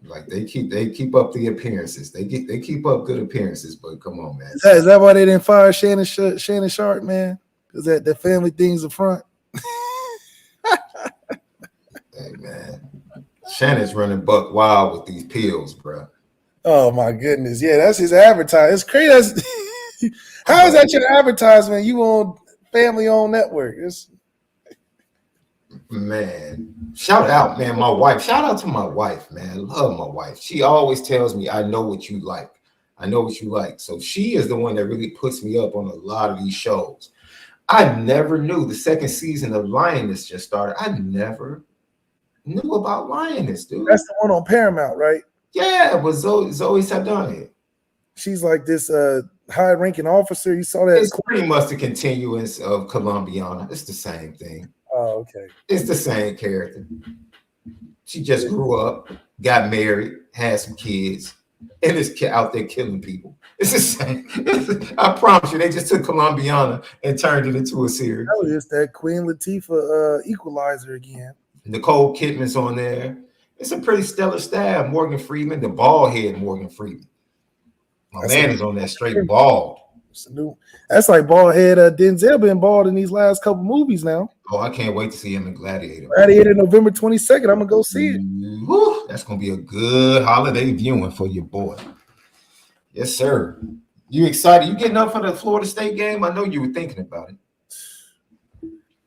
Like they keep up the appearances. They keep up good appearances, but come on, man. Is that why they didn't fire Shannon Sharp, man? Because that family thing's a front. Hey, man. Shannon's running buck wild with these pills, bro. Oh my goodness. Yeah, that's his advertising. It's crazy. How is that your advertisement? You on family-owned network. Man, shout out, man. My wife. Shout out to my wife, man. Love my wife. She always tells me, I know what you like. I know what you like. So she is the one that really puts me up on a lot of these shows. I never knew the second season of Lioness just started. I never knew about Lioness, dude. That's the one on Paramount, right? Yeah, it was Zoe Saldana. She's like this high-ranking officer. You saw that? It's pretty much the continuance of Colombiana. It's the same thing. Oh, okay. It's the same character. She just grew up, got married, had some kids, and is out there killing people. It's the same. I promise you, they just took Colombiana and turned it into a series. Oh, it's that Queen Latifah Equalizer again. Nicole Kidman's on there. It's a pretty stellar staff. Morgan Freeman, the bald head Morgan Freeman. My man is on that straight bald. That's like bald head. Denzel been bald in these last couple movies now. Oh, I can't wait to see him in Gladiator. Gladiator November 22nd. I'm gonna go see it. Woo, that's gonna be a good holiday viewing for your boy. Yes, sir. You excited? You getting up for the Florida State game? I know you were thinking about it.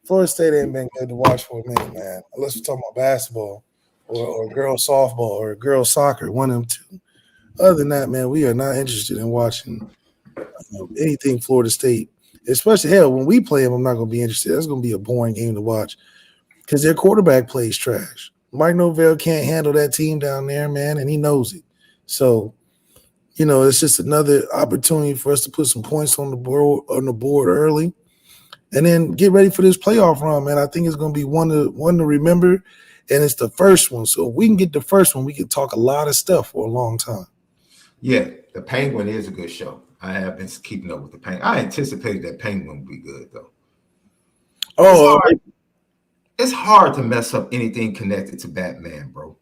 Florida State ain't been good to watch for a minute, man. Unless we're talking about basketball or girls softball or girls soccer, one of them two. Other than that, man, we are not interested in watching anything Florida State. Especially, hell, when we play them, I'm not going to be interested. That's going to be a boring game to watch because their quarterback plays trash. Mike Norvell can't handle that team down there, man, and he knows it. So, it's just another opportunity for us to put some points on the board early and then get ready for this playoff run, man. I think it's going to be one to remember, and it's the first one. So if we can get the first one, we can talk a lot of stuff for a long time. Yeah, the Penguin is a good show. I have been keeping up with the Penguin. I anticipated that Penguin would be good, though. Oh, it's hard to mess up anything connected to Batman, bro.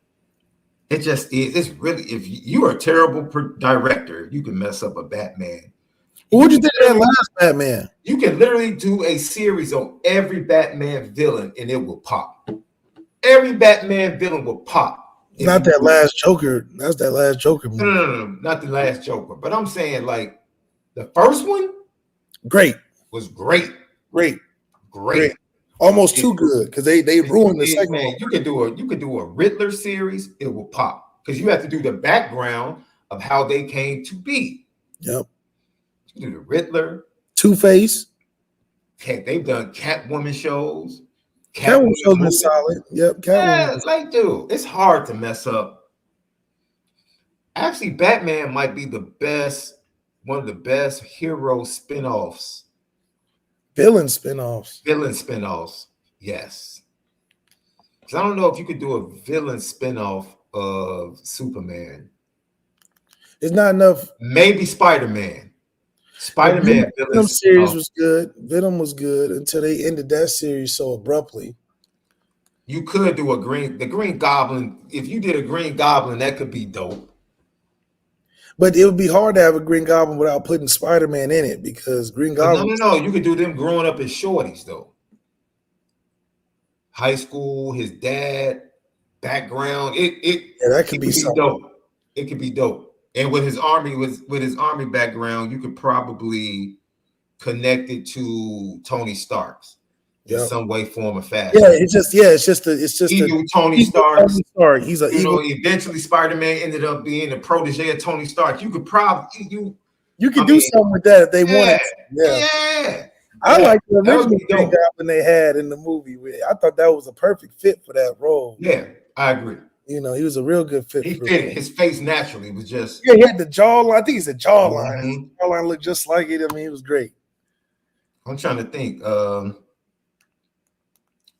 It just is. It's really, if you are a terrible director, you can mess up a Batman. What did you think of that last Batman? You can literally do a series on every Batman villain, and it will pop. Every Batman villain will pop. Not that last Joker. That's that last Joker movie. No, not the last Joker. But I'm saying, like, the first one, was great. Almost too good because they ruined the second one. You could do a Riddler series. It will pop because you have to do the background of how they came to be. Yep. You do the Riddler, Two-Face. Heck, they've done Catwoman shows. Catwoman shows been solid. Yep. Yeah, like, dude, it's hard to mess up. Actually, Batman might be one of the best hero spinoffs. Villain spinoffs. Yes. Because I don't know if you could do a villain spinoff of Superman. It's not enough. Maybe Spider-Man. Spider-Man Venom series was good. Venom was good until they ended that series so abruptly. You could do the Green Goblin. If you did a Green Goblin, that could be dope. But it would be hard to have a Green Goblin without putting Spider-Man in it because Green Goblin. No. You could do them growing up as shorties, though. High school, his dad, background. That could be dope. It could be dope. And with his army background, you could probably connect it to Tony Stark's in some way, form, or fashion. Yeah, it's just Tony Stark. He's a eventually Spider-Man ended up being a protege of Tony Stark. You could probably You can do something with that if they wanted. Yeah. I like the That would original be Green dope. Goblin they had in the movie. I thought that was a perfect fit for that role. Yeah, I agree. You know, he was a real good fit. He for fit it. His face naturally was just. Yeah, he had the jawline. I think it's a jawline. Mhm. His jawline looked just like it. I mean, it was great. I'm trying to think.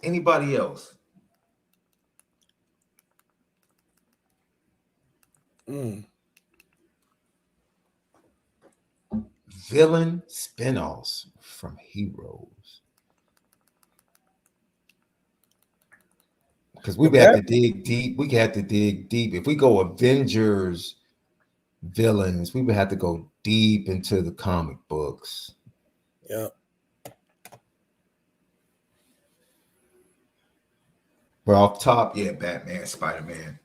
Anybody else? Villain spinoffs from heroes. Because we have to dig deep. We have to dig deep. If we go Avengers villains, we would have to go deep into the comic books. Yeah. But off top, yeah, Batman, Spider-Man.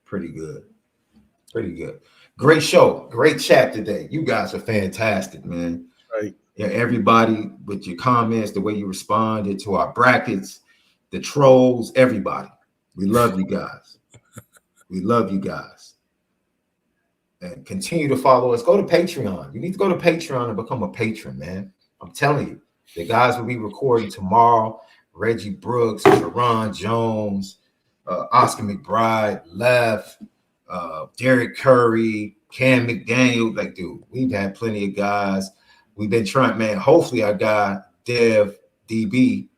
Pretty good. Pretty good. Great show. Great chat today. You guys are fantastic, man. Right. Yeah, everybody with your comments, the way you responded to our brackets, the trolls, everybody. We love you guys. We love you guys. And continue to follow us. Go to Patreon. You need to go to Patreon and become a patron, man. I'm telling you. The guys will be recording tomorrow. Reggie Brooks, Sharon Jones, Oscar McBride, Left, Derek Curry, Cam McDaniel. Like, dude, we've had plenty of guys. We've been trying, man. Hopefully our guy, Dev, DB,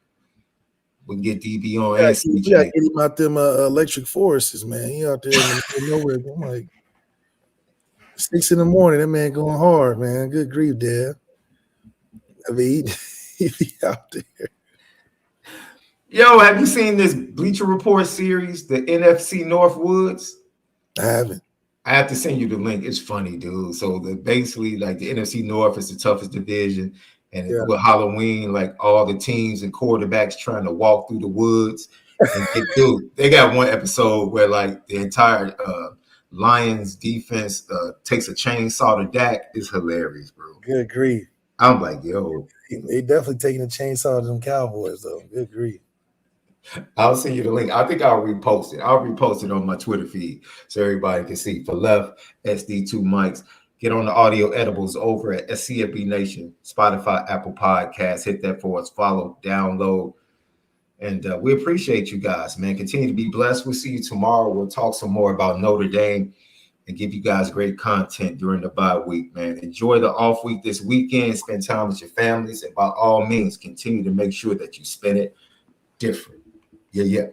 we can get DB on. Yeah, you gotta get him out them electric forests, man. He out there in the middle of nowhere. I'm like 6 in the morning. That man going hard, man. Good grief, Dev. I mean, he be out there. Yo, have you seen this Bleacher Report series, the NFC North Woods? I haven't. I have to send you the link. It's funny, dude. So basically, like the NFC North is the toughest division, and with Halloween, like all the teams and quarterbacks trying to walk through the woods. And they got one episode where like the entire Lions defense takes a chainsaw to Dak. It's hilarious, bro. Good grief. I'm like, yo, they definitely taking a chainsaw to them Cowboys, though. Good grief. I'll send you the link. I think I'll repost it. I'll repost it on my Twitter feed so everybody can see. For Left, SD2 mics. Get on the audio edibles over at CFB Nation, Spotify, Apple Podcasts. Hit that for us. Follow, download. And we appreciate you guys, man. Continue to be blessed. We'll see you tomorrow. We'll talk some more about Notre Dame and give you guys great content during the bye week, man. Enjoy the off week this weekend. Spend time with your families. And by all means, continue to make sure that you spend it different. Yeah.